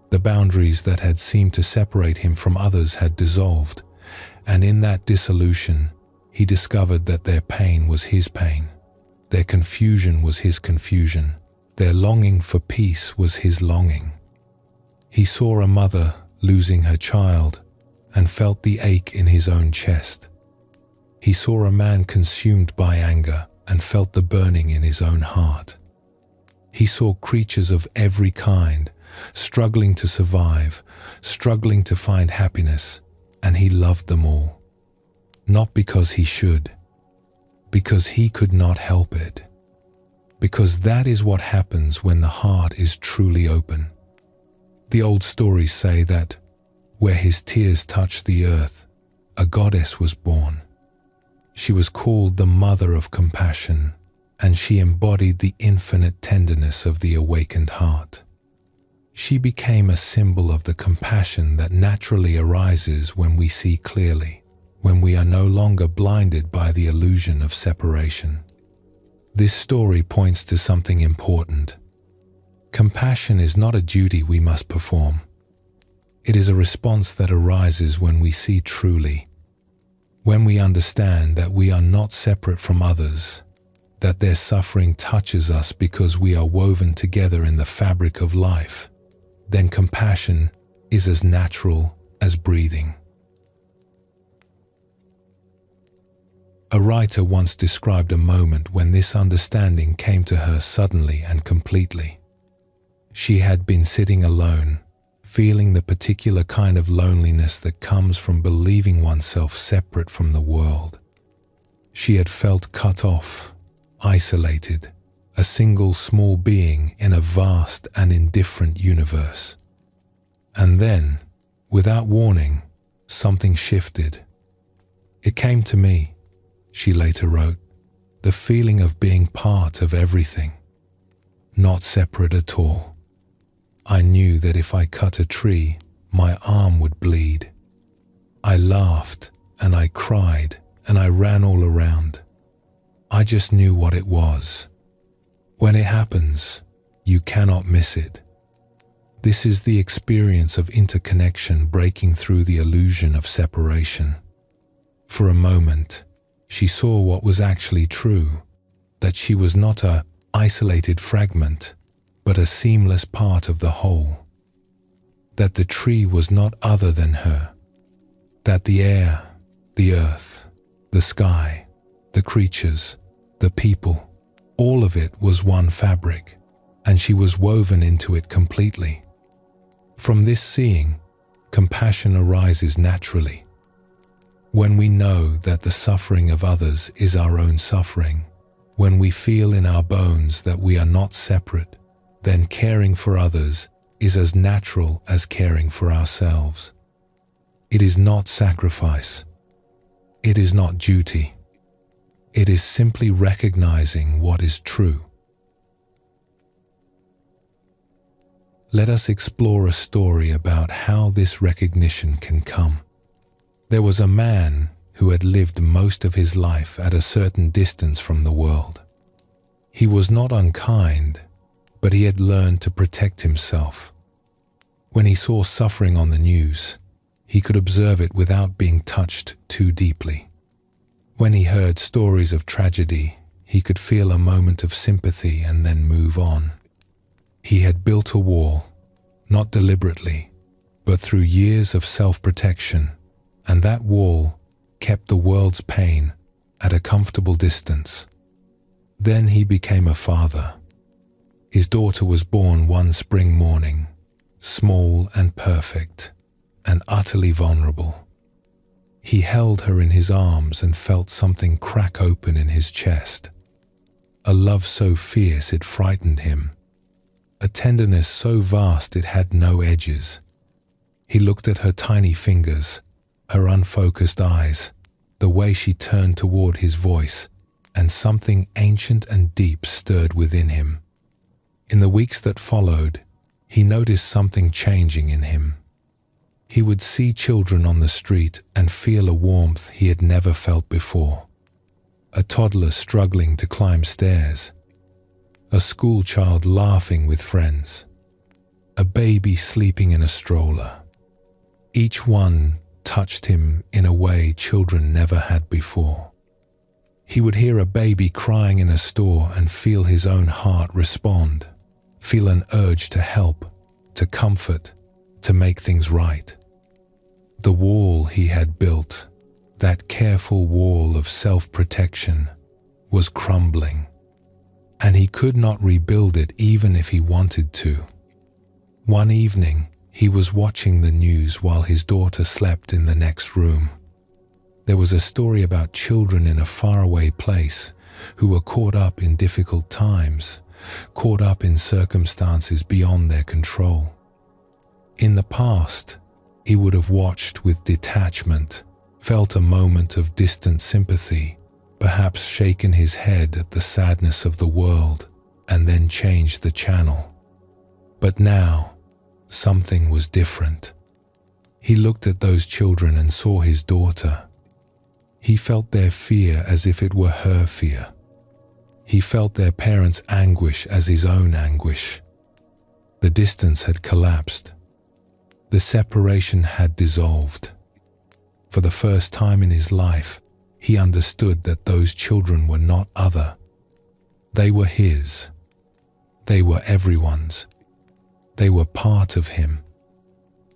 Speaker 1: The boundaries that had seemed to separate him from others had dissolved, and in that dissolution, he discovered that their pain was his pain. Their confusion was his confusion. Their longing for peace was his longing. He saw a mother losing her child and felt the ache in his own chest. He saw a man consumed by anger and felt the burning in his own heart. He saw creatures of every kind, struggling to survive, struggling to find happiness, and he loved them all. Not because he should, because he could not help it. Because that is what happens when the heart is truly open. The old stories say that where his tears touched the earth, a goddess was born. She was called the Mother of Compassion, and she embodied the infinite tenderness of the awakened heart. She became a symbol of the compassion that naturally arises when we see clearly, when we are no longer blinded by the illusion of separation. This story points to something important. Compassion is not a duty we must perform. It is a response that arises when we see truly, when we understand that we are not separate from others, that their suffering touches us because we are woven together in the fabric of life. Then compassion is as natural as breathing. A writer once described a moment when this understanding came to her suddenly and completely. She had been sitting alone, feeling the particular kind of loneliness that comes from believing oneself separate from the world. She had felt cut off, isolated, a single small being in a vast and indifferent universe. And then, without warning, something shifted. It came to me, she later wrote, the feeling of being part of everything, not separate at all. I knew that if I cut a tree, my arm would bleed. I laughed and I cried and I ran all around. I just knew what it was. When it happens, you cannot miss it. This is the experience of interconnection breaking through the illusion of separation. For a moment, she saw what was actually true, that she was not an isolated fragment, but a seamless part of the whole. That the tree was not other than her. That the air, the earth, the sky, the creatures, the people, all of it was one fabric, and she was woven into it completely. From this seeing, compassion arises naturally. When we know that the suffering of others is our own suffering, when we feel in our bones that we are not separate, then caring for others is as natural as caring for ourselves. It is not sacrifice. It is not duty. It is simply recognizing what is true. Let us explore a story about how this recognition can come. There was a man who had lived most of his life at a certain distance from the world. He was not unkind, but he had learned to protect himself. When he saw suffering on the news, he could observe it without being touched too deeply. When he heard stories of tragedy, he could feel a moment of sympathy and then move on. He had built a wall, not deliberately, but through years of self-protection, and that wall kept the world's pain at a comfortable distance. Then he became a father. His daughter was born one spring morning, small and perfect, and utterly vulnerable. He held her in his arms and felt something crack open in his chest. A love so fierce it frightened him. A tenderness so vast it had no edges. He looked at her tiny fingers, her unfocused eyes, the way she turned toward his voice, and something ancient and deep stirred within him. In the weeks that followed, he noticed something changing in him. He would see children on the street and feel a warmth he had never felt before. A toddler struggling to climb stairs. A school child laughing with friends. A baby sleeping in a stroller. Each one touched him in a way children never had before. He would hear a baby crying in a store and feel his own heart respond, feel an urge to help, to comfort, to make things right. The wall he had built, that careful wall of self-protection, was crumbling, and he could not rebuild it even if he wanted to. One evening, he was watching the news while his daughter slept in the next room. There was a story about children in a faraway place who were caught up in difficult times, caught up in circumstances beyond their control. In the past, he would have watched with detachment, felt a moment of distant sympathy, perhaps shaken his head at the sadness of the world, and then changed the channel. But now, something was different. He looked at those children and saw his daughter. He felt their fear as if it were her fear. He felt their parents' anguish as his own anguish. The distance had collapsed. The separation had dissolved. For the first time in his life, he understood that those children were not other. They were his. They were everyone's. They were part of him.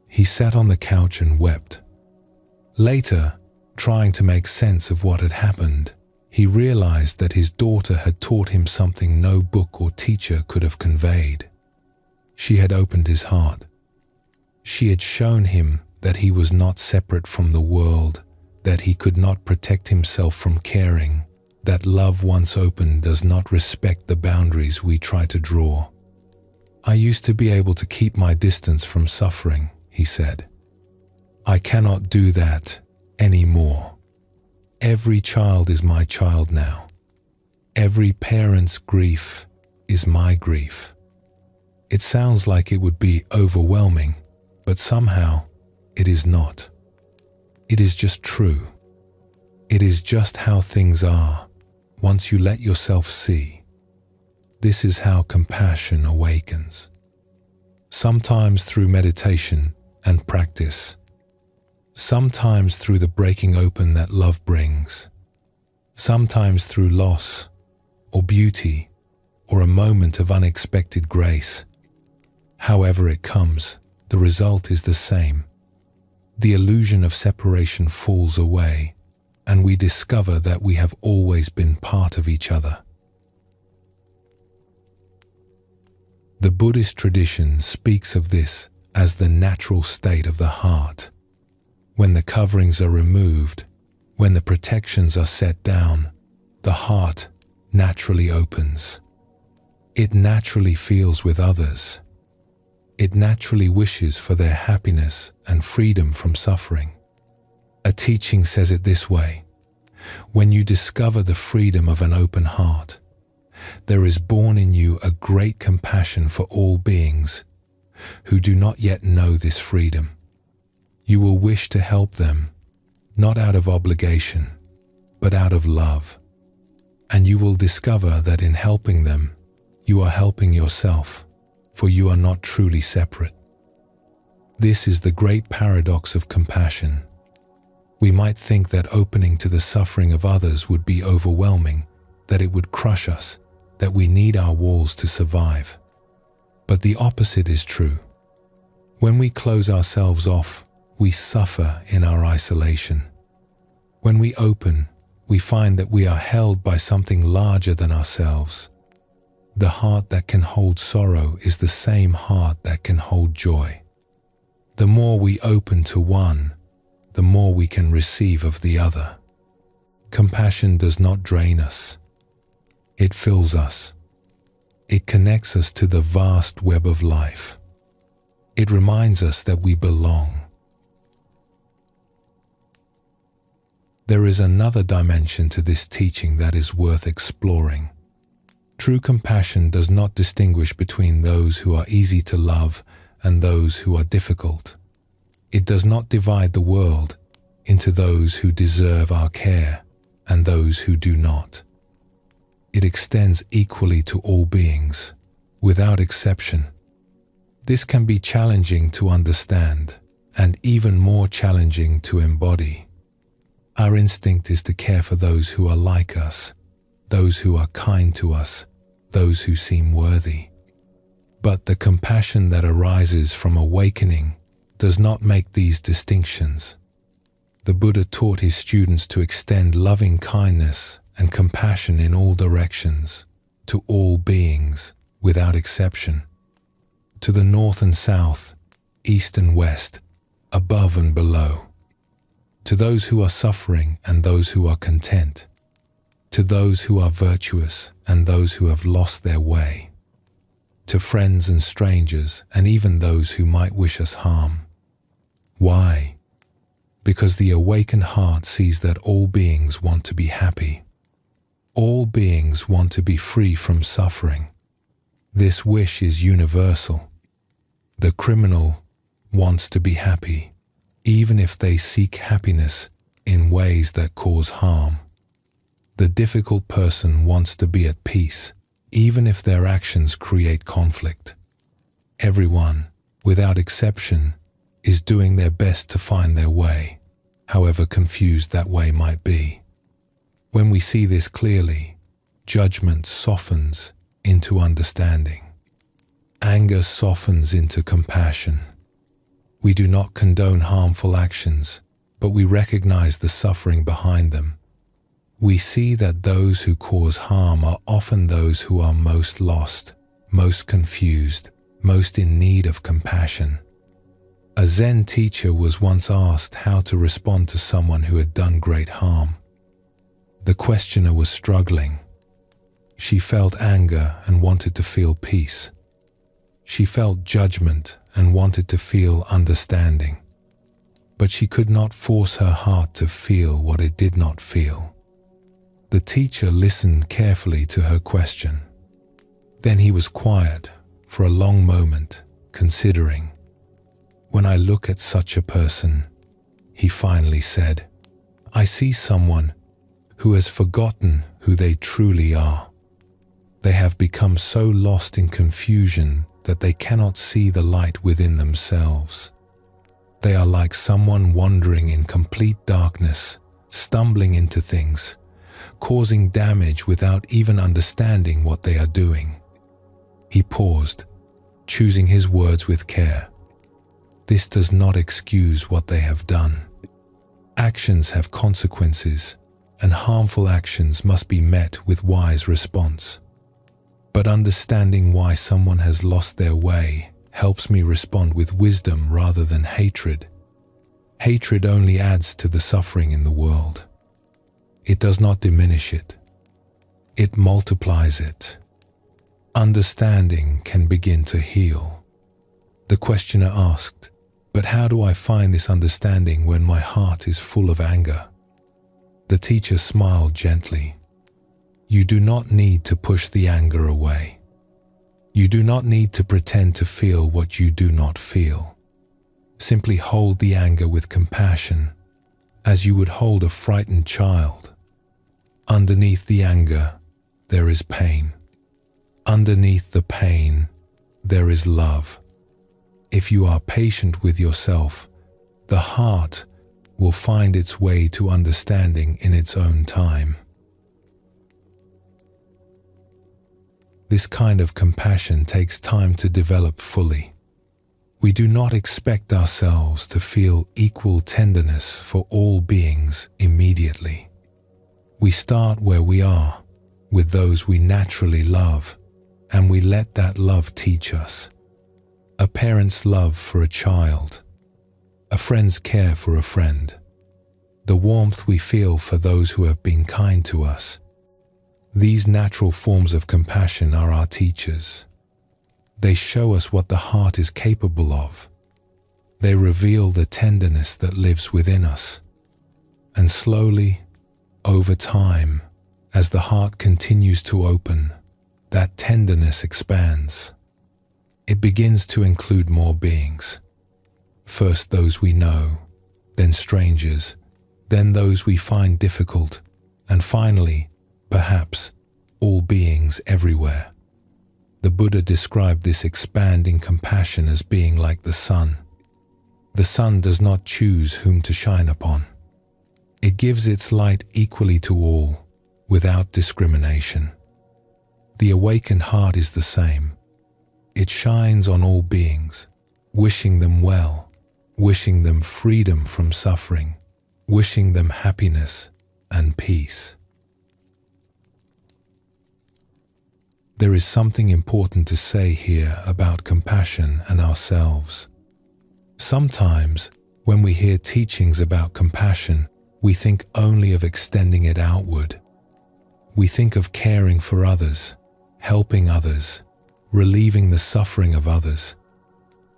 Speaker 1: He sat on the couch and wept. Later, trying to make sense of what had happened, he realized that his daughter had taught him something no book or teacher could have conveyed. She had opened his heart. She had shown him that he was not separate from the world, that he could not protect himself from caring, that love once opened does not respect the boundaries we try to draw. "I used to be able to keep my distance from suffering," he said. "I cannot do that anymore. Every child is my child now. Every parent's grief is my grief." It sounds like it would be overwhelming, but somehow it is not. It is just true. It is just how things are once you let yourself see. This is how compassion awakens. Sometimes through meditation and practice. Sometimes through the breaking open that love brings. Sometimes through loss or beauty or a moment of unexpected grace. However it comes, the result is the same. The illusion of separation falls away, and we discover that we have always been part of each other. The Buddhist tradition speaks of this as the natural state of the heart. When the coverings are removed, when the protections are set down, the heart naturally opens. It naturally feels with others. It naturally wishes for their happiness and freedom from suffering. A teaching says it this way: when you discover the freedom of an open heart, there is born in you a great compassion for all beings who do not yet know this freedom. You will wish to help them, not out of obligation, but out of love. And you will discover that in helping them, you are helping yourself, for you are not truly separate. This is the great paradox of compassion. We might think that opening to the suffering of others would be overwhelming, that it would crush us, that we need our walls to survive. But the opposite is true. When we close ourselves off, we suffer in our isolation. When we open, we find that we are held by something larger than ourselves. The heart that can hold sorrow is the same heart that can hold joy. The more we open to one, the more we can receive of the other. Compassion does not drain us. It fills us. It connects us to the vast web of life. It reminds us that we belong. There is another dimension to this teaching that is worth exploring. True compassion does not distinguish between those who are easy to love and those who are difficult. It does not divide the world into those who deserve our care and those who do not. It extends equally to all beings, without exception. This can be challenging to understand and even more challenging to embody. Our instinct is to care for those who are like us, those who are kind to us, those who seem worthy. But the compassion that arises from awakening does not make these distinctions. The Buddha taught his students to extend loving kindness and compassion in all directions, to all beings, without exception. To the north and south, east and west, above and below. To those who are suffering and those who are content. To those who are virtuous and those who have lost their way. To friends and strangers and even those who might wish us harm. Why? Because the awakened heart sees that all beings want to be happy. All beings want to be free from suffering. This wish is universal. The criminal wants to be happy, even if they seek happiness in ways that cause harm. The difficult person wants to be at peace, even if their actions create conflict. Everyone, without exception, is doing their best to find their way, however confused that way might be. When we see this clearly, judgment softens into understanding. Anger softens into compassion. We do not condone harmful actions, but we recognize the suffering behind them. We see that those who cause harm are often those who are most lost, most confused, most in need of compassion. A Zen teacher was once asked how to respond to someone who had done great harm. The questioner was struggling. She felt anger and wanted to feel peace. She felt judgment and wanted to feel understanding. But she could not force her heart to feel what it did not feel. The teacher listened carefully to her question. Then he was quiet for a long moment, considering. When I look at such a person, he finally said, I see someone who has forgotten who they truly are. They have become so lost in confusion that they cannot see the light within themselves. They are like someone wandering in complete darkness, stumbling into things, causing damage without even understanding what they are doing. He paused, choosing his words with care. This does not excuse what they have done. Actions have consequences, and harmful actions must be met with wise response. But understanding why someone has lost their way helps me respond with wisdom rather than hatred. Hatred only adds to the suffering in the world. It does not diminish it. It multiplies it. Understanding can begin to heal. The questioner asked, but how do I find this understanding when my heart is full of anger? The teacher smiled gently. You do not need to push the anger away. You do not need to pretend to feel what you do not feel. Simply hold the anger with compassion, as you would hold a frightened child. Underneath the anger, there is pain. Underneath the pain, there is love. If you are patient with yourself, the heart will find its way to understanding in its own time. This kind of compassion takes time to develop fully. We do not expect ourselves to feel equal tenderness for all beings immediately. We start where we are, with those we naturally love, and we let that love teach us. A parent's love for a child, a friend's care for a friend, the warmth we feel for those who have been kind to us. These natural forms of compassion are our teachers. They show us what the heart is capable of. They reveal the tenderness that lives within us. And slowly, over time, as the heart continues to open, that tenderness expands. It begins to include more beings. First those we know, then strangers, then those we find difficult, and finally, perhaps, all beings everywhere. The Buddha described this expanding compassion as being like the sun. The sun does not choose whom to shine upon. It gives its light equally to all, without discrimination. The awakened heart is the same. It shines on all beings, wishing them well, wishing them freedom from suffering, wishing them happiness and peace. There is something important to say here about compassion and ourselves. Sometimes, when we hear teachings about compassion, we think only of extending it outward. We think of caring for others, helping others, relieving the suffering of others.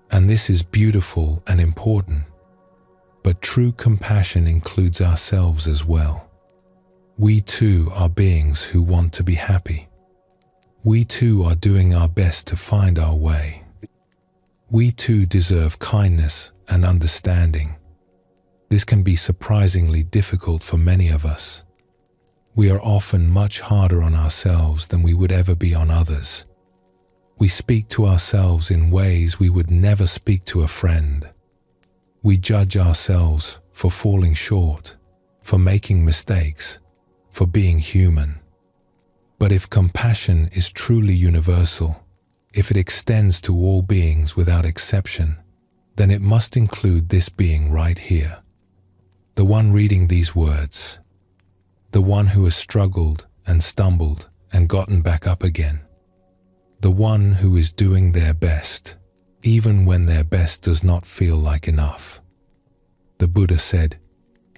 Speaker 1: And this is beautiful and important. But true compassion includes ourselves as well. We too are beings who want to be happy. We too are doing our best to find our way. We too deserve kindness and understanding. This can be surprisingly difficult for many of us. We are often much harder on ourselves than we would ever be on others. We speak to ourselves in ways we would never speak to a friend. We judge ourselves for falling short, for making mistakes, for being human. But if compassion is truly universal, if it extends to all beings without exception, then it must include this being right here. The one reading these words. The one who has struggled and stumbled and gotten back up again. The one who is doing their best, even when their best does not feel like enough. The Buddha said,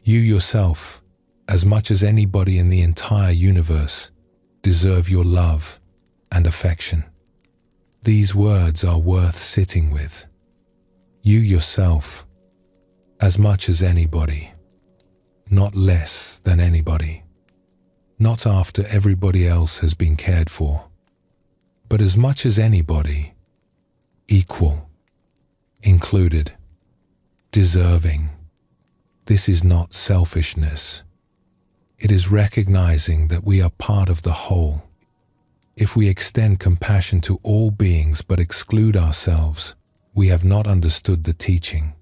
Speaker 1: "You yourself, as much as anybody in the entire universe, deserve your love and affection." These words are worth sitting with. You yourself, as much as anybody, not less than anybody, not after everybody else has been cared for, but as much as anybody, equal, included, deserving. This is not selfishness. It is recognizing that we are part of the whole. If we extend compassion to all beings but exclude ourselves, we have not understood the teaching.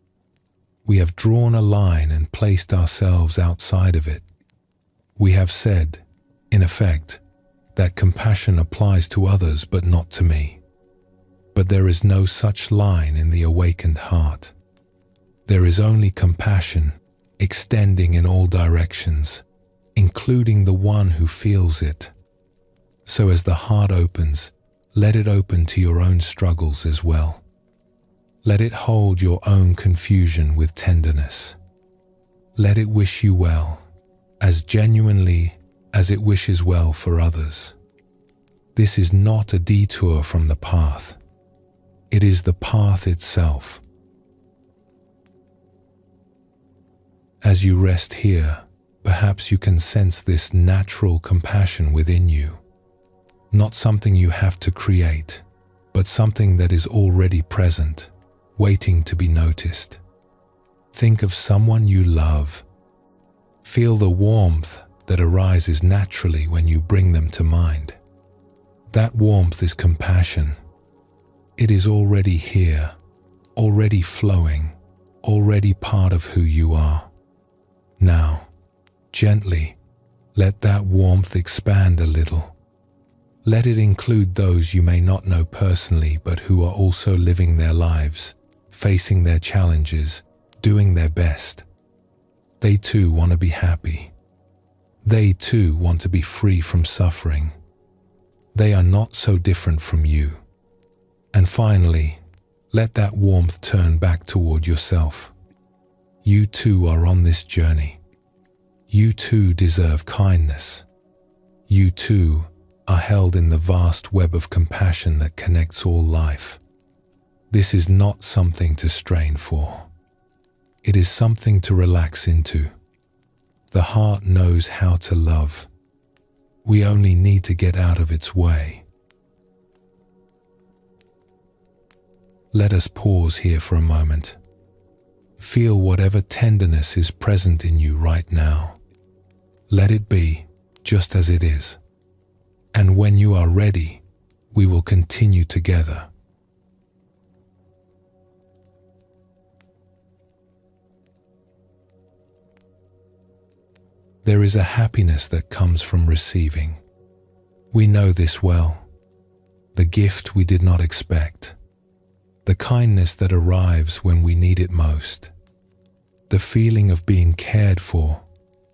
Speaker 1: We have drawn a line and placed ourselves outside of it. We have said, in effect, that compassion applies to others but not to me. But there is no such line in the awakened heart. There is only compassion, extending in all directions, including the one who feels it. So as the heart opens, let it open to your own struggles as well. Let it hold your own confusion with tenderness. Let it wish you well, as genuinely as it wishes well for others. This is not a detour from the path. It is the path itself. As you rest here, perhaps you can sense this natural compassion within you. Not something you have to create, but something that is already present, waiting to be noticed. Think of someone you love. Feel the warmth that arises naturally when you bring them to mind. That warmth is compassion. It is already here, already flowing, already part of who you are. Now, gently, let that warmth expand a little. Let it include those you may not know personally but who are also living their lives, facing their challenges, doing their best. They too want to be happy. They too want to be free from suffering. They are not so different from you. And finally, let that warmth turn back toward yourself. You too are on this journey. You too deserve kindness. You too are held in the vast web of compassion that connects all life. This is not something to strain for. It is something to relax into. The heart knows how to love. We only need to get out of its way. Let us pause here for a moment. Feel whatever tenderness is present in you right now. Let it be just as it is. And when you are ready, we will continue together. There is a happiness that comes from receiving. We know this well. The gift we did not expect. the kindness that arrives when we need it most, the feeling of being cared for,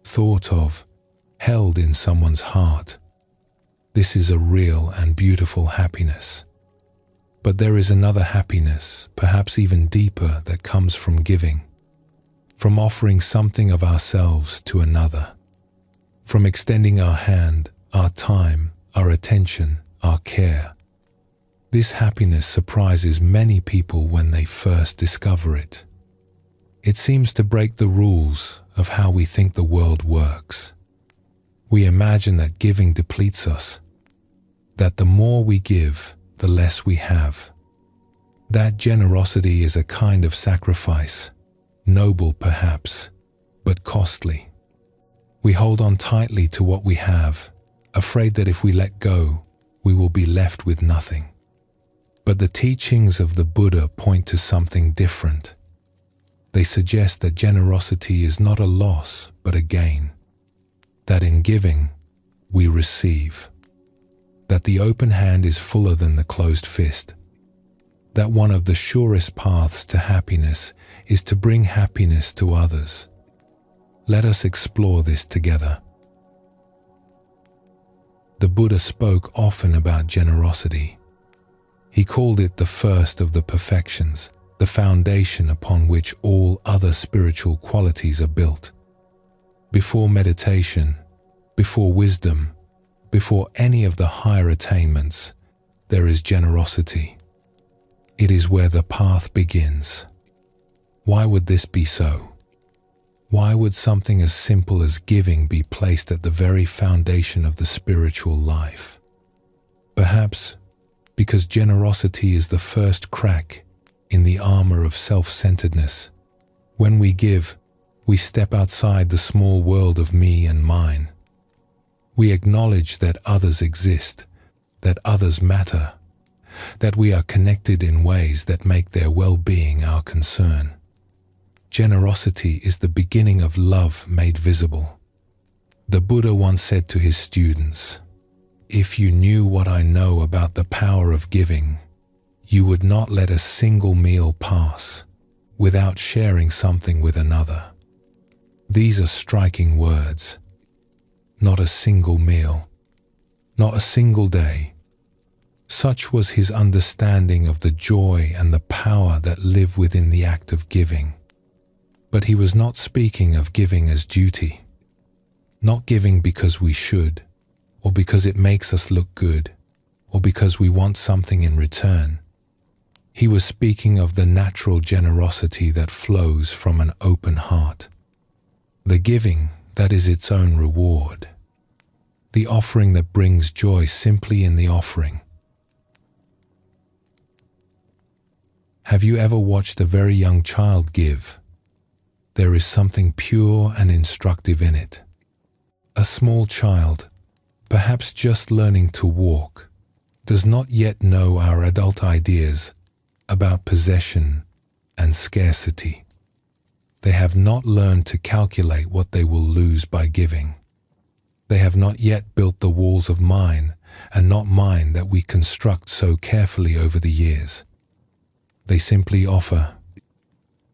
Speaker 1: thought of, held in someone's heart. This is a real and beautiful happiness. But there is another happiness, perhaps even deeper, that comes from giving, from offering something of ourselves to another, from extending our hand, our time, our attention, our care. This happiness surprises many people when they first discover it. It seems to break the rules of how we think the world works. We imagine that giving depletes us, that the more we give, the less we have. That generosity is a kind of sacrifice, noble perhaps, but costly. We hold on tightly to what we have, afraid that if we let go, we will be left with nothing. But the teachings of the Buddha point to something different. They suggest that generosity is not a loss, but a gain. That in giving, we receive. That the open hand is fuller than the closed fist. That one of the surest paths to happiness is to bring happiness to others. Let us explore this together. The Buddha spoke often about generosity. He called it the first of the perfections, the foundation upon which all other spiritual qualities are built. Before meditation, before wisdom, before any of the higher attainments, there is generosity. It is where the path begins. Why would this be so? Why would something as simple as giving be placed at the very foundation of the spiritual life? Perhaps because generosity is the first crack in the armor of self-centeredness. When we give, we step outside the small world of me and mine. We acknowledge that others exist, that others matter, that we are connected in ways that make their well-being our concern. Generosity is the beginning of love made visible. The Buddha once said to his students, "If you knew what I know about the power of giving, you would not let a single meal pass without sharing something with another." These are striking words. Not a single meal, not a single day. Such was his understanding of the joy and the power that live within the act of giving. But he was not speaking of giving as duty, not giving because we should, or because it makes us look good, or because we want something in return. He was speaking of the natural generosity that flows from an open heart. The giving that is its own reward. The offering that brings joy simply in the offering. Have you ever watched a very young child give? There is something pure and instructive in it. A small child, perhaps just learning to walk, does not yet know our adult ideas about possession and scarcity. They have not learned to calculate what they will lose by giving. They have not yet built the walls of mine and not mine that we construct so carefully over the years. They simply offer.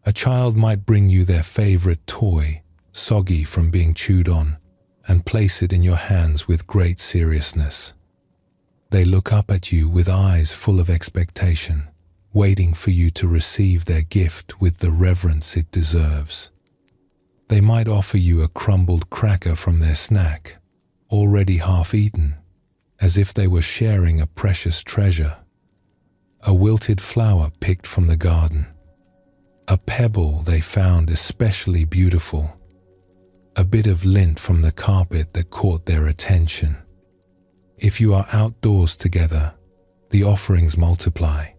Speaker 1: A child might bring you their favorite toy, soggy from being chewed on, and place it in your hands with great seriousness. They look up at you with eyes full of expectation, waiting for you to receive their gift with the reverence it deserves. They might offer you a crumbled cracker from their snack, already half-eaten, as if they were sharing a precious treasure. A wilted flower picked from the garden. A pebble they found especially beautiful. A bit of lint from the carpet that caught their attention. If you are outdoors together, the offerings multiply.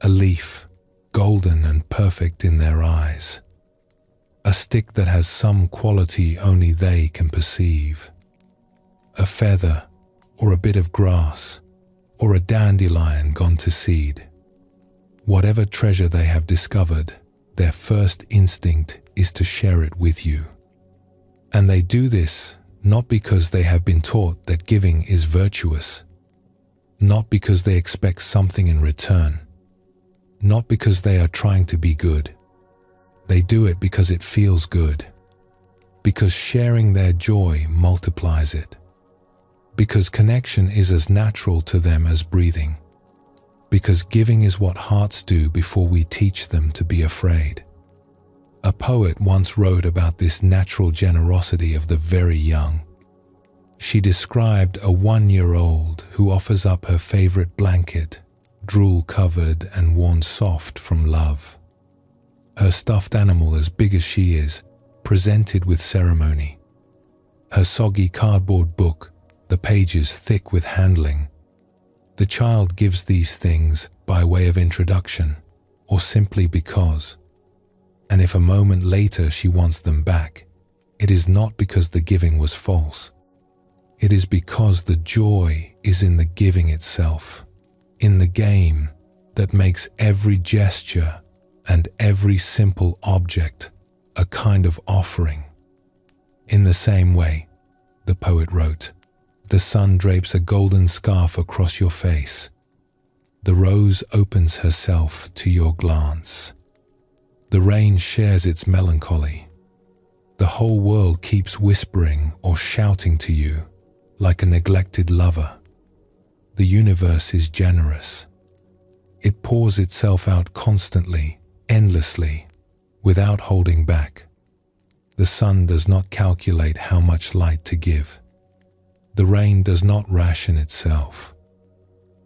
Speaker 1: A leaf, golden and perfect in their eyes. A stick that has some quality only they can perceive. A feather, or a bit of grass, or a dandelion gone to seed. Whatever treasure they have discovered, their first instinct is to share it with you. And they do this not because they have been taught that giving is virtuous, not because they expect something in return, not because they are trying to be good. They do it because it feels good, because sharing their joy multiplies it, because connection is as natural to them as breathing, because giving is what hearts do before we teach them to be afraid. A poet once wrote about this natural generosity of the very young. She described a 1-year-old who offers up her favorite blanket, drool-covered and worn soft from love. Her stuffed animal as big as she is, presented with ceremony. Her soggy cardboard book, the pages thick with handling. The child gives these things by way of introduction, or simply because. And if a moment later she wants them back, it is not because the giving was false. It is because the joy is in the giving itself, in the game that makes every gesture and every simple object a kind of offering. In the same way, the poet wrote, the sun drapes a golden scarf across your face. The rose opens herself to your glance. The rain shares its melancholy. The whole world keeps whispering or shouting to you like a neglected lover. The universe is generous. It pours itself out constantly, endlessly, without holding back. The sun does not calculate how much light to give. The rain does not ration itself.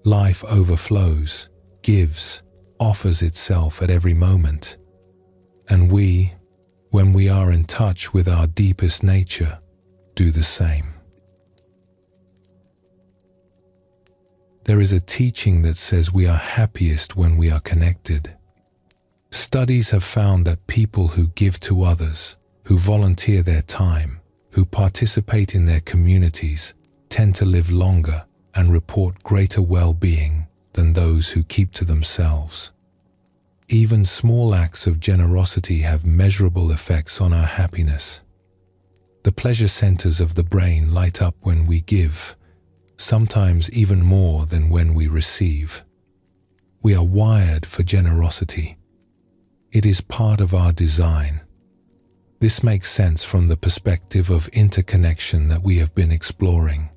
Speaker 1: Life overflows, gives, offers itself at every moment. And we, when we are in touch with our deepest nature, do the same. There is a teaching that says we are happiest when we are connected. Studies have found that people who give to others, who volunteer their time, who participate in their communities, tend to live longer and report greater well-being than those who keep to themselves. Even small acts of generosity have measurable effects on our happiness. The pleasure centers of the brain light up when we give, sometimes even more than when we receive. We are wired for generosity. It is part of our design. This makes sense from the perspective of interconnection that we have been exploring.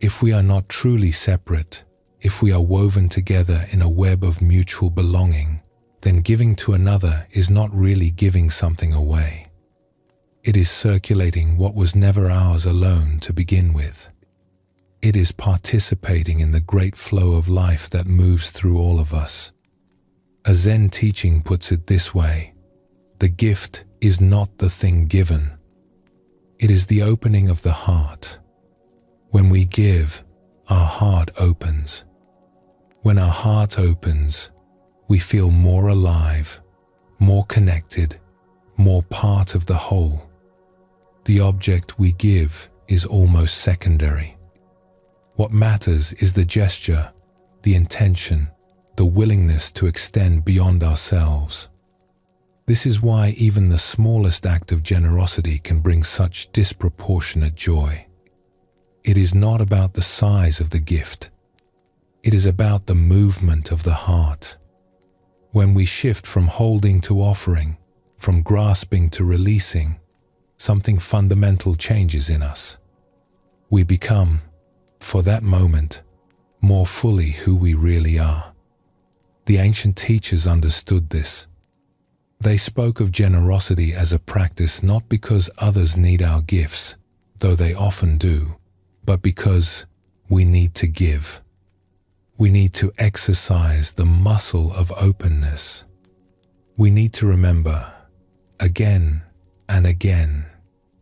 Speaker 1: If we are not truly separate, if we are woven together in a web of mutual belonging, then giving to another is not really giving something away. It is circulating what was never ours alone to begin with. It is participating in the great flow of life that moves through all of us. A Zen teaching puts it this way: the gift is not the thing given. It is the opening of the heart. When we give, our heart opens. When our heart opens, we feel more alive, more connected, more part of the whole. The object we give is almost secondary. What matters is the gesture, the intention, the willingness to extend beyond ourselves. This is why even the smallest act of generosity can bring such disproportionate joy. It is not about the size of the gift. It is about the movement of the heart. When we shift from holding to offering, from grasping to releasing, something fundamental changes in us. We become, for that moment, more fully who we really are. The ancient teachers understood this. They spoke of generosity as a practice not because others need our gifts, though they often do, but because we need to give. We need to exercise the muscle of openness. We need to remember, again and again,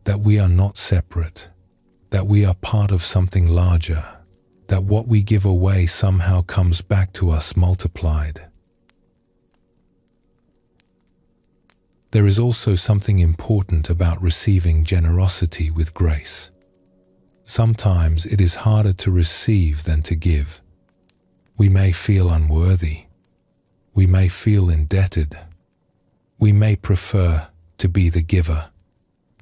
Speaker 1: that we are not separate, that we are part of something larger, that what we give away somehow comes back to us multiplied. There is also something important about receiving generosity with grace. Sometimes it is harder to receive than to give. We may feel unworthy. We may feel indebted. We may prefer to be the giver,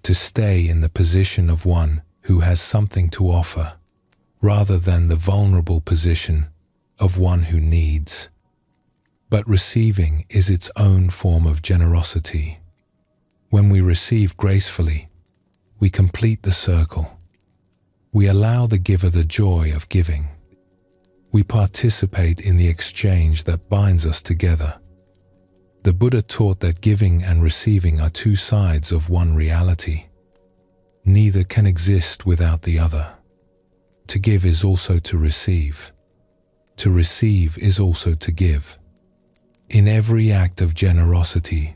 Speaker 1: to stay in the position of one who has something to offer, rather than the vulnerable position of one who needs. But receiving is its own form of generosity. When we receive gracefully, we complete the circle. We allow the giver the joy of giving. We participate in the exchange that binds us together. The Buddha taught that giving and receiving are two sides of one reality. Neither can exist without the other. To give is also to receive. To receive is also to give. In every act of generosity,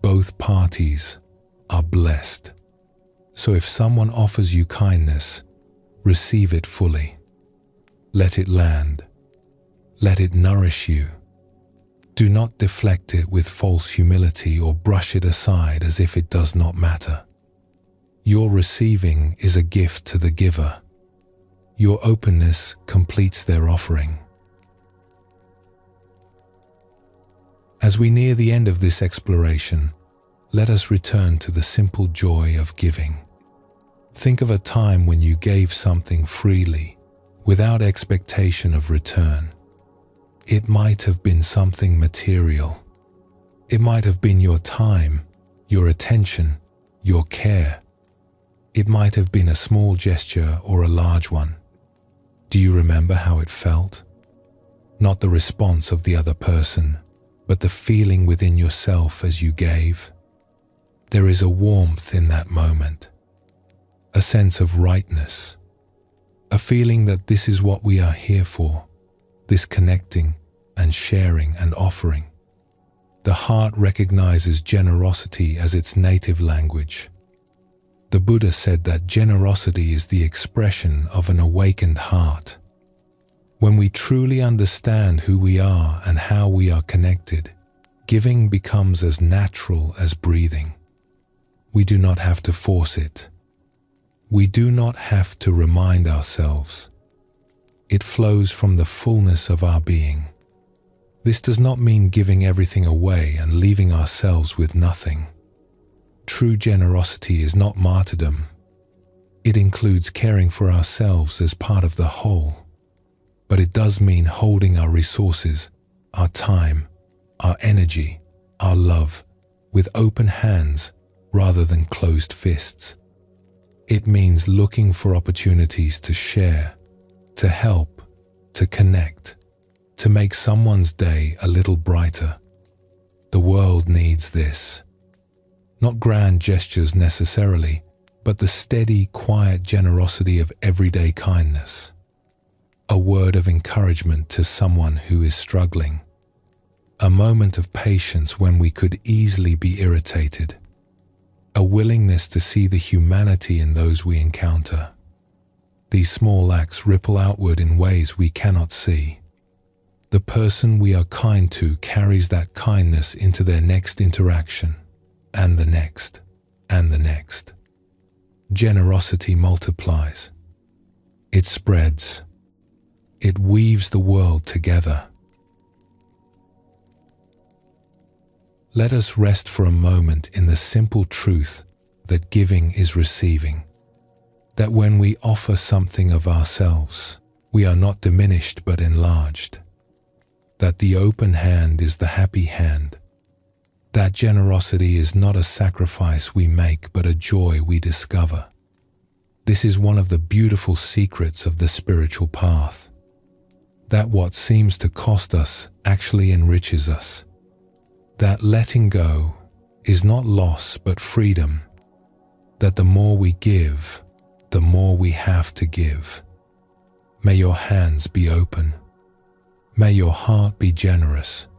Speaker 1: both parties are blessed. So if someone offers you kindness, receive it fully. Let it land. Let it nourish you. Do not deflect it with false humility or brush it aside as if it does not matter. Your receiving is a gift to the giver. Your openness completes their offering. As we near the end of this exploration, let us return to the simple joy of giving. Think of a time when you gave something freely, without expectation of return. It might have been something material. It might have been your time, your attention, your care. It might have been a small gesture or a large one. Do you remember how it felt? Not the response of the other person, but the feeling within yourself as you gave. There is a warmth in that moment, a sense of rightness, a feeling that this is what we are here for, this connecting and sharing and offering. The heart recognizes generosity as its native language. The Buddha said that generosity is the expression of an awakened heart. When we truly understand who we are and how we are connected, giving becomes as natural as breathing. We do not have to force it. We do not have to remind ourselves. It flows from the fullness of our being. This does not mean giving everything away and leaving ourselves with nothing. True generosity is not martyrdom. It includes caring for ourselves as part of the whole. But it does mean holding our resources, our time, our energy, our love, with open hands rather than closed fists. It means looking for opportunities to share, to help, to connect, to make someone's day a little brighter. The world needs this. Not grand gestures necessarily, but the steady, quiet generosity of everyday kindness. A word of encouragement to someone who is struggling. A moment of patience when we could easily be irritated. A willingness to see the humanity in those we encounter. These small acts ripple outward in ways we cannot see. The person we are kind to carries that kindness into their next interaction, and the next, and the next. Generosity multiplies. It spreads. It weaves the world together. Let us rest for a moment in the simple truth that giving is receiving. That when we offer something of ourselves, we are not diminished but enlarged. That the open hand is the happy hand. That generosity is not a sacrifice we make but a joy we discover. This is one of the beautiful secrets of the spiritual path. That what seems to cost us actually enriches us. That letting go is not loss but freedom. That the more we give, the more we have to give. May your hands be open. May your heart be generous.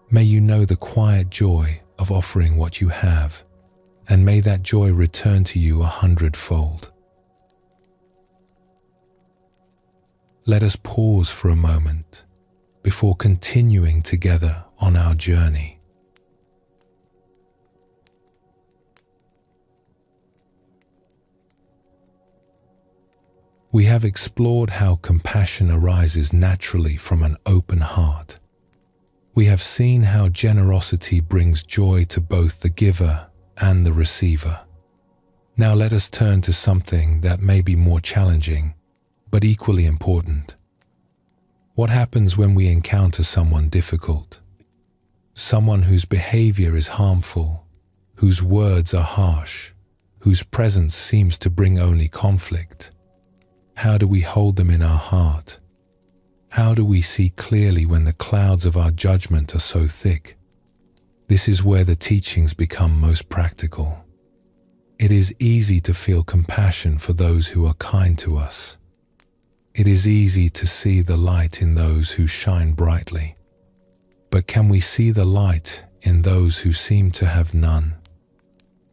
Speaker 1: May you know the quiet joy of offering what you have, and may that joy return to you 100-fold. Let us pause for a moment before continuing together on our journey. We have explored how compassion arises naturally from an open heart. We have seen how generosity brings joy to both the giver and the receiver. Now let us turn to something that may be more challenging, but equally important. What happens when we encounter someone difficult? someone whose behavior is harmful, whose words are harsh, whose presence seems to bring only conflict? How do we hold them in our heart? How do we see clearly when the clouds of our judgment are so thick? This is where the teachings become most practical. It is easy to feel compassion for those who are kind to us. It is easy to see the light in those who shine brightly. But can we see the light in those who seem to have none?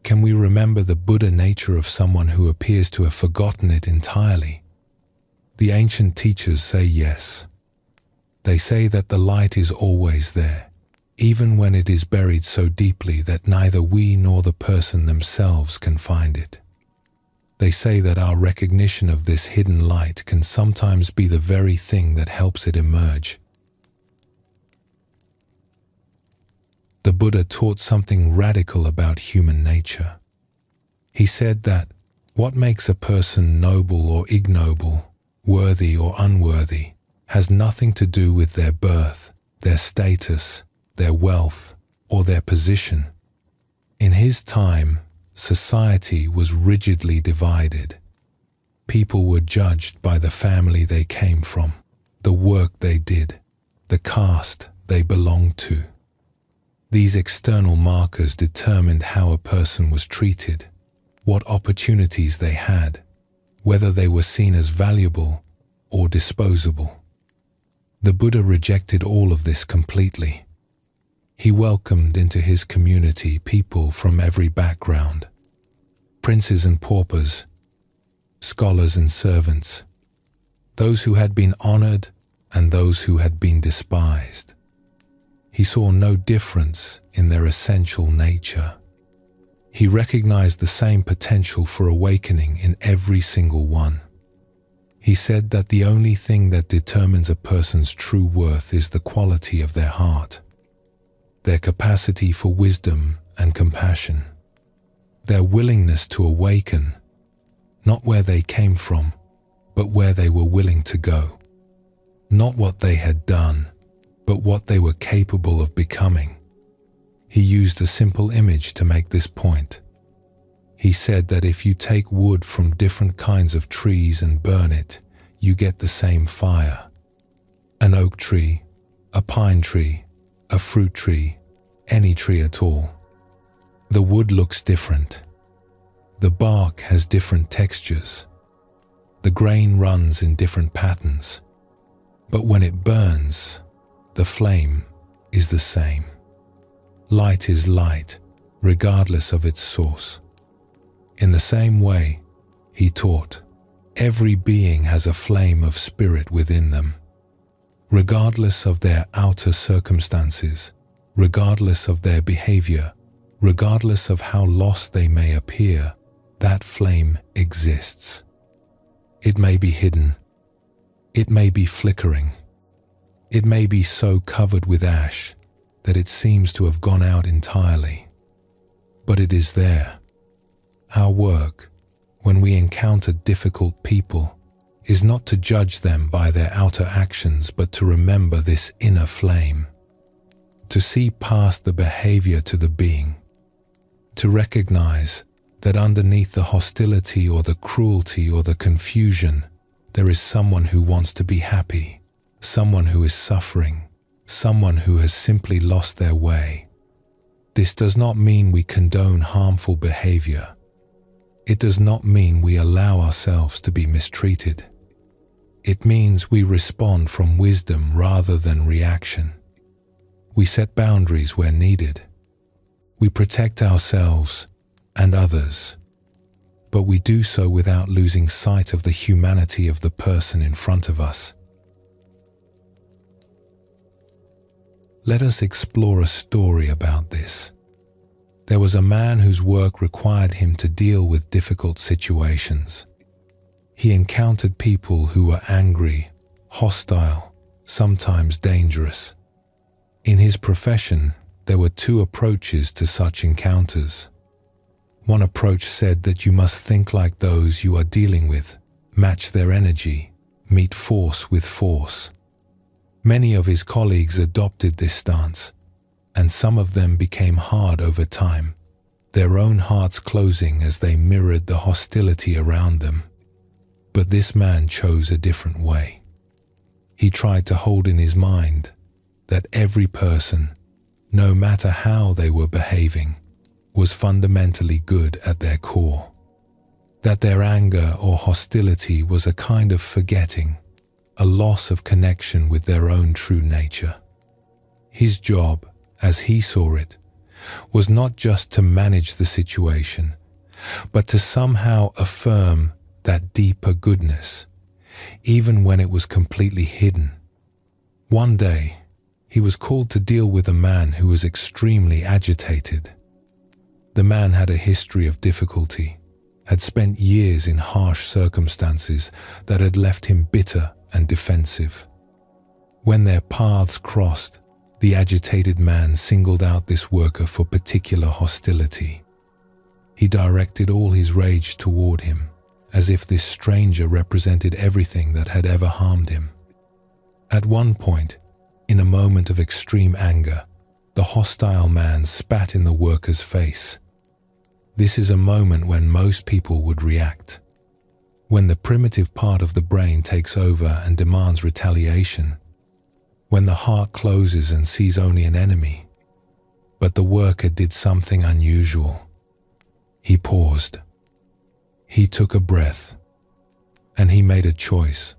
Speaker 1: Can we remember the Buddha nature of someone who appears to have forgotten it entirely? The ancient teachers say yes. They say that the light is always there, even when it is buried so deeply that neither we nor the person themselves can find it. They say that our recognition of this hidden light can sometimes be the very thing that helps it emerge. The Buddha taught something radical about human nature. He said that what makes a person noble or ignoble, worthy or unworthy, has nothing to do with their birth, their status, their wealth, or their position. In his time, society was rigidly divided. People were judged by the family they came from, the work they did, the caste they belonged to. These external markers determined how a person was treated, what opportunities they had, whether they were seen as valuable or disposable. The Buddha rejected all of this completely. He welcomed into his community people from every background, princes and paupers, scholars and servants, those who had been honored and those who had been despised. He saw no difference in their essential nature. He recognized the same potential for awakening in every single one. He said that the only thing that determines a person's true worth is the quality of their heart, their capacity for wisdom and compassion, their willingness to awaken, not where they came from, but where they were willing to go, not what they had done, but what they were capable of becoming. He used a simple image to make this point. He said that if you take wood from different kinds of trees and burn it, you get the same fire. An oak tree, a pine tree, a fruit tree, any tree at all. The wood looks different. The bark has different textures. The grain runs in different patterns. But when it burns, the flame is the same. Light is light, regardless of its source. In the same way, he taught, every being has a flame of spirit within them. Regardless of their outer circumstances, regardless of their behavior, regardless of how lost they may appear, that flame exists. It may be hidden. It may be flickering. It may be so covered with ash that it seems to have gone out entirely. But it is there. Our work, when we encounter difficult people, is not to judge them by their outer actions, but to remember this inner flame, to see past the behavior to the being, to recognize that underneath the hostility or the cruelty or the confusion, there is someone who wants to be happy, someone who is suffering, someone who has simply lost their way. This does not mean we condone harmful behavior. It does not mean we allow ourselves to be mistreated. It means we respond from wisdom rather than reaction. We set boundaries where needed. We protect ourselves and others, but we do so without losing sight of the humanity of the person in front of us. Let us explore a story about this. There was a man whose work required him to deal with difficult situations. He encountered people who were angry, hostile, sometimes dangerous. In his profession, there were two approaches to such encounters. One approach said that you must think like those you are dealing with, match their energy, meet force with force. Many of his colleagues adopted this stance. and some of them became hard over time, their own hearts closing as they mirrored the hostility around them. But this man chose a different way. He tried to hold in his mind that every person, no matter how they were behaving, was fundamentally good at their core. That their anger or hostility was a kind of forgetting, a loss of connection with their own true nature. His job, as he saw it, was not just to manage the situation, but to somehow affirm that deeper goodness, even when it was completely hidden. One day, he was called to deal with a man who was extremely agitated. The man had a history of difficulty, had spent years in harsh circumstances that had left him bitter and defensive. When their paths crossed, the agitated man singled out this worker for particular hostility. He directed all his rage toward him, as if this stranger represented everything that had ever harmed him. At one point, in a moment of extreme anger, the hostile man spat in the worker's face. This is a moment when most people would react. When the primitive part of the brain takes over and demands retaliation. When the heart closes and sees only an enemy. But the worker did something unusual. He paused. He took a breath. And he made a choice.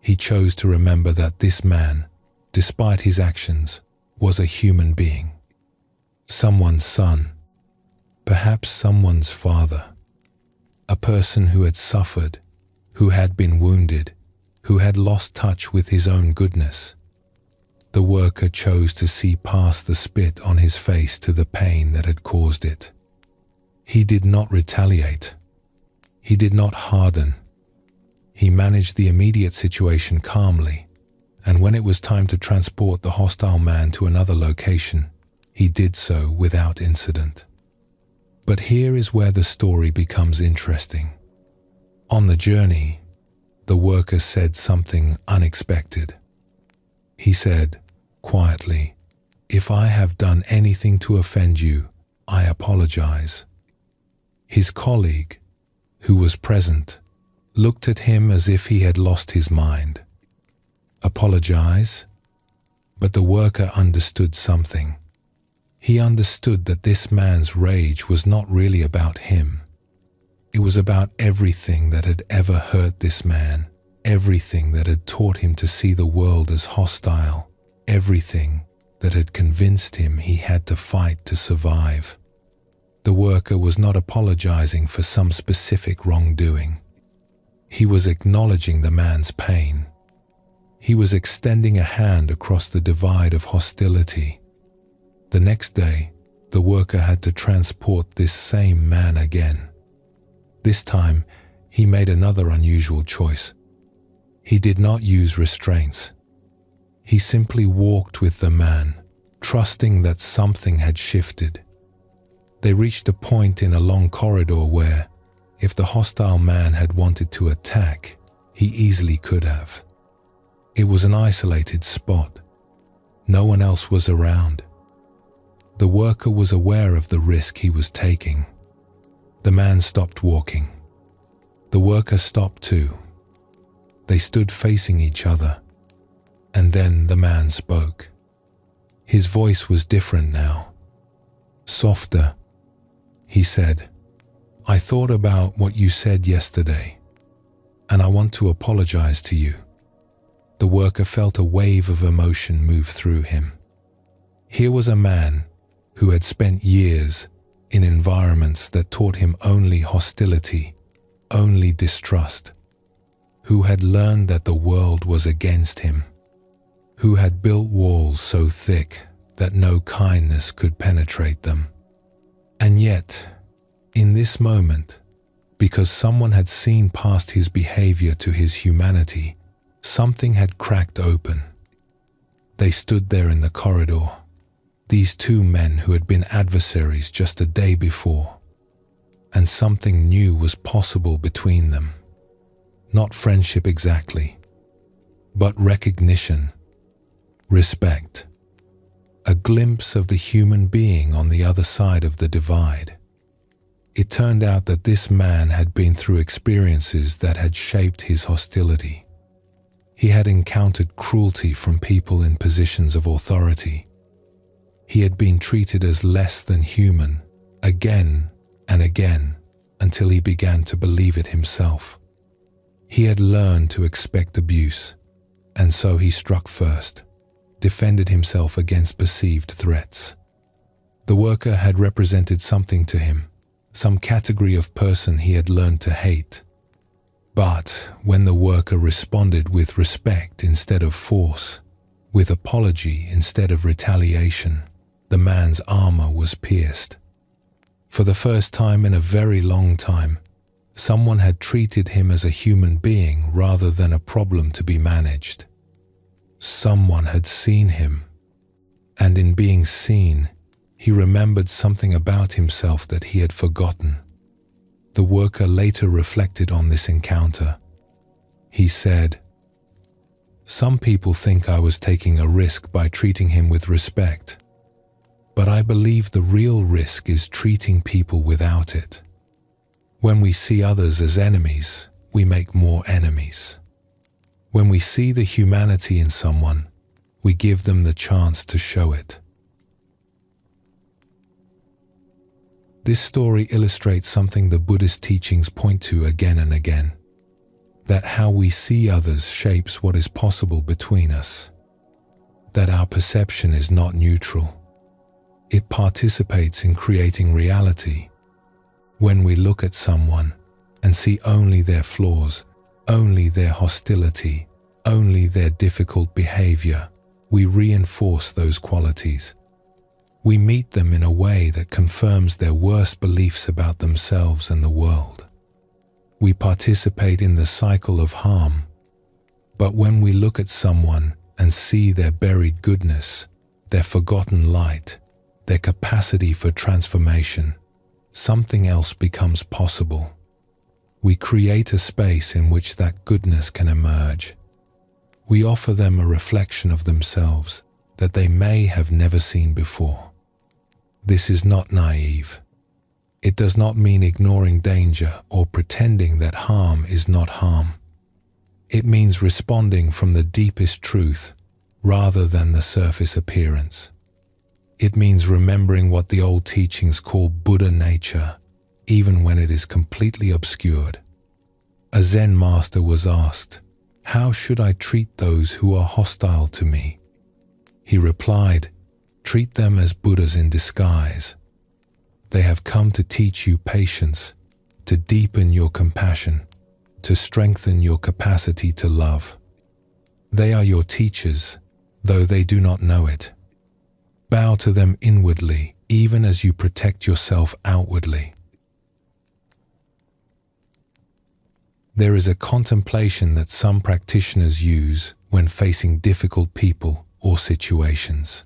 Speaker 1: He chose to remember that this man, despite his actions, was a human being. Someone's son. Perhaps someone's father. A person who had suffered, who had been wounded, who had lost touch with his own goodness. The worker chose to see past the spit on his face to the pain that had caused it. He did not retaliate. He did not harden. He managed the immediate situation calmly, and when it was time to transport the hostile man to another location, he did so without incident. But here is where the story becomes interesting. On the journey, the worker said something unexpected. He said, quietly, "If I have done anything to offend you, I apologize." His colleague, who was present, looked at him as if he had lost his mind. Apologize? But the worker understood something. He understood that this man's rage was not really about him. It was about everything that had ever hurt this man, everything that had taught him to see the world as hostile, everything that had convinced him he had to fight to survive. The worker was not apologizing for some specific wrongdoing. He was acknowledging the man's pain. He was extending a hand across the divide of hostility. The next day, the worker had to transport this same man again. This time, he made another unusual choice. He did not use restraints. He simply walked with the man, trusting that something had shifted. They reached a point in a long corridor where, if the hostile man had wanted to attack, he easily could have. It was an isolated spot. No one else was around. The worker was aware of the risk he was taking. The man stopped walking. The worker stopped too. They stood facing each other. And then the man spoke. His voice was different now. Softer. He said, "I thought about what you said yesterday, and I want to apologize to you." The worker felt a wave of emotion move through him. Here was a man who had spent years in environments that taught him only hostility, only distrust, who had learned that the world was against him, who had built walls so thick that no kindness could penetrate them. And yet, in this moment, because someone had seen past his behavior to his humanity, something had cracked open. They stood there in the corridor, these two men who had been adversaries just a day before, and something new was possible between them. Not friendship exactly, but recognition, respect, a glimpse of the human being on the other side of the divide. It turned out that this man had been through experiences that had shaped his hostility. He had encountered cruelty from people in positions of authority. He had been treated as less than human, again and again, until he began to believe it himself. He had learned to expect abuse, and so he struck first, defended himself against perceived threats. The worker had represented something to him, some category of person he had learned to hate. But when the worker responded with respect instead of force, with apology instead of retaliation, the man's armor was pierced. For the first time in a very long time, someone had treated him as a human being rather than a problem to be managed. Someone had seen him, and in being seen, he remembered something about himself that he had forgotten. The worker later reflected on this encounter. He said, "Some people think I was taking a risk by treating him with respect, but I believe the real risk is treating people without it. When we see others as enemies, we make more enemies. When we see the humanity in someone, we give them the chance to show it." This story illustrates something the Buddhist teachings point to again and again, that how we see others shapes what is possible between us, that our perception is not neutral. It participates in creating reality. When we look at someone and see only their flaws, only their hostility, only their difficult behavior, we reinforce those qualities. We meet them in a way that confirms their worst beliefs about themselves and the world. We participate in the cycle of harm. But when we look at someone and see their buried goodness, their forgotten light, their capacity for transformation, something else becomes possible. We create a space in which that goodness can emerge. We offer them a reflection of themselves that they may have never seen before. This is not naive. It does not mean ignoring danger or pretending that harm is not harm. It means responding from the deepest truth rather than the surface appearance. It means remembering what the old teachings call Buddha nature, even when it is completely obscured. A Zen master was asked, "How should I treat those who are hostile to me?" He replied, "Treat them as Buddhas in disguise. They have come to teach you patience, to deepen your compassion, to strengthen your capacity to love. They are your teachers, though they do not know it. Bow to them inwardly, even as you protect yourself outwardly." There is a contemplation that some practitioners use when facing difficult people or situations.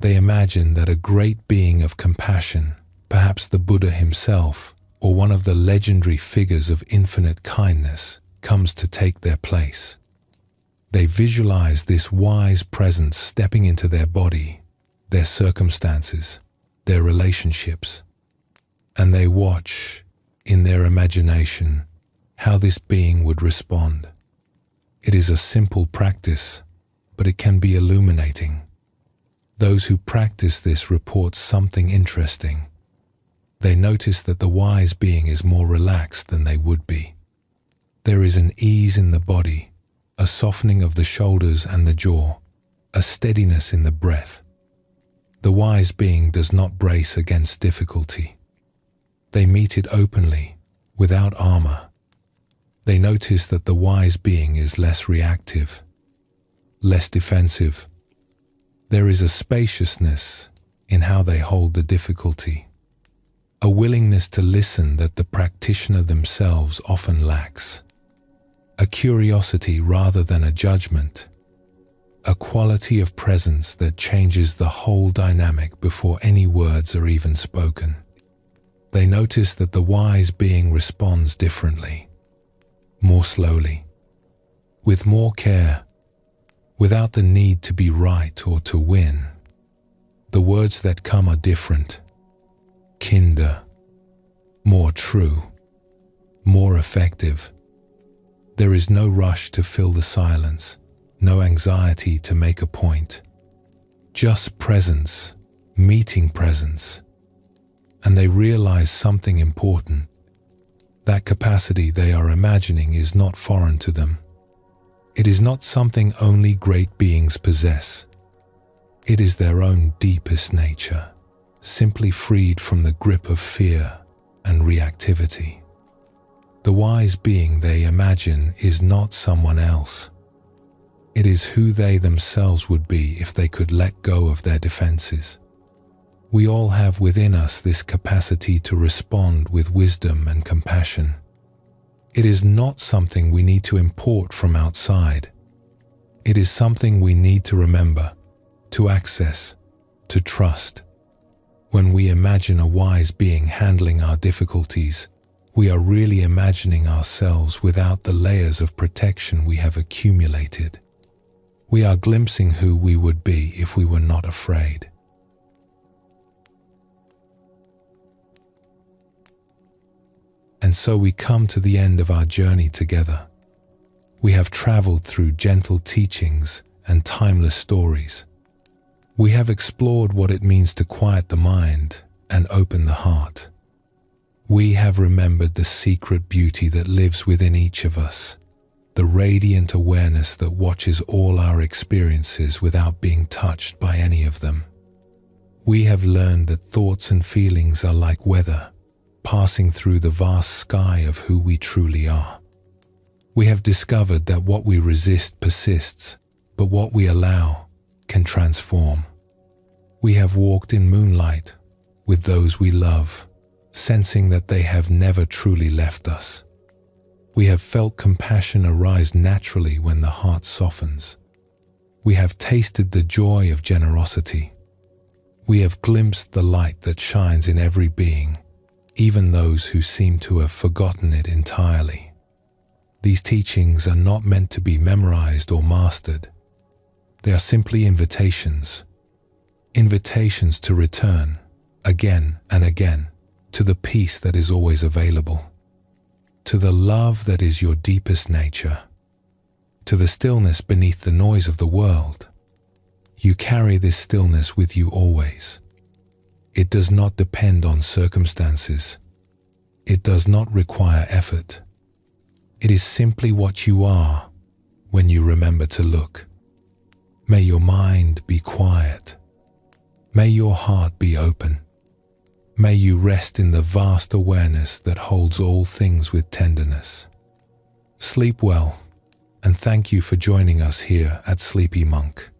Speaker 1: They imagine that a great being of compassion, perhaps the Buddha himself, or one of the legendary figures of infinite kindness, comes to take their place. They visualize this wise presence stepping into their body, their circumstances, their relationships, and they watch, in their imagination, how this being would respond. It is a simple practice, but it can be illuminating. Those who practice this report something interesting. They notice that the wise being is more relaxed than they would be. There is an ease in the body, a softening of the shoulders and the jaw, a steadiness in the breath. The wise being does not brace against difficulty. They meet it openly, without armor. They notice that the wise being is less reactive, less defensive. There is a spaciousness in how they hold the difficulty, a willingness to listen that the practitioner themselves often lacks, a curiosity rather than a judgment, a quality of presence that changes the whole dynamic before any words are even spoken. They notice that the wise being responds differently, more slowly, with more care, without the need to be right or to win, The words that come are different, kinder, more true, more effective. There is no rush to fill the silence, no anxiety to make a point. Just presence, meeting presence. And they realize something important. That capacity they are imagining is not foreign to them. It is not something only great beings possess. It is their own deepest nature, simply freed from the grip of fear and reactivity. The wise being they imagine is not someone else. It is who they themselves would be if they could let go of their defenses. We all have within us this capacity to respond with wisdom and compassion. It is not something we need to import from outside. It is something we need to remember, to access, to trust. When we imagine a wise being handling our difficulties, we are really imagining ourselves without the layers of protection we have accumulated. We are glimpsing who we would be if we were not afraid. And so we come to the end of our journey together. We have traveled through gentle teachings and timeless stories. We have explored what it means to quiet the mind and open the heart. We have remembered the secret beauty that lives within each of us, the radiant awareness that watches all our experiences without being touched by any of them. We have learned that thoughts and feelings are like weather, passing through the vast sky of who we truly are. We have discovered that what we resist persists, but what we allow can transform. We have walked in moonlight with those we love, sensing that they have never truly left us. We have felt compassion arise naturally when the heart softens. We have tasted the joy of generosity. We have glimpsed the light that shines in every being, even those who seem to have forgotten it entirely. These teachings are not meant to be memorized or mastered. They are simply invitations to return, again and again, to the peace that is always available, to the love that is your deepest nature, to the stillness beneath the noise of the world. You carry this stillness with you always. It does not depend on circumstances. It does not require effort. It is simply what you are when you remember to look. May your mind be quiet. May your heart be open. May you rest in the vast awareness that holds all things with tenderness. Sleep well, and thank you for joining us here at Sleepy Monk.